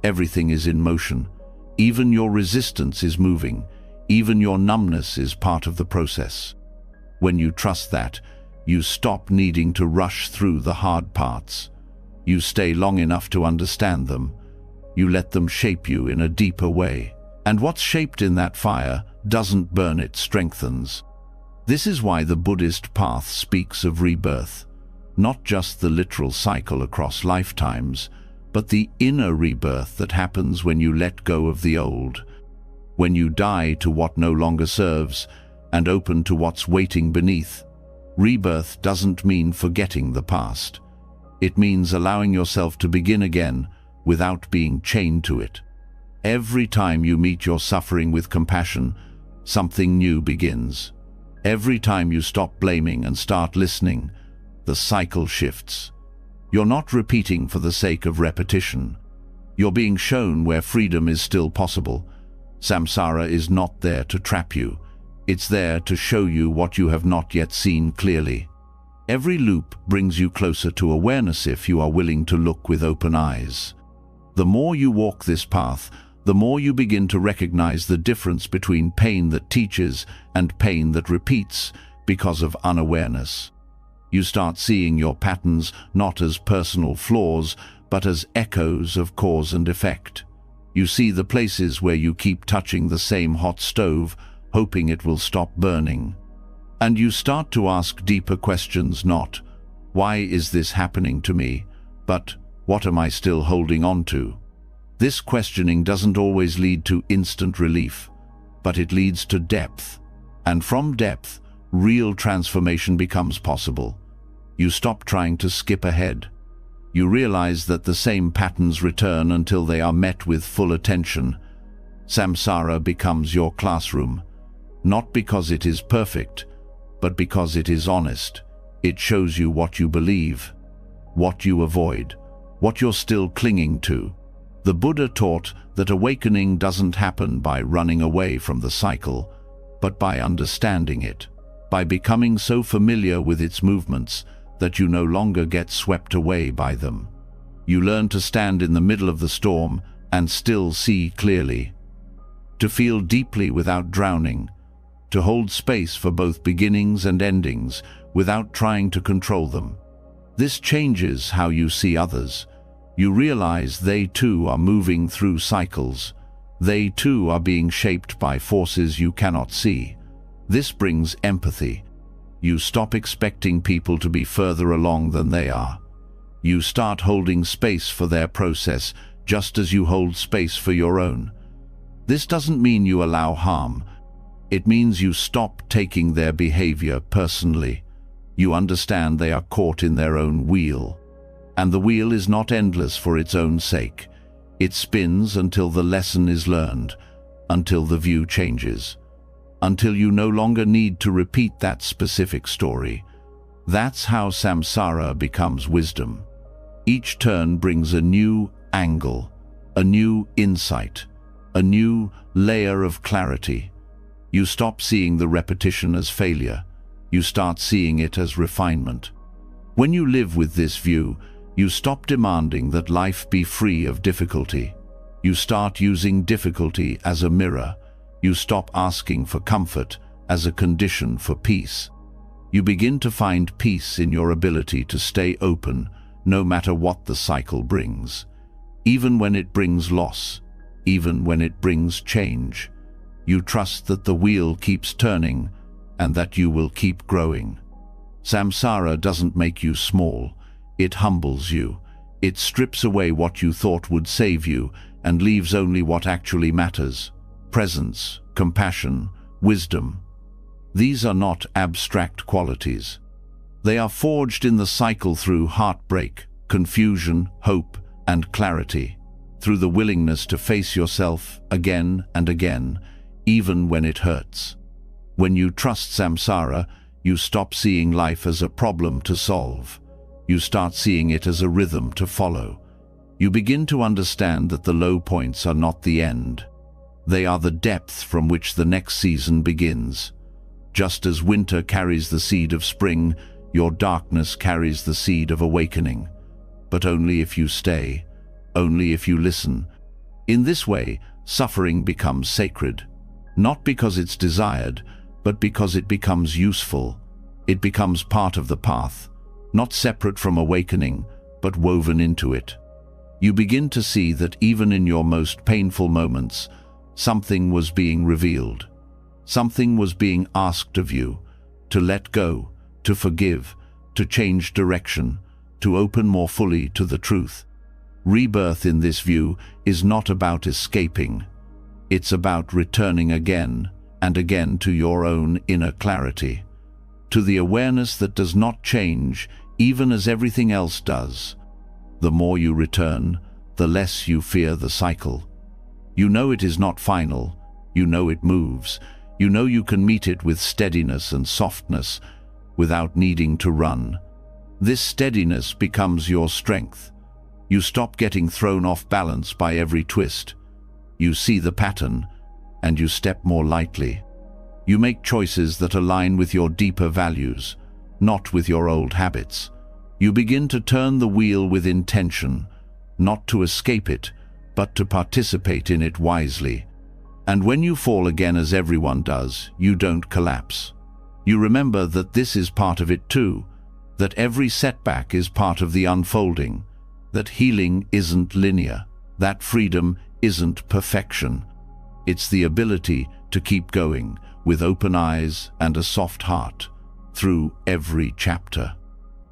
Everything is in motion. Even your resistance is moving. Even your numbness is part of the process. When you trust that, you stop needing to rush through the hard parts. You stay long enough to understand them. You let them shape you in a deeper way. And what's shaped in that fire doesn't burn, it strengthens. This is why the Buddhist path speaks of rebirth, not just the literal cycle across lifetimes, but the inner rebirth that happens when you let go of the old, when you die to what no longer serves and open to what's waiting beneath. Rebirth doesn't mean forgetting the past. It means allowing yourself to begin again without being chained to it. Every time you meet your suffering with compassion, something new begins. Every time you stop blaming and start listening, the cycle shifts. You're not repeating for the sake of repetition. You're being shown where freedom is still possible. Samsara is not there to trap you. It's there to show you what you have not yet seen clearly. Every loop brings you closer to awareness if you are willing to look with open eyes. The more you walk this path, the more you begin to recognize the difference between pain that teaches and pain that repeats because of unawareness. You start seeing your patterns not as personal flaws, but as echoes of cause and effect. You see the places where you keep touching the same hot stove, hoping it will stop burning. And you start to ask deeper questions, not, "Why is this happening to me?" but, "What am I still holding on to?" This questioning doesn't always lead to instant relief, but it leads to depth. And from depth, real transformation becomes possible. You stop trying to skip ahead. You realize that the same patterns return until they are met with full attention. Samsara becomes your classroom, not because it is perfect, but because it is honest. It shows you what you believe, what you avoid, what you're still clinging to. The Buddha taught that awakening doesn't happen by running away from the cycle, but by understanding it, by becoming so familiar with its movements that you no longer get swept away by them. You learn to stand in the middle of the storm and still see clearly, to feel deeply without drowning, to hold space for both beginnings and endings without trying to control them. This changes how you see others. You realize they too are moving through cycles. They too are being shaped by forces you cannot see. This brings empathy. You stop expecting people to be further along than they are. You start holding space for their process, just as you hold space for your own. This doesn't mean you allow harm. It means you stop taking their behavior personally. You understand they are caught in their own wheel. And the wheel is not endless for its own sake. It spins until the lesson is learned, until the view changes, until you no longer need to repeat that specific story. That's how samsara becomes wisdom. Each turn brings a new angle, a new insight, a new layer of clarity. You stop seeing the repetition as failure. You start seeing it as refinement. When you live with this view, you stop demanding that life be free of difficulty. You start using difficulty as a mirror. You stop asking for comfort as a condition for peace. You begin to find peace in your ability to stay open, no matter what the cycle brings. Even when it brings loss, even when it brings change, you trust that the wheel keeps turning and that you will keep growing. Samsara doesn't make you small. It humbles you. It strips away what you thought would save you and leaves only what actually matters. Presence, compassion, wisdom. These are not abstract qualities. They are forged in the cycle through heartbreak, confusion, hope, and clarity, through the willingness to face yourself again and again, even when it hurts. When you trust samsara, you stop seeing life as a problem to solve. You start seeing it as a rhythm to follow. You begin to understand that the low points are not the end. They are the depth from which the next season begins. Just as winter carries the seed of spring, your darkness carries the seed of awakening. But only if you stay, only if you listen. In this way, suffering becomes sacred, not because it's desired, but because it becomes useful. It becomes part of the path, not separate from awakening, but woven into it. You begin to see that even in your most painful moments, something was being revealed. Something was being asked of you, to let go, to forgive, to change direction, to open more fully to the truth. Rebirth in this view is not about escaping. It's about returning again and again to your own inner clarity, to the awareness that does not change even as everything else does. The more you return, the less you fear the cycle. You know it is not final. You know it moves. You know you can meet it with steadiness and softness without needing to run. This steadiness becomes your strength. You stop getting thrown off balance by every twist. You see the pattern, and you step more lightly. You make choices that align with your deeper values, not with your old habits. You begin to turn the wheel with intention, not to escape it, but to participate in it wisely. And when you fall again, as everyone does, you don't collapse. You remember that this is part of it too, that every setback is part of the unfolding, that healing isn't linear, that freedom isn't perfection. It's the ability to keep going with open eyes and a soft heart through every chapter.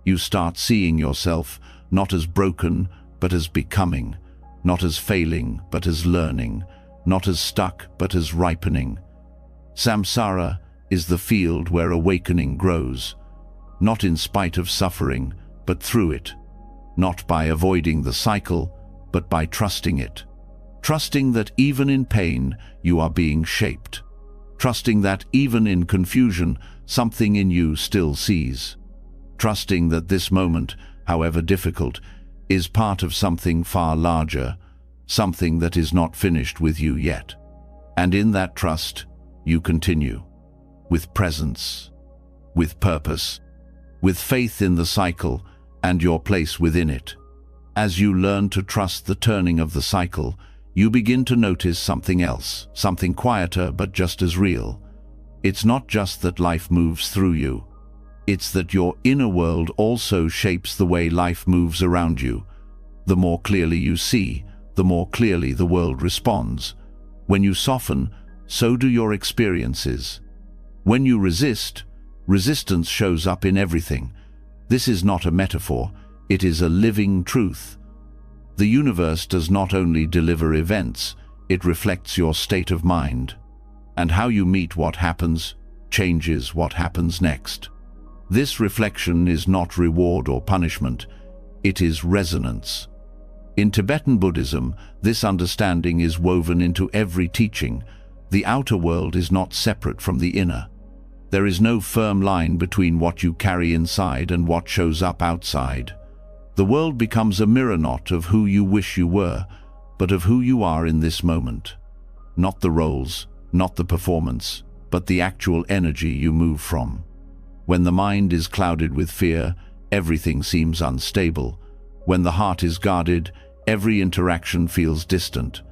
You start seeing yourself not as broken, but as becoming, not as failing, but as learning, not as stuck, but as ripening. Samsara is the field where awakening grows, not in spite of suffering, but through it, not by avoiding the cycle, but by trusting it. Trusting that even in pain, you are being shaped. Trusting that even in confusion, something in you still sees. Trusting that this moment, however difficult, is part of something far larger, something that is not finished with you yet. And in that trust, you continue, with presence, with purpose, with faith in the cycle and your place within it. As you learn to trust the turning of the cycle, you begin to notice something else, something quieter but just as real. It's not just that life moves through you. It's that your inner world also shapes the way life moves around you. The more clearly you see, the more clearly the world responds. When you soften, so do your experiences. When you resist, resistance shows up in everything. This is not a metaphor, it is a living truth. The universe does not only deliver events, it reflects your state of mind. And how you meet what happens changes what happens next. This reflection is not reward or punishment, it is resonance. In Tibetan Buddhism, this understanding is woven into every teaching. The outer world is not separate from the inner. There is no firm line between what you carry inside and what shows up outside. The world becomes a mirror not of who you wish you were, but of who you are in this moment. Not the roles, not the performance, but the actual energy you move from. When the mind is clouded with fear, everything seems unstable. When the heart is guarded, every interaction feels distant.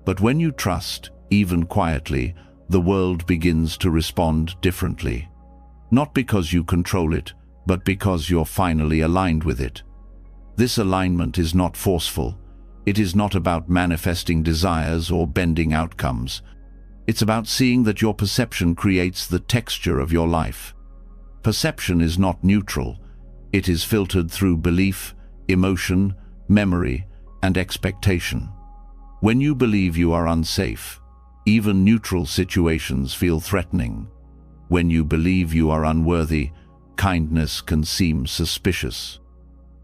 But when you trust, even quietly, the world begins to respond differently. Not because you control it, but because you're finally aligned with it. This alignment is not forceful. It is not about manifesting desires or bending outcomes. It's about seeing that your perception creates the texture of your life. Perception is not neutral. It is filtered through belief, emotion, memory, and expectation. When you believe you are unsafe, even neutral situations feel threatening. When you believe you are unworthy, kindness can seem suspicious.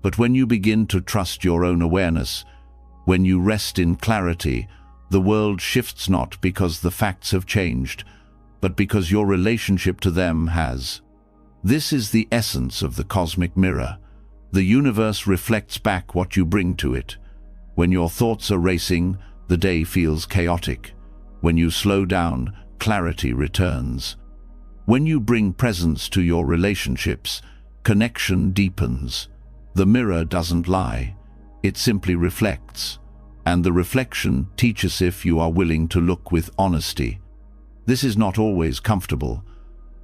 But when you begin to trust your own awareness, when you rest in clarity, the world shifts not because the facts have changed, but because your relationship to them has. This is the essence of the cosmic mirror. The universe reflects back what you bring to it. When your thoughts are racing, the day feels chaotic. When you slow down, clarity returns. When you bring presence to your relationships, connection deepens. The mirror doesn't lie, it simply reflects. And the reflection teaches if you are willing to look with honesty. This is not always comfortable.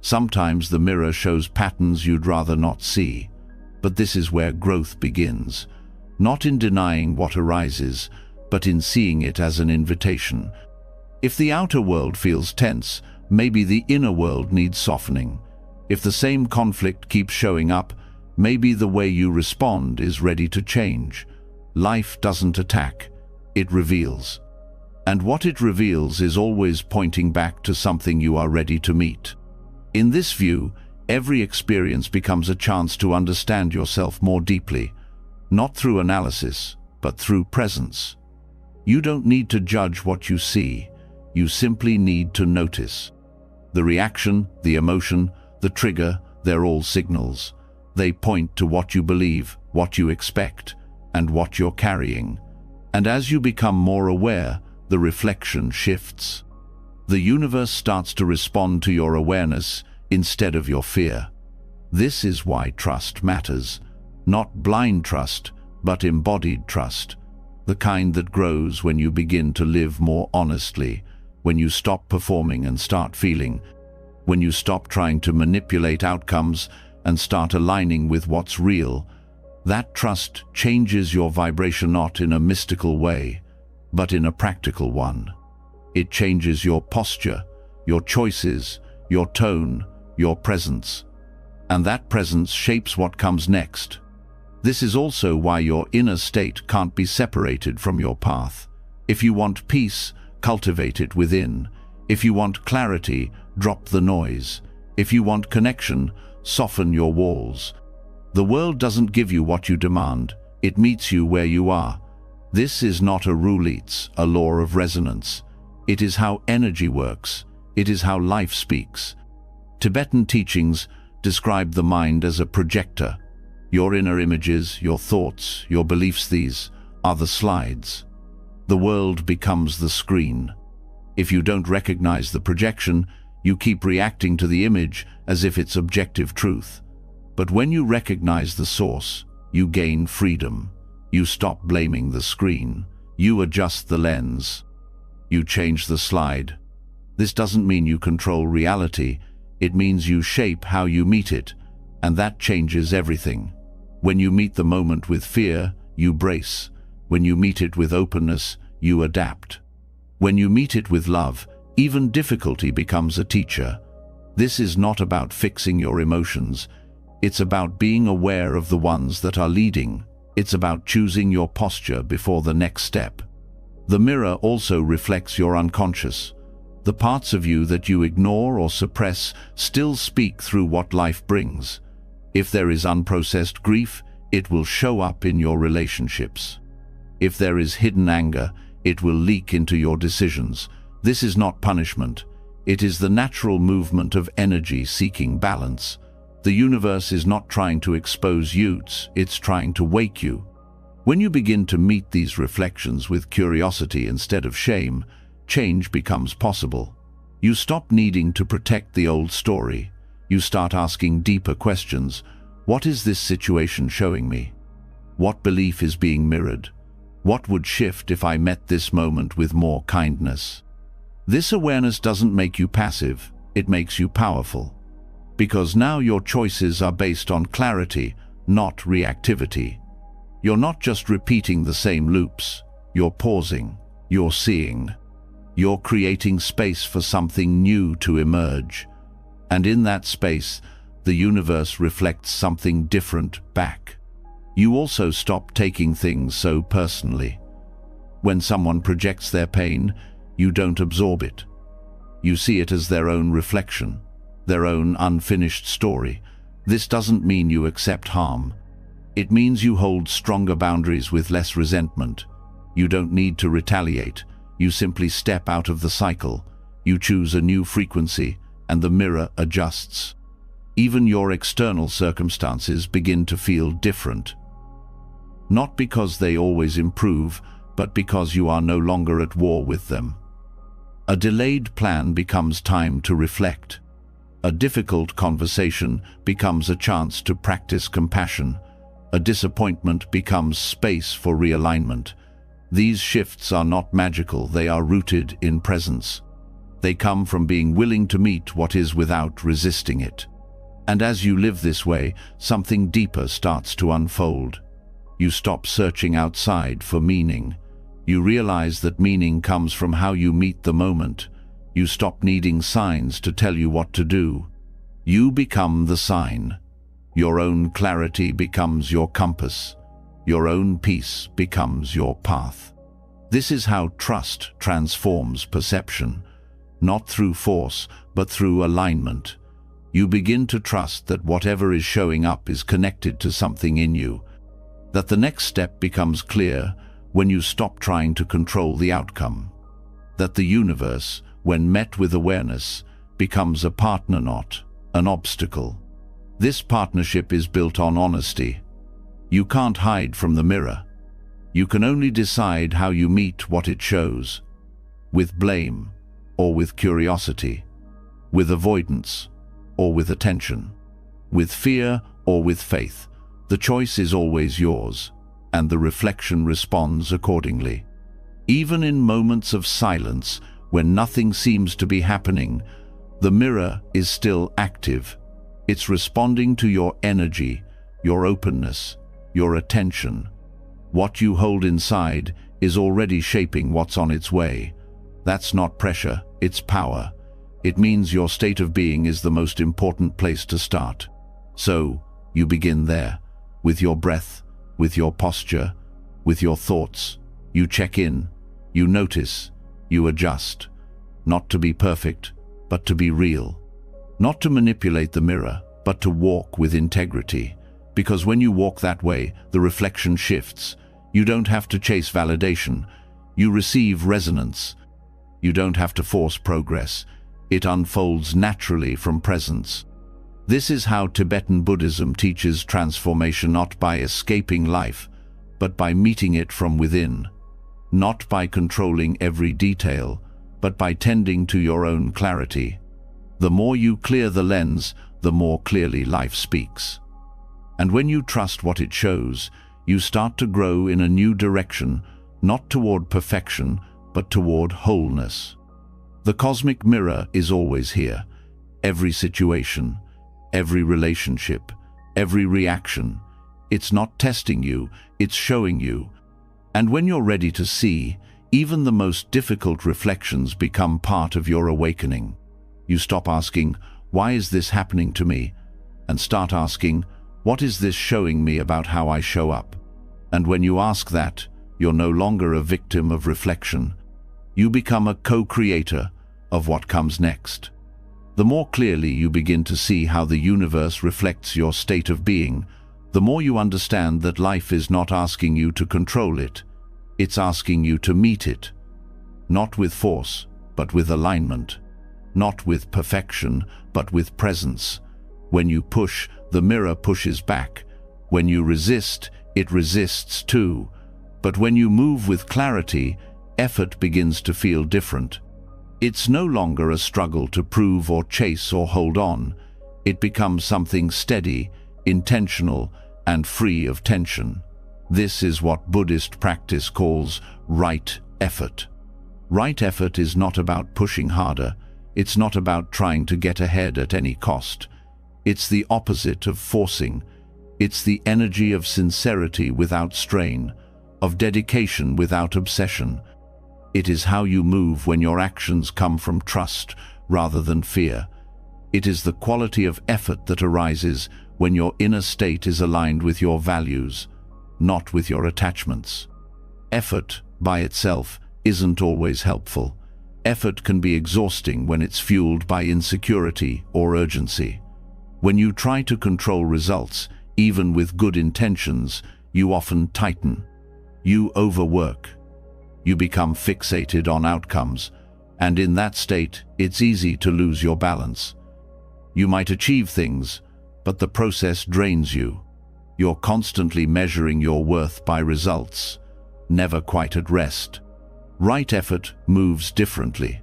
Sometimes the mirror shows patterns you'd rather not see. But this is where growth begins. Not in denying what arises, but in seeing it as an invitation. If the outer world feels tense, maybe the inner world needs softening. If the same conflict keeps showing up, maybe the way you respond is ready to change. Life doesn't attack, it reveals. And what it reveals is always pointing back to something you are ready to meet. In this view, every experience becomes a chance to understand yourself more deeply, not through analysis, but through presence. You don't need to judge what you see. You simply need to notice. The reaction, the emotion, the trigger, they're all signals. They point to what you believe, what you expect, and what you're carrying. And as you become more aware, the reflection shifts. The universe starts to respond to your awareness instead of your fear. This is why trust matters. Not blind trust, but embodied trust. The kind that grows when you begin to live more honestly, when you stop performing and start feeling, when you stop trying to manipulate outcomes and start aligning with what's real. That trust changes your vibration not in a mystical way, but in a practical one. It changes your posture, your choices, your tone, your presence. And that presence shapes what comes next. This is also why your inner state can't be separated from your path. If you want peace, cultivate it within. If you want clarity, drop the noise. If you want connection, soften your walls. The world doesn't give you what you demand. It meets you where you are. This is not a rule, it's a law of resonance. It is how energy works. It is how life speaks. Tibetan teachings describe the mind as a projector. Your inner images, your thoughts, your beliefs, these are the slides. The world becomes the screen. If you don't recognize the projection, you keep reacting to the image as if it's objective truth. But when you recognize the source, you gain freedom. You stop blaming the screen. You adjust the lens. You change the slide. This doesn't mean you control reality. It means you shape how you meet it, and that changes everything. When you meet the moment with fear, you brace. When you meet it with openness, you adapt. When you meet it with love, even difficulty becomes a teacher. This is not about fixing your emotions. It's about being aware of the ones that are leading. It's about choosing your posture before the next step. The mirror also reflects your unconscious. The parts of you that you ignore or suppress still speak through what life brings. If there is unprocessed grief, it will show up in your relationships. If there is hidden anger, it will leak into your decisions. This is not punishment. It is the natural movement of energy seeking balance. The universe is not trying to expose you, it's trying to wake you. When you begin to meet these reflections with curiosity instead of shame, change becomes possible. You stop needing to protect the old story. You start asking deeper questions. What is this situation showing me? What belief is being mirrored? What would shift if I met this moment with more kindness? This awareness doesn't make you passive, it makes you powerful. Because now your choices are based on clarity, not reactivity. You're not just repeating the same loops. You're pausing. You're seeing. You're creating space for something new to emerge. And in that space, the universe reflects something different back. You also stop taking things so personally. When someone projects their pain, you don't absorb it. You see it as their own reflection, their own unfinished story. This doesn't mean you accept harm. It means you hold stronger boundaries with less resentment. You don't need to retaliate. You simply step out of the cycle. You choose a new frequency, and the mirror adjusts. Even your external circumstances begin to feel different. Not because they always improve, but because you are no longer at war with them. A delayed plan becomes time to reflect. A difficult conversation becomes a chance to practice compassion. A disappointment becomes space for realignment. These shifts are not magical, they are rooted in presence. They come from being willing to meet what is without resisting it. And as you live this way, something deeper starts to unfold. You stop searching outside for meaning. You realize that meaning comes from how you meet the moment. You stop needing signs to tell you what to do. You become the sign. Your own clarity becomes your compass. Your own peace becomes your path. This is how trust transforms perception, not through force, but through alignment. You begin to trust that whatever is showing up is connected to something in you, that the next step becomes clear when you stop trying to control the outcome. That the universe, when met with awareness, becomes a partner, not an obstacle. This partnership is built on honesty. You can't hide from the mirror. You can only decide how you meet what it shows, with blame or with curiosity, with avoidance or with attention, with fear or with faith. The choice is always yours, and the reflection responds accordingly. Even in moments of silence, when nothing seems to be happening, the mirror is still active. It's responding to your energy, your openness, your attention. What you hold inside is already shaping what's on its way. That's not pressure, it's power. It means your state of being is the most important place to start. So, you begin there, with your breath, with your posture, with your thoughts. You check in, you notice, you adjust. Not to be perfect, but to be real. Not to manipulate the mirror, but to walk with integrity. Because when you walk that way, the reflection shifts. You don't have to chase validation. You receive resonance. You don't have to force progress. It unfolds naturally from presence. This is how Tibetan Buddhism teaches transformation, not by escaping life, but by meeting it from within. Not by controlling every detail, but by tending to your own clarity. The more you clear the lens, the more clearly life speaks. And when you trust what it shows, you start to grow in a new direction, not toward perfection, but toward wholeness. The cosmic mirror is always here. Every situation, every relationship, every reaction. It's not testing you, it's showing you. And when you're ready to see, even the most difficult reflections become part of your awakening. You stop asking, "Why is this happening to me?" and start asking, "What is this showing me about how I show up?" And when you ask that, you're no longer a victim of reflection. You become a co-creator of what comes next. The more clearly you begin to see how the universe reflects your state of being, the more you understand that life is not asking you to control it. It's asking you to meet it. Not with force, but with alignment. Not with perfection, but with presence. When you push, the mirror pushes back. When you resist, it resists too. But when you move with clarity, effort begins to feel different. It's no longer a struggle to prove or chase or hold on. It becomes something steady, intentional, and free of tension. This is what Buddhist practice calls right effort. Right effort is not about pushing harder. It's not about trying to get ahead at any cost. It's the opposite of forcing. It's the energy of sincerity without strain, of dedication without obsession. It is how you move when your actions come from trust rather than fear. It is the quality of effort that arises when your inner state is aligned with your values, not with your attachments. Effort, by itself, isn't always helpful. Effort can be exhausting when it's fueled by insecurity or urgency. When you try to control results, even with good intentions, you often tighten. You overwork. You become fixated on outcomes, and in that state, it's easy to lose your balance. You might achieve things, but the process drains you. You're constantly measuring your worth by results, never quite at rest. Right effort moves differently.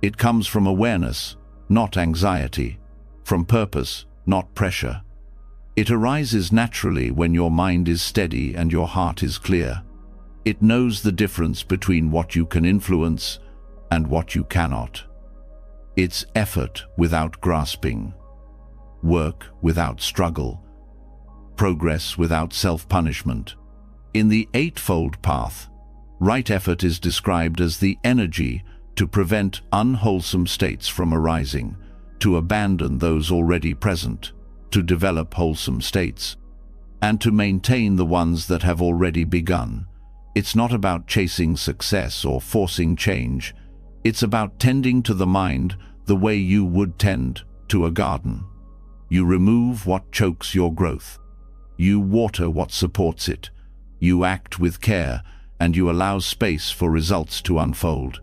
It comes from awareness, not anxiety, from purpose, not pressure. It arises naturally when your mind is steady and your heart is clear. It knows the difference between what you can influence and what you cannot. It's effort without grasping, work without struggle, progress without self-punishment. In the Eightfold Path, right effort is described as the energy to prevent unwholesome states from arising, to abandon those already present, to develop wholesome states, and to maintain the ones that have already begun. It's not about chasing success or forcing change. It's about tending to the mind the way you would tend to a garden. You remove what chokes your growth. You water what supports it. You act with care, and you allow space for results to unfold.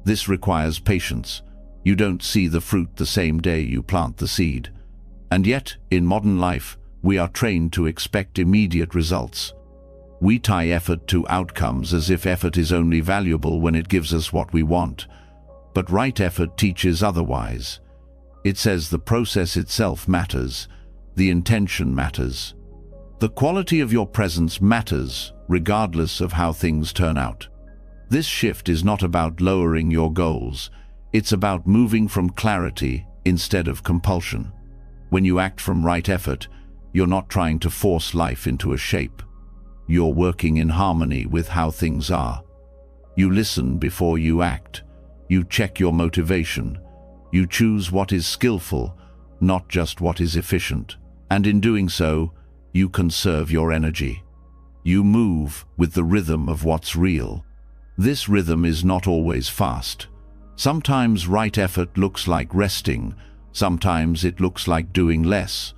This requires patience. You don't see the fruit the same day you plant the seed. And yet, in modern life, we are trained to expect immediate results. We tie effort to outcomes as if effort is only valuable when it gives us what we want. But right effort teaches otherwise. It says the process itself matters, the intention matters. The quality of your presence matters, regardless of how things turn out. This shift is not about lowering your goals. It's about moving from clarity instead of compulsion. When you act from right effort, you're not trying to force life into a shape. You're working in harmony with how things are. You listen before you act. You check your motivation. You choose what is skillful, not just what is efficient. And in doing so, you conserve your energy. You move with the rhythm of what's real. This rhythm is not always fast. Sometimes right effort looks like resting. Sometimes it looks like doing less.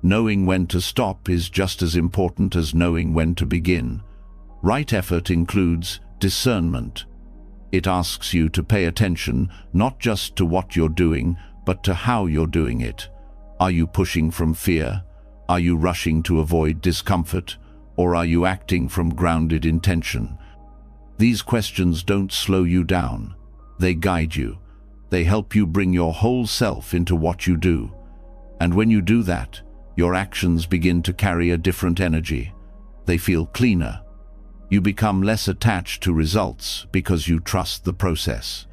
Knowing when to stop is just as important as knowing when to begin. Right effort includes discernment. It asks you to pay attention not just to what you're doing, but to how you're doing it. Are you pushing from fear? Are you rushing to avoid discomfort? Or are you acting from grounded intention? These questions don't slow you down. They guide you. They help you bring your whole self into what you do. And when you do that, your actions begin to carry a different energy. They feel cleaner. You become less attached to results because you trust the process.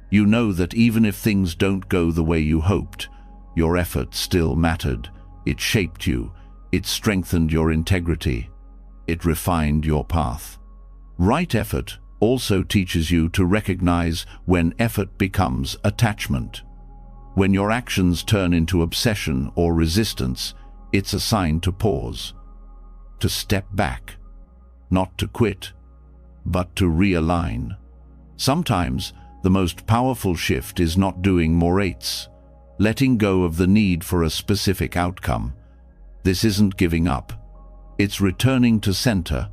You know that even if things don't go the way you hoped, your effort still mattered. It shaped you. It strengthened your integrity. It refined your path. Right effort also teaches you to recognize when effort becomes attachment. When your actions turn into obsession or resistance, it's a sign to pause, to step back, not to quit, but to realign. Sometimes, the most powerful shift is not doing more eights, letting go of the need for a specific outcome. This isn't giving up. It's returning to center,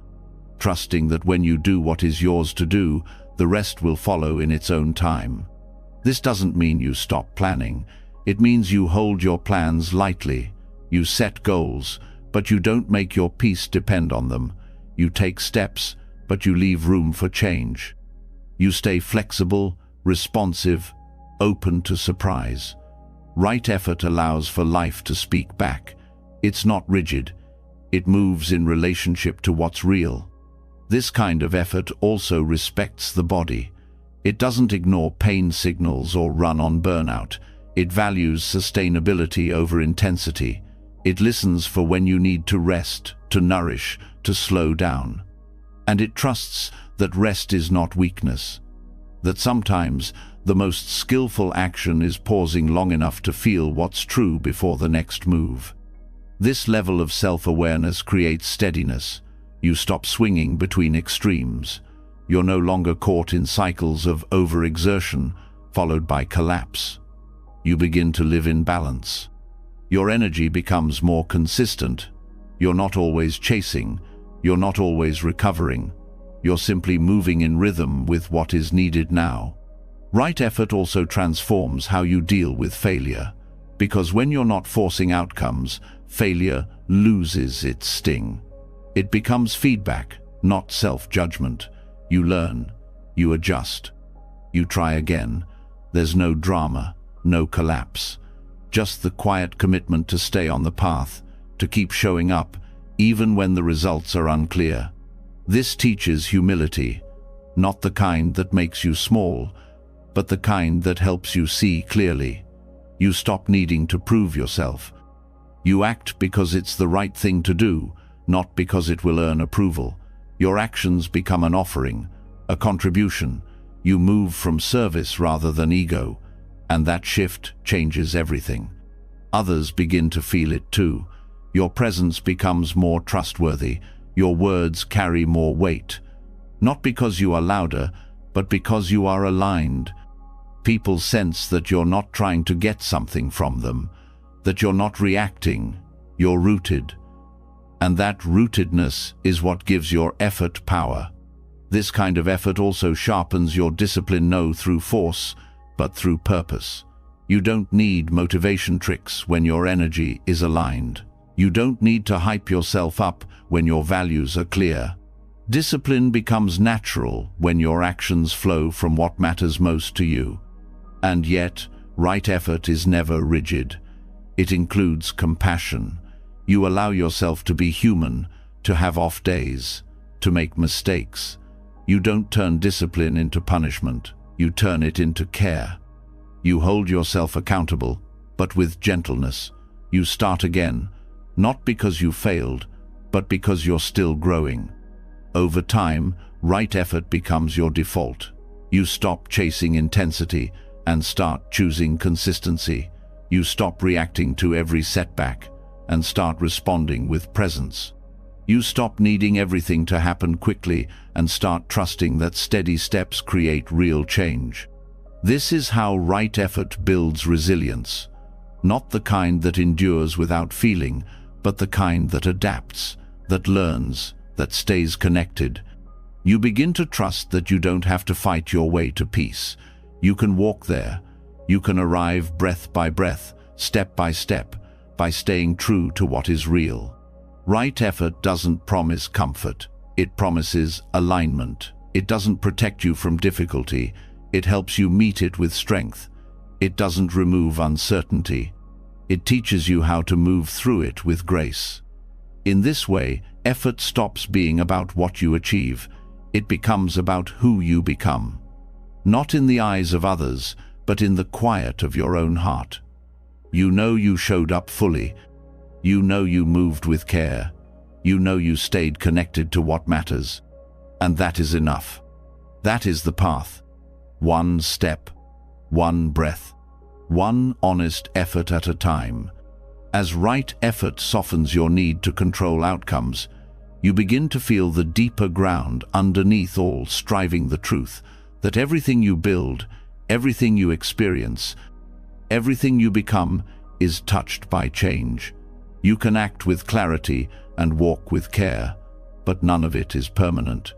trusting that when you do what is yours to do, the rest will follow in its own time. This doesn't mean you stop planning. It means you hold your plans lightly. You set goals, but you don't make your peace depend on them. You take steps, but you leave room for change. You stay flexible, responsive, open to surprise. Right effort allows for life to speak back. It's not rigid. It moves in relationship to what's real. This kind of effort also respects the body. It doesn't ignore pain signals or run on burnout. It values sustainability over intensity. It listens for when you need to rest, to nourish, to slow down. And it trusts that rest is not weakness. That sometimes the most skillful action is pausing long enough to feel what's true before the next move. This level of self-awareness creates steadiness. You stop swinging between extremes. You're no longer caught in cycles of overexertion, followed by collapse. You begin to live in balance. Your energy becomes more consistent. You're not always chasing. You're not always recovering. You're simply moving in rhythm with what is needed now. Right effort also transforms how you deal with failure. Because when you're not forcing outcomes, failure loses its sting. It becomes feedback, not self-judgment. You learn. You adjust. You try again. There's no drama, no collapse. Just the quiet commitment to stay on the path, to keep showing up, even when the results are unclear. This teaches humility, not the kind that makes you small, but the kind that helps you see clearly. You stop needing to prove yourself. You act because it's the right thing to do, not because it will earn approval. Your actions become an offering, a contribution. You move from service rather than ego, and that shift changes everything. Others begin to feel it too. Your presence becomes more trustworthy. Your words carry more weight. Not because you are louder, but because you are aligned. People sense that you're not trying to get something from them, that you're not reacting, you're rooted. And that rootedness is what gives your effort power. This kind of effort also sharpens your discipline, not through force, but through purpose. You don't need motivation tricks when your energy is aligned. You don't need to hype yourself up when your values are clear. Discipline becomes natural when your actions flow from what matters most to you. And yet, right effort is never rigid. It includes compassion. You allow yourself to be human, to have off days, to make mistakes. You don't turn discipline into punishment. You turn it into care. You hold yourself accountable, but with gentleness. You start again, not because you failed, but because you're still growing. Over time, right effort becomes your default. You stop chasing intensity and start choosing consistency. You stop reacting to every setback and start responding with presence. You stop needing everything to happen quickly and start trusting that steady steps create real change. This is how right effort builds resilience. Not the kind that endures without feeling, but the kind that adapts, that learns, that stays connected. You begin to trust that you don't have to fight your way to peace. You can walk there. You can arrive breath by breath, step by step, by staying true to what is real. Right effort doesn't promise comfort. It promises alignment. It doesn't protect you from difficulty. It helps you meet it with strength. It doesn't remove uncertainty. It teaches you how to move through it with grace. In this way, effort stops being about what you achieve. It becomes about who you become. Not in the eyes of others, but in the quiet of your own heart. You know you showed up fully. You know you moved with care. You know you stayed connected to what matters. And that is enough. That is the path. One step, one breath, one honest effort at a time. As right effort softens your need to control outcomes, you begin to feel the deeper ground underneath all striving, the truth that everything you build, everything you experience, everything you become is touched by change. You can act with clarity and walk with care, but none of it is permanent.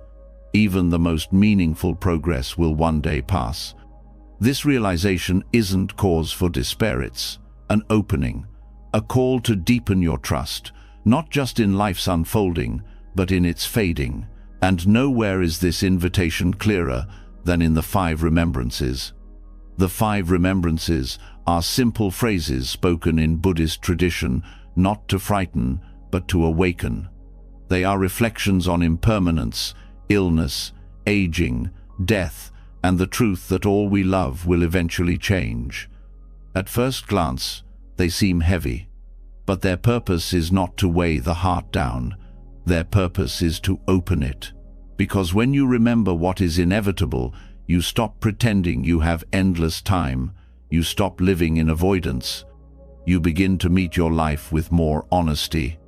Even the most meaningful progress will one day pass. This realization isn't cause for despair, it's an opening, a call to deepen your trust, not just in life's unfolding, but in its fading. And nowhere is this invitation clearer than in the 5 remembrances. The 5 remembrances are simple phrases spoken in Buddhist tradition, not to frighten, but to awaken. They are reflections on impermanence, illness, aging, death, and the truth that all we love will eventually change. At first glance, they seem heavy, but their purpose is not to weigh the heart down. Their purpose is to open it. Because when you remember what is inevitable, you stop pretending you have endless time. You stop living in avoidance. You begin to meet your life with more honesty.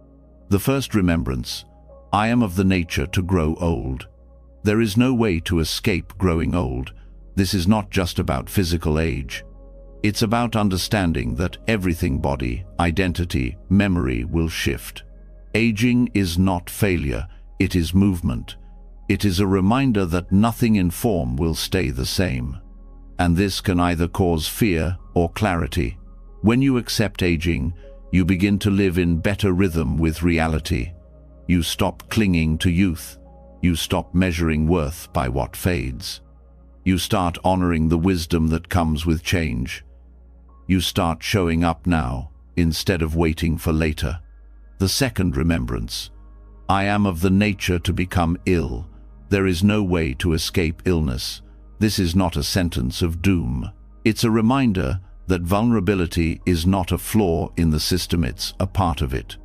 The first remembrance: I am of the nature to grow old. There is no way to escape growing old. This is not just about physical age. It's about understanding that everything, body, identity, memory, will shift. Aging is not failure, it is movement. It is a reminder that nothing in form will stay the same. And this can either cause fear or clarity. When you accept aging, you begin to live in better rhythm with reality. You stop clinging to youth. You stop measuring worth by what fades. You start honoring the wisdom that comes with change. You start showing up now, instead of waiting for later. The second remembrance: I am of the nature to become ill. There is no way to escape illness. This is not a sentence of doom. It's a reminder that vulnerability is not a flaw in the system, it's a part of it.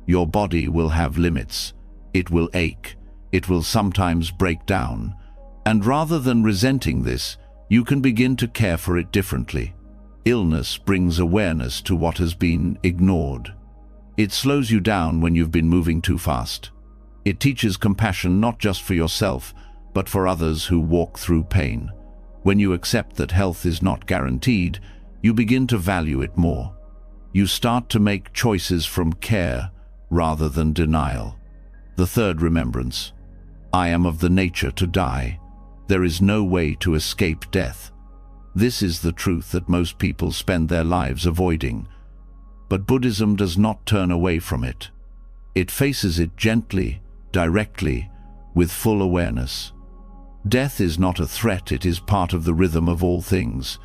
Your body will have limits. It will ache. It will sometimes break down. And rather than resenting this, you can begin to care for it differently. Illness brings awareness to what has been ignored. It slows you down when you've been moving too fast. It teaches compassion not just for yourself, but for others who walk through pain. When you accept that health is not guaranteed, you begin to value it more. You start to make choices from care rather than denial. The third remembrance: I am of the nature to die. There is no way to escape death. This is the truth that most people spend their lives avoiding. But Buddhism does not turn away from it. It faces it gently, directly, with full awareness. Death is not a threat, it is part of the rhythm of all things.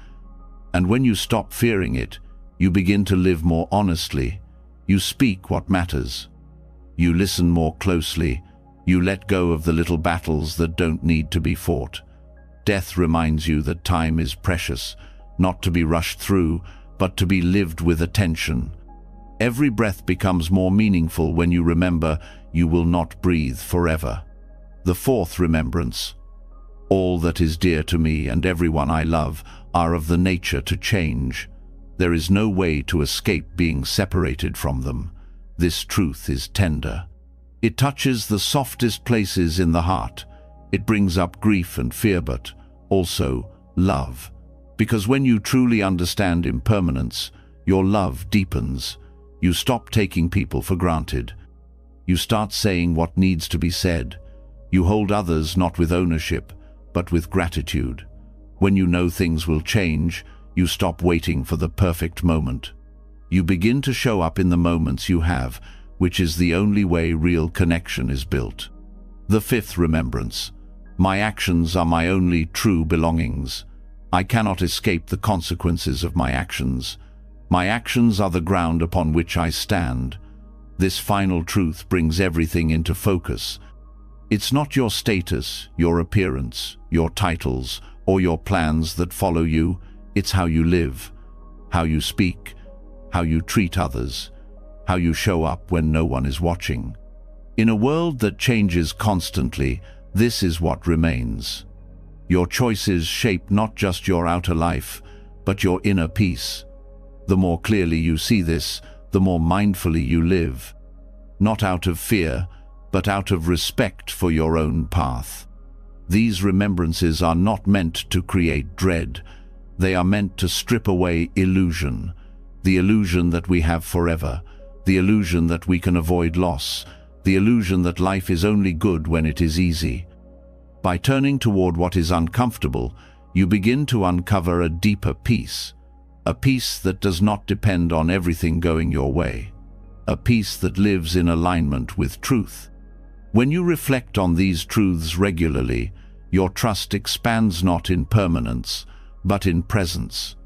And when you stop fearing it, you begin to live more honestly. You speak what matters. You listen more closely. You let go of the little battles that don't need to be fought. Death reminds you that time is precious, not to be rushed through, but to be lived with attention. Every breath becomes more meaningful when you remember you will not breathe forever. The fourth remembrance. All that is dear to me and everyone I love are of the nature to change. There is no way to escape being separated from them. This truth is tender. It touches the softest places in the heart. It brings up grief and fear, but also love. Because when you truly understand impermanence, your love deepens. You stop taking people for granted. You start saying what needs to be said. You hold others not with ownership, but with gratitude. When you know things will change, you stop waiting for the perfect moment. You begin to show up in the moments you have, which is the only way real connection is built. The fifth remembrance. My actions are my only true belongings. I cannot escape the consequences of my actions. My actions are the ground upon which I stand. This final truth brings everything into focus. It's not your status, your appearance, your titles, or your plans that follow you. It's how you live, how you speak, how you treat others, how you show up when no one is watching. In a world that changes constantly, this is what remains. Your choices shape not just your outer life, but your inner peace. The more clearly you see this, the more mindfully you live. Not out of fear, but out of respect for your own path. These remembrances are not meant to create dread. They are meant to strip away illusion. The illusion that we have forever. The illusion that we can avoid loss. The illusion that life is only good when it is easy. By turning toward what is uncomfortable, you begin to uncover a deeper peace. A peace that does not depend on everything going your way. A peace that lives in alignment with truth. When you reflect on these truths regularly, your trust expands not in permanence, but in presence.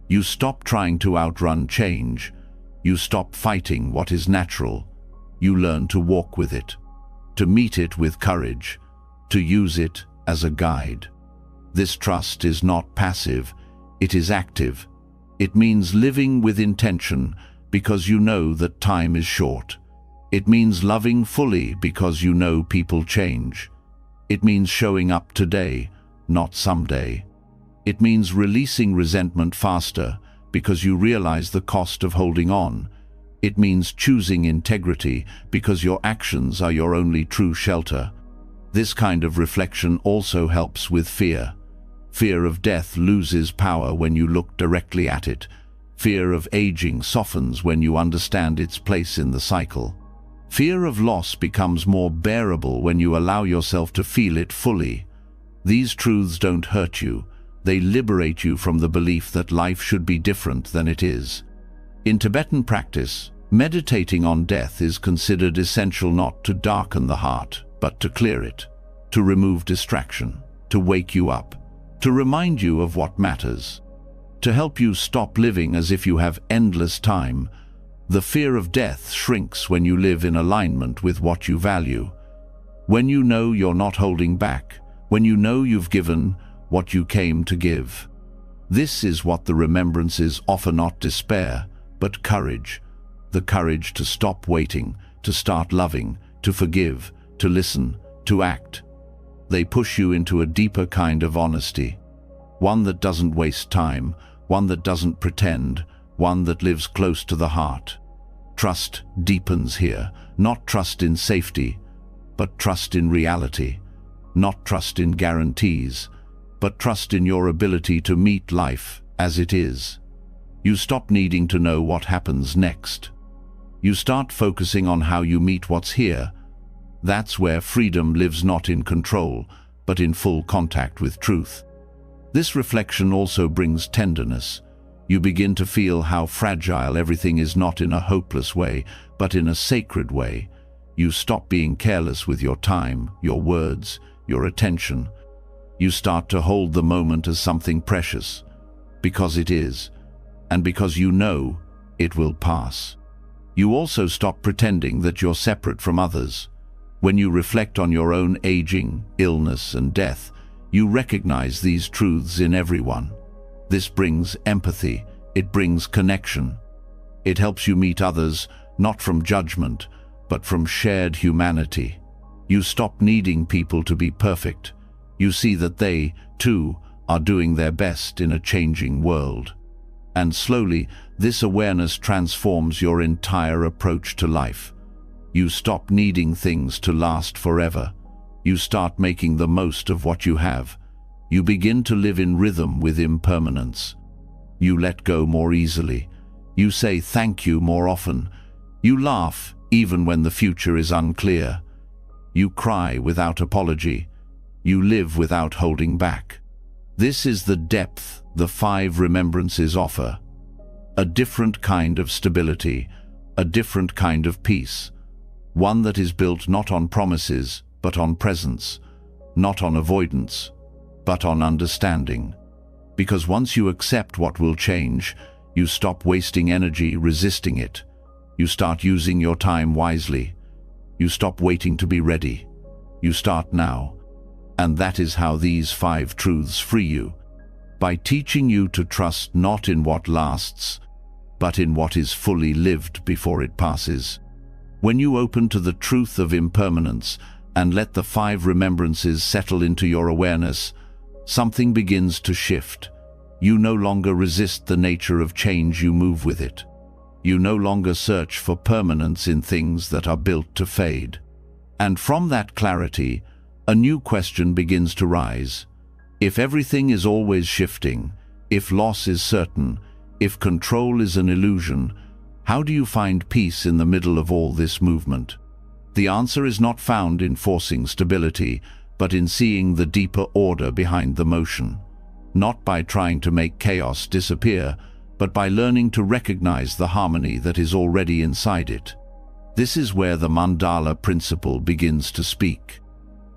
You stop trying to outrun change. You stop fighting what is natural. You learn to walk with it, to meet it with courage, to use it as a guide. This trust is not passive, it is active. It means living with intention because you know that time is short. It means loving fully because you know people change. It means showing up today, not someday. It means releasing resentment faster because you realize the cost of holding on. It means choosing integrity because your actions are your only true shelter. This kind of reflection also helps with fear. Fear of death loses power when you look directly at it. Fear of aging softens when you understand its place in the cycle. Fear of loss becomes more bearable when you allow yourself to feel it fully. These truths don't hurt you. They liberate you from the belief that life should be different than it is. In Tibetan practice, meditating on death is considered essential not to darken the heart, but to clear it, to remove distraction, to wake you up, to remind you of what matters, to help you stop living as if you have endless time. The fear of death shrinks when you live in alignment with what you value. When you know you're not holding back, when you know you've given what you came to give. This is what the remembrances offer, not despair, but courage. The courage to stop waiting, to start loving, to forgive, to listen, to act. They push you into a deeper kind of honesty. One that doesn't waste time, one that doesn't pretend, one that lives close to the heart. Trust deepens here, not trust in safety, but trust in reality. Not trust in guarantees, but trust in your ability to meet life as it is. You stop needing to know what happens next. You start focusing on how you meet what's here. That's where freedom lives, not in control, but in full contact with truth. This reflection also brings tenderness. You begin to feel how fragile everything is, not in a hopeless way, but in a sacred way. You stop being careless with your time, your words, your attention. You start to hold the moment as something precious, because it is, and because you know it will pass. You also stop pretending that you're separate from others. When you reflect on your own aging, illness, and death, you recognize these truths in everyone. This brings empathy, it brings connection. It helps you meet others, not from judgment, but from shared humanity. You stop needing people to be perfect. You see that they, too, are doing their best in a changing world. And slowly, this awareness transforms your entire approach to life. You stop needing things to last forever. You start making the most of what you have. You begin to live in rhythm with impermanence. You let go more easily. You say thank you more often. You laugh even when the future is unclear. You cry without apology. You live without holding back. This is the depth the 5 remembrances offer. A different kind of stability, a different kind of peace. One that is built not on promises, but on presence, not on avoidance, but on understanding. Because once you accept what will change, you stop wasting energy resisting it. You start using your time wisely. You stop waiting to be ready. You start now. And that is how these 5 truths free you, by teaching you to trust not in what lasts, but in what is fully lived before it passes. When you open to the truth of impermanence and let the 5 remembrances settle into your awareness, something begins to shift. You no longer resist the nature of change, you move with it. You no longer search for permanence in things that are built to fade. And from that clarity, a new question begins to rise. If everything is always shifting, if loss is certain, if control is an illusion, how do you find peace in the middle of all this movement? The answer is not found in forcing stability, but in seeing the deeper order behind the motion. Not by trying to make chaos disappear, but by learning to recognize the harmony that is already inside it. This is where the mandala principle begins to speak.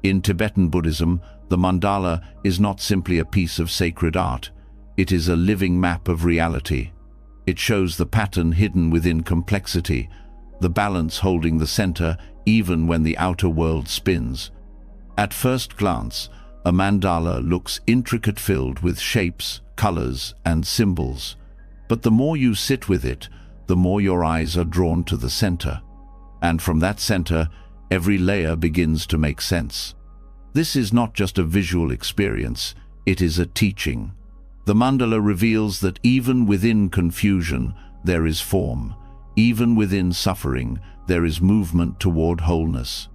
In Tibetan Buddhism, the mandala is not simply a piece of sacred art. It is a living map of reality. It shows the pattern hidden within complexity, the balance holding the center even when the outer world spins. At first glance, a mandala looks intricate, filled with shapes, colors, and symbols. But the more you sit with it, the more your eyes are drawn to the center. And from that center, every layer begins to make sense. This is not just a visual experience, it is a teaching. The mandala reveals that even within confusion, there is form. Even within suffering, there is movement toward wholeness.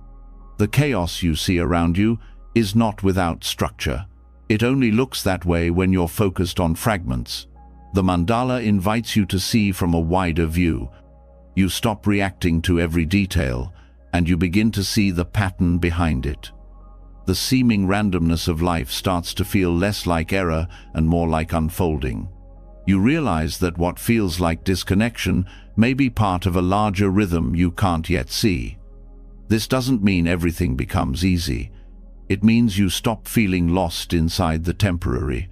The chaos you see around you is not without structure. It only looks that way when you're focused on fragments. The mandala invites you to see from a wider view. You stop reacting to every detail, and you begin to see the pattern behind it. The seeming randomness of life starts to feel less like error and more like unfolding. You realize that what feels like disconnection may be part of a larger rhythm you can't yet see. This doesn't mean everything becomes easy. It means you stop feeling lost inside the temporary.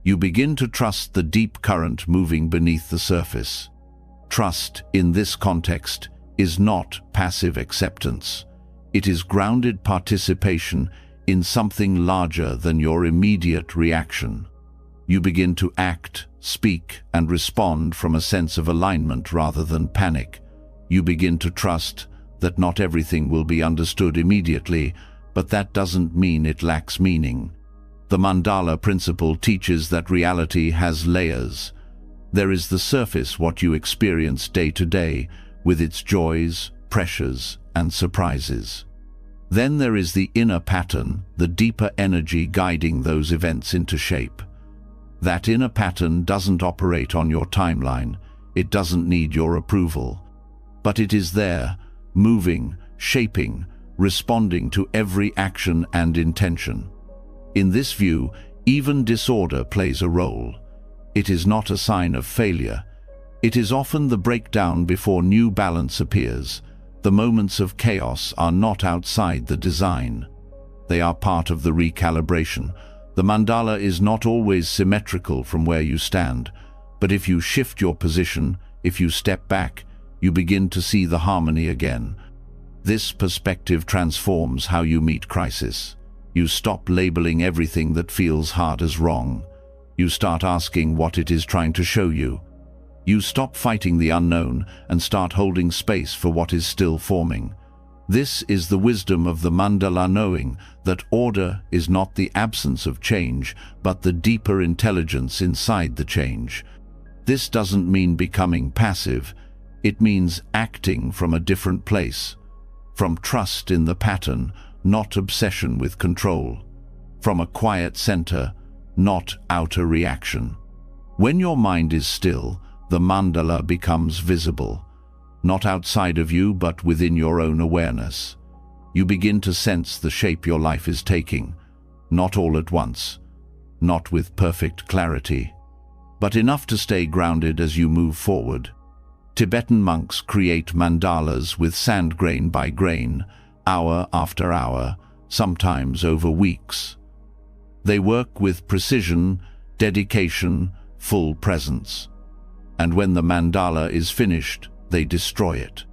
You begin to trust the deep current moving beneath the surface. Trust, in this context, is not passive acceptance. It is grounded participation in something larger than your immediate reaction. You begin to act, speak, and respond from a sense of alignment rather than panic. You begin to trust that not everything will be understood immediately, but that doesn't mean it lacks meaning. The mandala principle teaches that reality has layers. There is the surface, what you experience day to day, with its joys, pressures, and surprises. Then there is the inner pattern, the deeper energy guiding those events into shape. That inner pattern doesn't operate on your timeline. It doesn't need your approval. But it is there, moving, shaping, responding to every action and intention. In this view, even disorder plays a role. It is not a sign of failure. It is often the breakdown before new balance appears. The moments of chaos are not outside the design. They are part of the recalibration. The mandala is not always symmetrical from where you stand, but if you shift your position, if you step back, you begin to see the harmony again. This perspective transforms how you meet crisis. You stop labeling everything that feels hard as wrong. You start asking what it is trying to show you. You stop fighting the unknown and start holding space for what is still forming. This is the wisdom of the mandala, knowing that order is not the absence of change, but the deeper intelligence inside the change. This doesn't mean becoming passive. It means acting from a different place. From trust in the pattern, not obsession with control. From a quiet center, not outer reaction. When your mind is still, the mandala becomes visible, not outside of you but within your own awareness. You begin to sense the shape your life is taking, not all at once, not with perfect clarity, but enough to stay grounded as you move forward. Tibetan monks create mandalas with sand grain by grain, hour after hour, sometimes over weeks. They work with precision, dedication, full presence. And when the mandala is finished, they destroy it.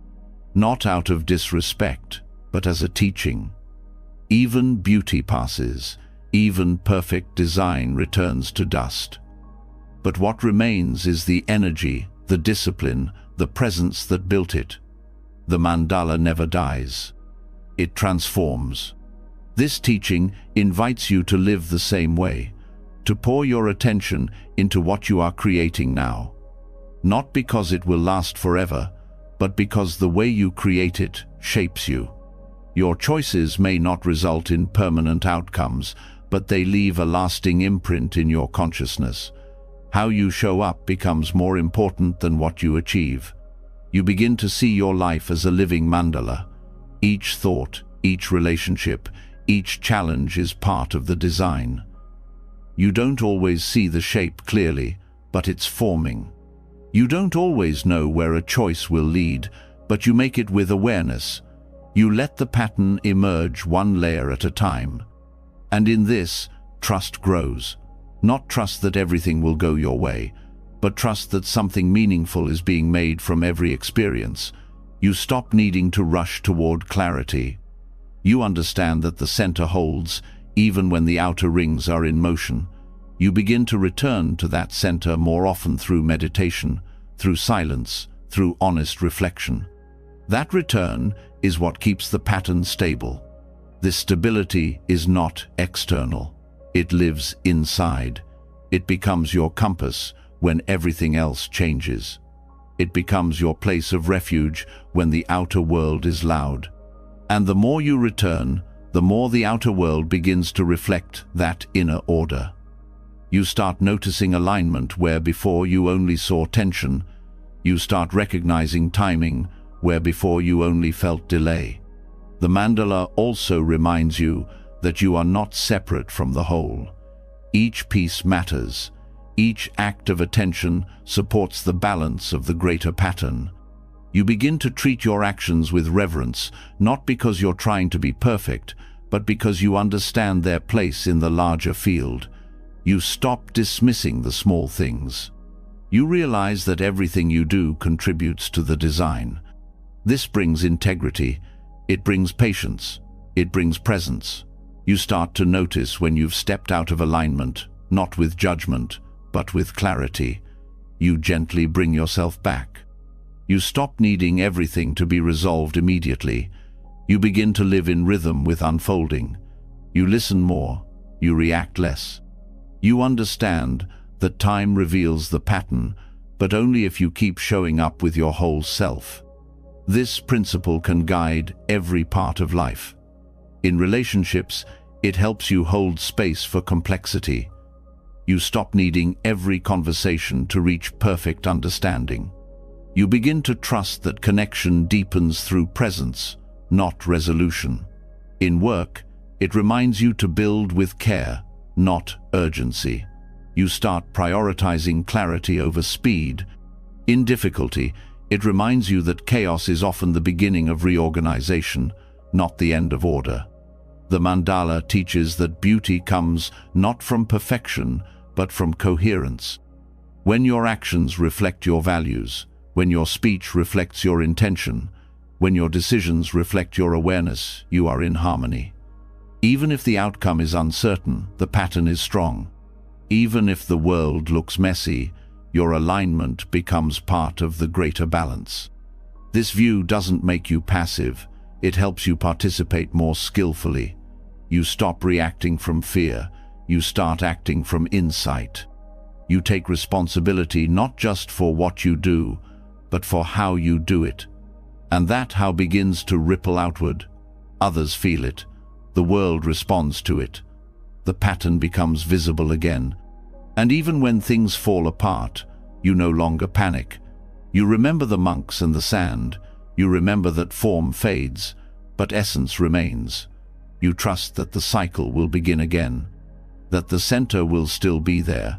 Not out of disrespect, but as a teaching. Even beauty passes, even perfect design returns to dust. But what remains is the energy, the discipline, the presence that built it. The mandala never dies. It transforms. This teaching invites you to live the same way, to pour your attention into what you are creating now. Not because it will last forever, but because the way you create it shapes you. Your choices may not result in permanent outcomes, but they leave a lasting imprint in your consciousness. How you show up becomes more important than what you achieve. You begin to see your life as a living mandala. Each thought, each relationship, each challenge is part of the design. You don't always see the shape clearly, but it's forming. You don't always know where a choice will lead, but you make it with awareness. You let the pattern emerge one layer at a time. And in this, trust grows. Not trust that everything will go your way, but trust that something meaningful is being made from every experience. You stop needing to rush toward clarity. You understand that the center holds, even when the outer rings are in motion. You begin to return to that center more often through meditation, through silence, through honest reflection. That return is what keeps the pattern stable. This stability is not external. It lives inside. It becomes your compass when everything else changes. It becomes your place of refuge when the outer world is loud. And the more you return, the more the outer world begins to reflect that inner order. You start noticing alignment where before you only saw tension. You start recognizing timing where before you only felt delay. The mandala also reminds you that you are not separate from the whole. Each piece matters. Each act of attention supports the balance of the greater pattern. You begin to treat your actions with reverence, not because you're trying to be perfect, but because you understand their place in the larger field. You stop dismissing the small things. You realize that everything you do contributes to the design. This brings integrity. It brings patience. It brings presence. You start to notice when you've stepped out of alignment, not with judgment, but with clarity. You gently bring yourself back. You stop needing everything to be resolved immediately. You begin to live in rhythm with unfolding. You listen more. You react less. You understand that time reveals the pattern, but only if you keep showing up with your whole self. This principle can guide every part of life. In relationships, it helps you hold space for complexity. You stop needing every conversation to reach perfect understanding. You begin to trust that connection deepens through presence, not resolution. In work, it reminds you to build with care, not urgency. You start prioritizing clarity over speed. In difficulty, it reminds you that chaos is often the beginning of reorganization, not the end of order. The mandala teaches that beauty comes not from perfection, but from coherence. When your actions reflect your values, when your speech reflects your intention, when your decisions reflect your awareness, you are in harmony. Even if the outcome is uncertain, the pattern is strong. Even if the world looks messy, your alignment becomes part of the greater balance. This view doesn't make you passive, it helps you participate more skillfully. You stop reacting from fear, you start acting from insight. You take responsibility not just for what you do, but for how you do it. And that how begins to ripple outward. Others feel it. The world responds to it. The pattern becomes visible again. And even when things fall apart, you no longer panic. You remember the monks and the sand. You remember that form fades, but essence remains. You trust that the cycle will begin again, that the center will still be there,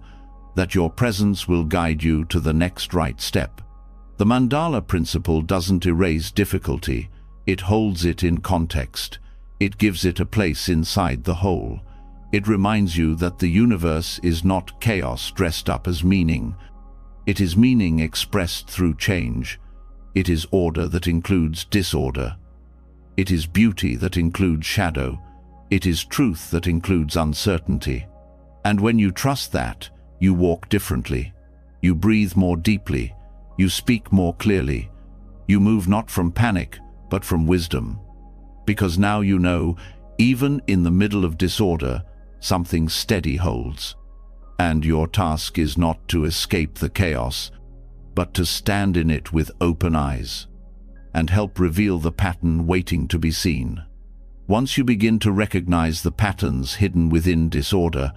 that your presence will guide you to the next right step. The mandala principle doesn't erase difficulty, it holds it in context. It gives it a place inside the whole. It reminds you that the universe is not chaos dressed up as meaning. It is meaning expressed through change. It is order that includes disorder. It is beauty that includes shadow. It is truth that includes uncertainty. And when you trust that, you walk differently. You breathe more deeply. You speak more clearly. You move not from panic, but from wisdom. Because now you know, even in the middle of disorder, something steady holds. And your task is not to escape the chaos, but to stand in it with open eyes and help reveal the pattern waiting to be seen. Once you begin to recognize the patterns hidden within disorder,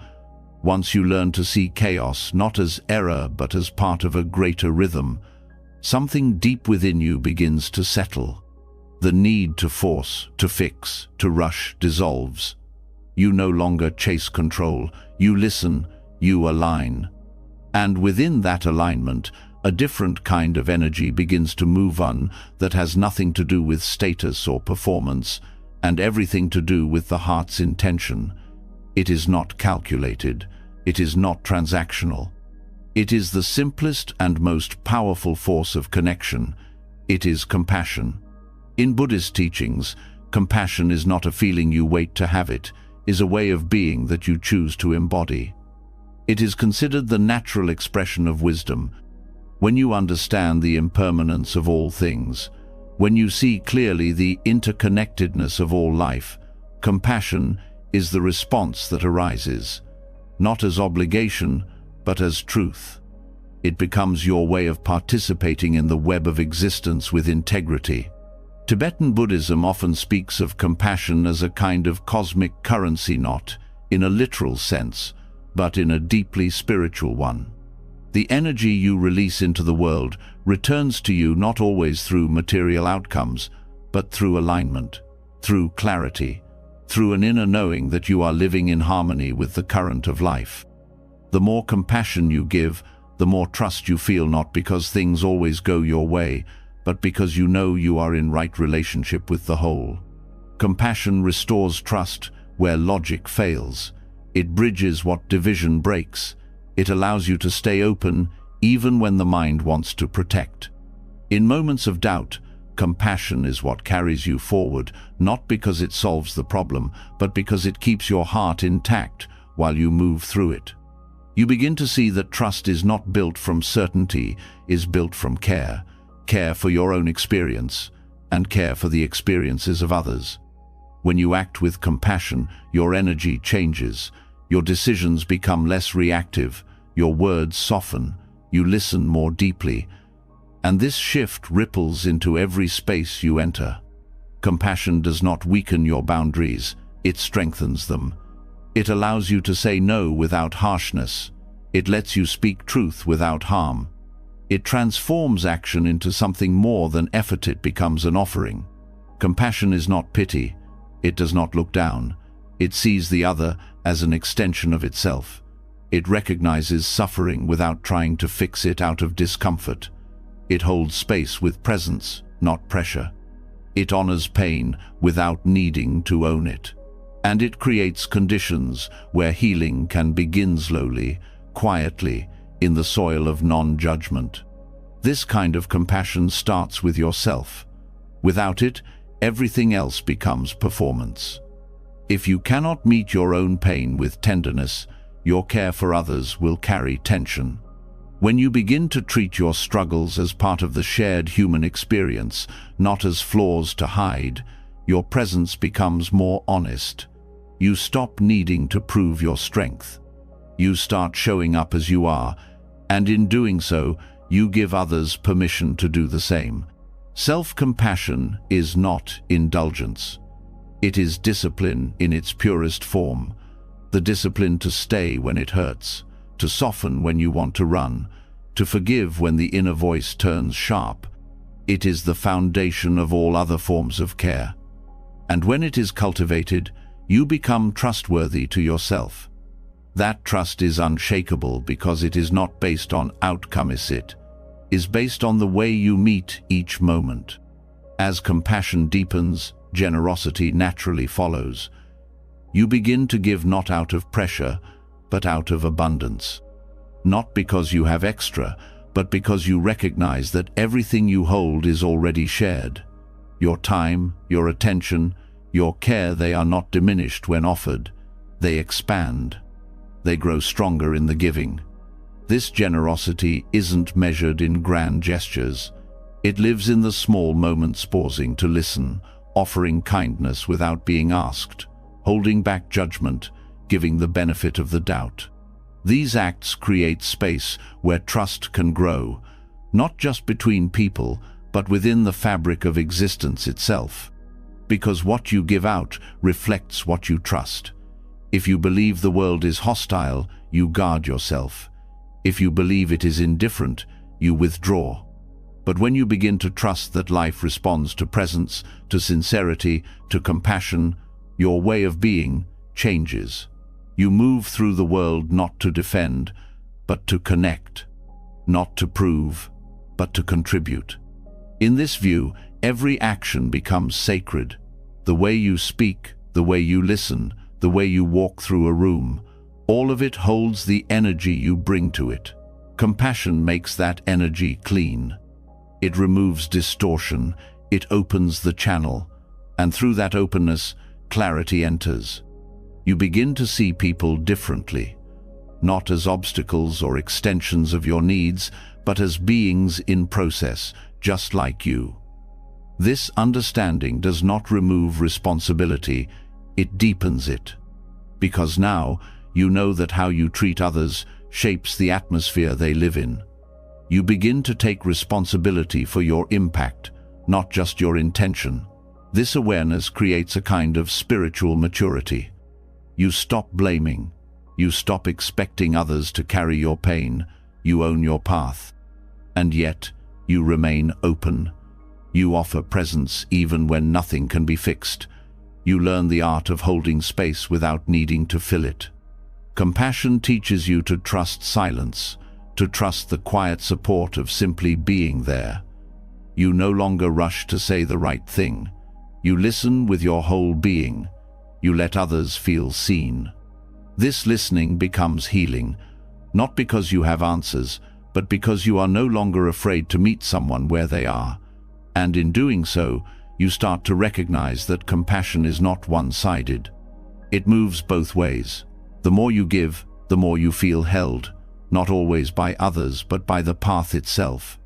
once you learn to see chaos not as error but as part of a greater rhythm, something deep within you begins to settle. The need to force, to fix, to rush dissolves. You no longer chase control, you listen, you align. And within that alignment, a different kind of energy begins to move on that has nothing to do with status or performance, and everything to do with the heart's intention. It is not calculated, it is not transactional. It is the simplest and most powerful force of connection. It is compassion. In Buddhist teachings, compassion is not a feeling you wait to have, it is a way of being that you choose to embody. It is considered the natural expression of wisdom. When you understand the impermanence of all things, when you see clearly the interconnectedness of all life, compassion is the response that arises, not as obligation, but as truth. It becomes your way of participating in the web of existence with integrity. Tibetan Buddhism often speaks of compassion as a kind of cosmic currency, not in a literal sense, but in a deeply spiritual one. The energy you release into the world returns to you not always through material outcomes, but through alignment, through clarity, through an inner knowing that you are living in harmony with the current of life. The more compassion you give, the more trust you feel, not because things always go your way, but because you know you are in right relationship with the whole. Compassion restores trust where logic fails. It bridges what division breaks. It allows you to stay open even when the mind wants to protect. In moments of doubt, compassion is what carries you forward, not because it solves the problem, but because it keeps your heart intact while you move through it. You begin to see that trust is not built from certainty, is built from care. Care for your own experience, and care for the experiences of others. When you act with compassion, your energy changes, your decisions become less reactive, your words soften, you listen more deeply, and this shift ripples into every space you enter. Compassion does not weaken your boundaries, it strengthens them. It allows you to say no without harshness. It lets you speak truth without harm. It transforms action into something more than effort. It becomes an offering. Compassion is not pity. It does not look down. It sees the other as an extension of itself. It recognizes suffering without trying to fix it out of discomfort. It holds space with presence, not pressure. It honors pain without needing to own it. And it creates conditions where healing can begin slowly, quietly, in the soil of non-judgment. This kind of compassion starts with yourself. Without it, everything else becomes performance. If you cannot meet your own pain with tenderness, your care for others will carry tension. When you begin to treat your struggles as part of the shared human experience, not as flaws to hide, your presence becomes more honest. You stop needing to prove your strength. You start showing up as you are, and in doing so, you give others permission to do the same. Self-compassion is not indulgence. It is discipline in its purest form. The discipline to stay when it hurts, to soften when you want to run, to forgive when the inner voice turns sharp. It is the foundation of all other forms of care. And when it is cultivated, you become trustworthy to yourself. That trust is unshakable because it is not based on outcome, it is based on the way you meet each moment. As compassion deepens, generosity naturally follows. You begin to give not out of pressure, but out of abundance. Not because you have extra, but because you recognize that everything you hold is already shared. Your time, your attention, your care, they are not diminished when offered. They expand. They grow stronger in the giving. This generosity isn't measured in grand gestures. It lives in the small moments, pausing to listen, offering kindness without being asked, holding back judgment, giving the benefit of the doubt. These acts create space where trust can grow, not just between people, but within the fabric of existence itself. Because what you give out reflects what you trust. If you believe the world is hostile, you guard yourself. If you believe it is indifferent, you withdraw. But when you begin to trust that life responds to presence, to sincerity, to compassion, your way of being changes. You move through the world not to defend, but to connect. Not to prove, but to contribute. In this view, every action becomes sacred. The way you speak, the way you listen, the way you walk through a room, all of it holds the energy you bring to it. Compassion makes that energy clean. It removes distortion, it opens the channel, and through that openness, clarity enters. You begin to see people differently, not as obstacles or extensions of your needs, but as beings in process, just like you. This understanding does not remove responsibility, it deepens it. Because now, you know that how you treat others shapes the atmosphere they live in. You begin to take responsibility for your impact, not just your intention. This awareness creates a kind of spiritual maturity. You stop blaming. You stop expecting others to carry your pain. You own your path. And yet, you remain open. You offer presence even when nothing can be fixed. You learn the art of holding space without needing to fill it. Compassion teaches you to trust silence, to trust the quiet support of simply being there. You no longer rush to say the right thing. You listen with your whole being. You let others feel seen. This listening becomes healing, not because you have answers, but because you are no longer afraid to meet someone where they are. And in doing so, you start to recognize that compassion is not one-sided. It moves both ways. The more you give, the more you feel held, not always by others, but by the path itself.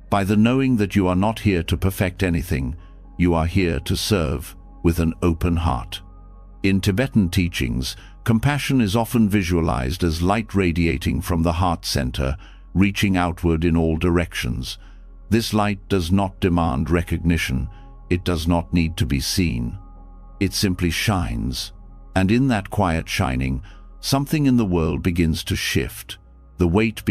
By the knowing that you are not here to perfect anything, you are here to serve with an open heart. In Tibetan teachings, compassion is often visualized as light radiating from the heart center, reaching outward in all directions. This light does not demand recognition. It does not need to be seen. It simply shines. And in that quiet shining, something in the world begins to shift. The weight